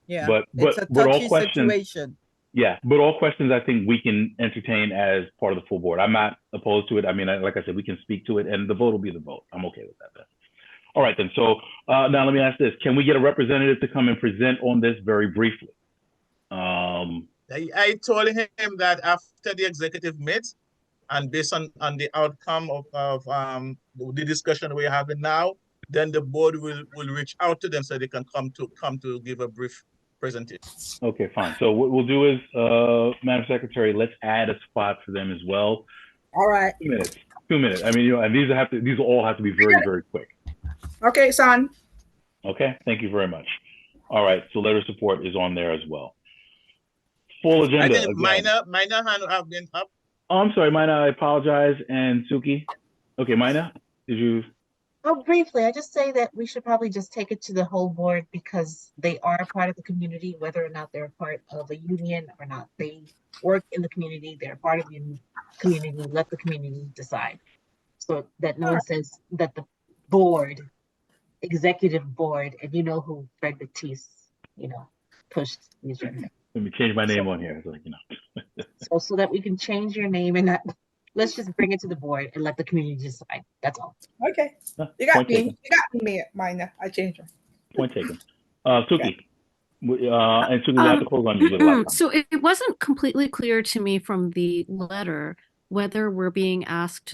Yeah, But it's a all touchy questions, situation. yeah, but all questions I think we can entertain as part of the full board. I'm not opposed to it. I mean, like I said, we can speak to it and the vote will be the vote. I'm okay with that then. All right then, so now let me ask this. Can we get a representative to come and present on this very briefly? I told him that after the executive met, and based on the outcome of the discussion we're having now, then the board will reach out to them so they can come to give a brief presentation. Okay, fine. So what we'll do is, Madam Secretary, let's add a spot for them as well. All right. 2 minutes. 2 minutes. I mean, you know, and these will all have to be very, very quick. Okay, son. Okay, thank you very much. All right, so letter of support is on there as well. Full agenda. I think again. minor hand have been up. Oh, I'm sorry, Mina, I apologize. And Suki? Okay, Mina, did you? Oh, briefly, I just say that we should probably just take it to the whole board because they are a part of the community, whether or not they're a part of a union or not. They work in the community, they're part of the community, let the community decide. So that no one says that the board, executive board, and you know who Fred Batiste, you know, pushed the agenda. Let me change my name on here, so, you know. So that we can change your name and not, let's just bring it to the board and let the community decide. That's all. Okay. You Point got me. taken. You got me, Mina. I changed her. Point taken. Suki. And Suki, we have to close on you. Little So it wasn't completely clear to me from the letter whether we're being asked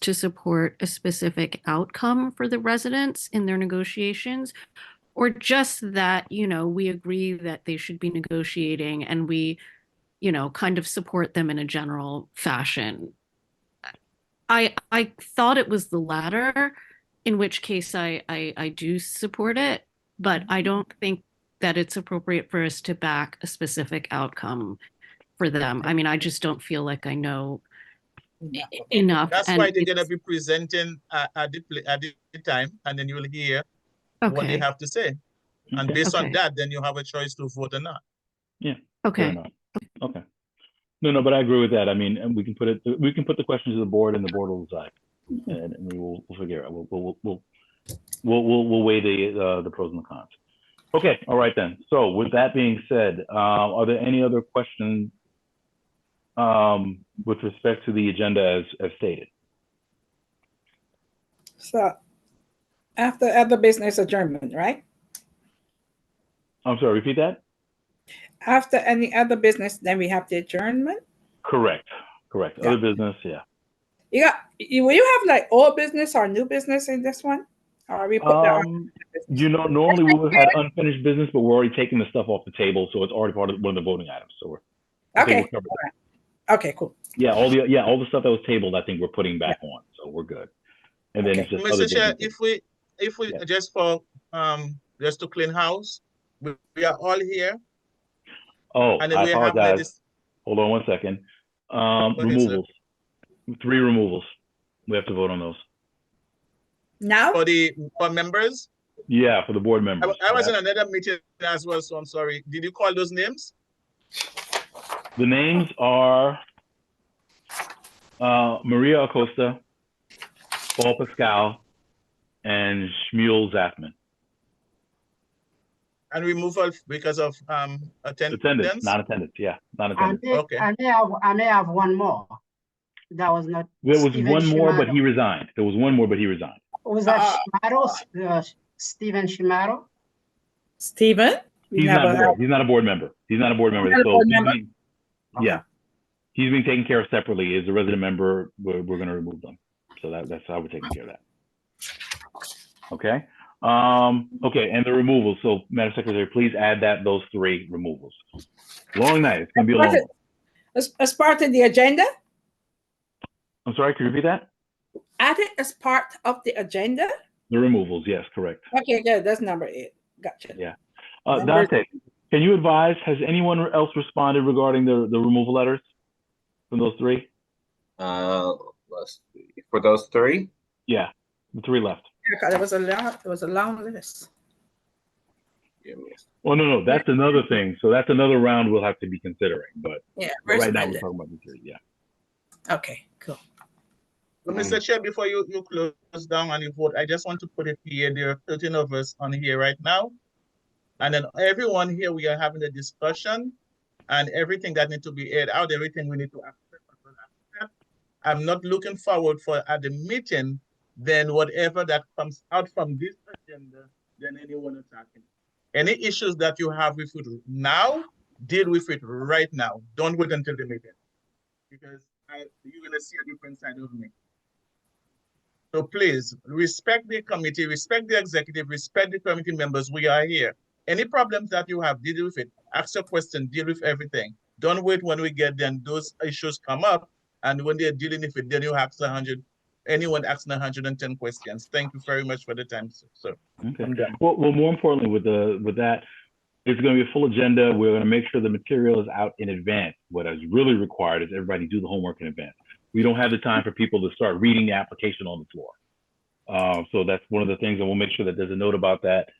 to support a specific outcome for the residents in their negotiations, or just that, you know, we agree that they should be negotiating and we, you know, kind of support them in a general fashion. I thought it was the latter, in which case I do support it, but I don't think that it's appropriate for us to back a specific outcome for them. I mean, I just don't feel like I know enough. That's and why they're it's- gonna be presenting at the time, and then you will hear what they Okay. have to say. And Okay. based on Okay. that, then you have a choice to vote or not. Yeah. Okay. Fair enough. Okay. No, but I agree with that. I mean, and we can put the questions to the board, and the board will decide, and we'll figure it out. We'll weigh the pros and the cons. Okay. All right then. So with that being said, are there any other questions with respect to the agenda as stated? So after other business adjournment, right? I'm sorry. Repeat that. After any other business, then we have the adjournment. Correct. Other business. Yeah. Will you have like old business or new business in this one? Or we put that on? You know, normally we would have had unfinished business, but we're already taking the stuff off the table, so it's already part of one of the voting items. So I think Okay. we're covered. All right. Okay, cool. Yeah, all the stuff that was tabled, I think we're putting back on, so we're good. And then it's just other Mr. Chair, business. if we Yeah. just to clean house, we are all here. Oh, And then I we have apologize. Hold on 1 second. ahead, sir. Removals. 3 removals. We have to vote on those. Now? For members, Yeah, for the board members. I was in another meeting as well, so I'm sorry. Did you call those names? The names are Maria Acosta, Paul Pascal, and Shmuel Zafman. And removal because of Attendance, non-attendance. Yeah, non-attendance. Okay. I may have one more. That was not. There was Steven one more, but Shimaro. he resigned. There was one more, but he resigned. Was that Shimaro? Steven Shimaro? Steven? He's not a board member. He's not a board member. Not a So board he's member? being- yeah, he's being taken care of separately. As a resident member, we're going to remove them. So that's how we're taking care of that. Okay. Okay, and the removals. So, Madam Secretary, please add those 3 removals. Long night. It's gonna be a long one. As part of the agenda? I'm sorry. Could you repeat that? Add it as part of the agenda? The removals. Yes, correct. Okay, good. That's number 8. Gotcha. Yeah. Number- Dante, Can you advise, has anyone else responded regarding the removal letters from those three? Let's see. For those three? Yeah, the three left. Yeah, 'cause it was a long list. Give me a Well, no, that's another thing. So that's another round we'll have to be considering. But Yeah, right now we're talking about the three. Yeah. Okay, cool. So, Mr. Chair, before you close down and you vote, I just want to put it here. There are 13 of us on here right now. And then everyone here, we are having a discussion, and everything that needs to be aired out, everything we need to accept. I'm not looking forward for at the meeting, then whatever that comes out from this agenda, then anyone attacking. Any issues that you have with it now, deal with it right now. Don't wait until the meeting, because you're gonna see a different side of me. So please respect the committee, respect the executive, respect the committee members. We are here. Any problems that you have, deal with it. Ask a question, deal with everything. Don't wait when we get then those issues come up, and when they're dealing with it, then you ask 100. Anyone asking 110 questions. Thank you very much for the time, sir. Okay. I'm done. Well, more importantly, with that, it's going to be a full agenda. We're going to make sure the material is out in advance. What is really required is everybody do the homework in advance. We don't have the time for people to start reading the application on the floor. So that's one of the things, and we'll make sure that there's a note about that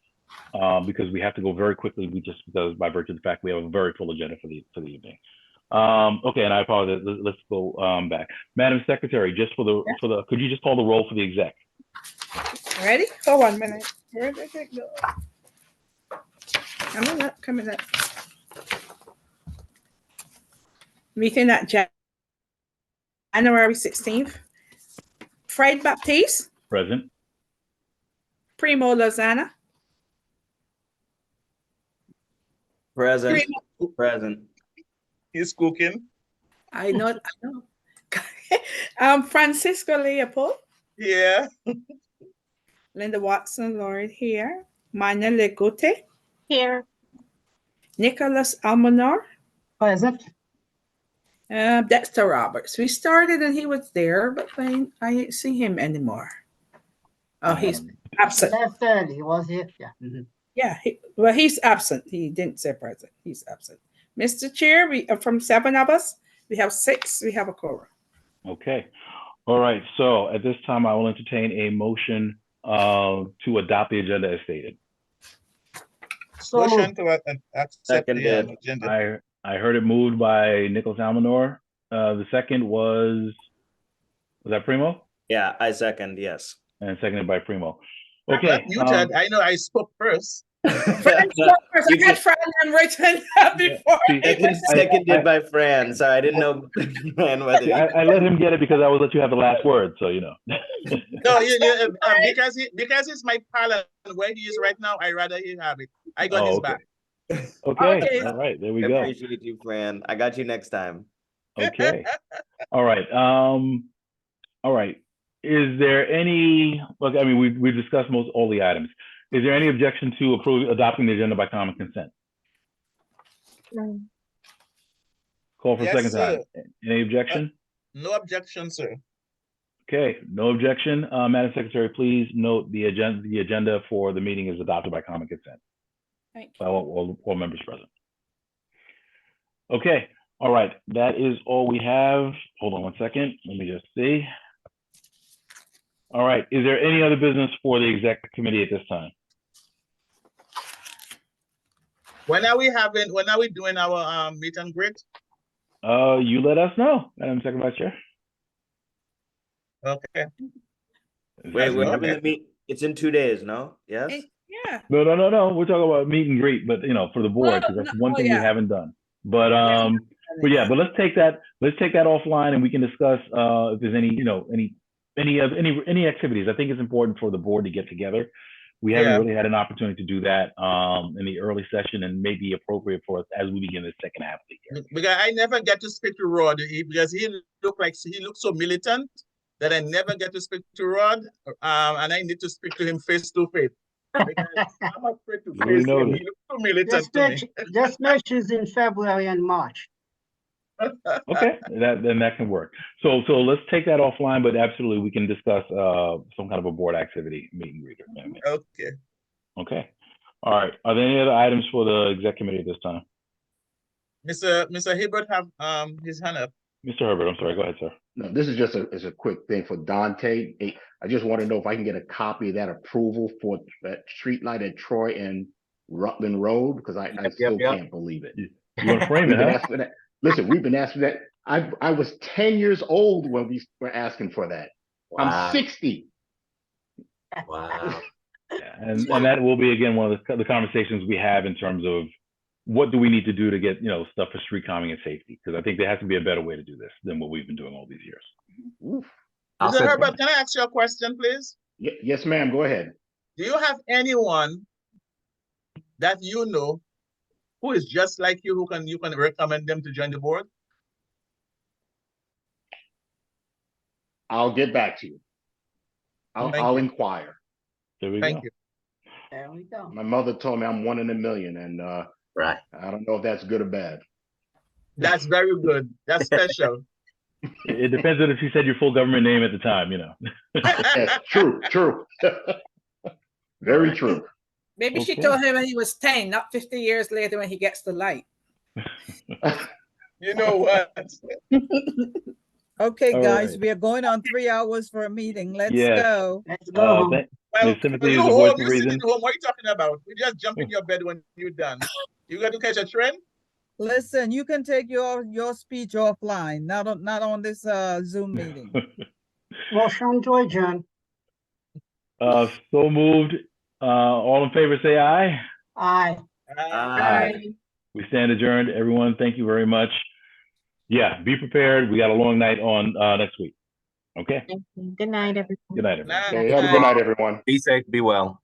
because we have to go very quickly. Because by virtue of the fact we have a very full agenda for the evening. Okay, and I apologize. Let's go back, Madam Secretary. Just for the, could you just call the roll for the exec? Ready? Hold on a minute. Where did it go? Coming up. Meeting at January 16th. Fred Baptiste, Present. Primo Lozana, Present. Present. He's cooking. I know. Francisco Leopold. Yeah. Linda Watson, Lord here. Manuel Legote. Here. Nicholas Almanor. Present. Dexter Roberts. We started and he was there, but then I didn't see him anymore. Oh, he's absent. Left early, he was here, yeah. Mhm. Yeah, he's absent. He didn't say present. He's absent. Mr. Chair, we from 7 of us, we have 6. We have a quorum. Okay. All right. So at this time, I will entertain a motion to adopt the agenda as stated. Motion to accept the agenda. I heard it moved by Nicholas Almanor. The second was that Primo? Yeah, I second, yes. And seconded by Primo. I'm Okay. not muted. I know I spoke first. I had Fran written before. Seconded by Fran. Sorry, I didn't know Fran whether. I let him get it because I will let you have the last word. So, you know. No, because it's my pal and where he is right now, I rather he have it. I got his back. Okay. All right. There we I go. appreciate you, Fran. I got you next time. Okay. All right. All right. Is there any, look, I mean, we've discussed all the items. Is there any objection to adopting the agenda by common consent? No. Call for a Yes, second sir. time. Any objection? No objection, sir. Okay, no objection. Madam Secretary, please note the agenda for the meeting is adopted by common consent. Thank By all members present. Okay, all right. That is all we have. Hold on one second. Let me just see. All right. Is there any other business for the executive committee at this time? When are we doing our meet and greet? You let us know, Madam Secretary Vice Chair. Okay. Wait, we're having the meet. It's in 2 days, no? Yes? Yeah. No. We're talking about meet and greet, but you know, for the board, because that's one thing we haven't done. But let's take that offline and we can discuss if there's any activities. I think it's important for the board to get together. We haven't really had an opportunity to do that in the early session, and may be appropriate for us as we begin the second half of the year. Because I never get to speak to Rod because he looks so militant that I never get to speak to Rod, and I need to speak to him face to face. I'm afraid to face him. He looks so militant to me. Just mentions in February and March. Okay, then that can work. So let's take that offline, but absolutely we can discuss some kind of a board activity, meet and greet. Okay. Okay. All right. Are there any other items for the exec committee at this time? Mr. Hibbert have his hand up. Mr. Herbert, I'm sorry. Go ahead, sir. No, this is just a quick thing for Dante. I just want to know if I can get a copy of that approval for that street light at Troy and Rutland Road, because I still can't believe it. You want to frame We've it, been huh? asking for that. Listen, we've been asking that. I was 10 years old when we were asking for that. Wow. I'm 60. Wow. Yeah, and that will be again one of the conversations we have in terms of what do we need to do to get stuff for street calming and safety, because I think there has to be a better way to do this than what we've been doing all these years. Oof. Mr. Herbert, can I ask you a question, please? Yes, ma'am. Go ahead. Do you have anyone that you know who is just like you, who you can recommend them to join the board? I'll get back to you. I'll inquire. There we Thank go. you. There we go. My mother told me I'm 1 in a million, and Right. I don't know if that's good or bad. That's very good. That's special. It depends on if you said your full government name at the time, Yes, true. Very true. Maybe she Okay. told him when he was 10, not 50 years later when he gets the light. You know what? Okay, All guys, right. we are going on 3 hours for a meeting. Let's Yes. go. Let's go. Ms. Well, Timothy you is the voice home, of you sitting reason. home. What are you talking about? You just jump in your bed when you're done. You got to catch a train? Listen, you can take your speech offline, not on this Zoom meeting. Motion to adjourn. So moved. All in favor, say aye. Aye. Aye. We stand adjourned. Everyone, thank you very much. Yeah, be prepared. We got a long night on next week. Okay. Thank you. Good night, everyone. Good night, everyone. Okay, have a good night, everyone. Be safe, be well.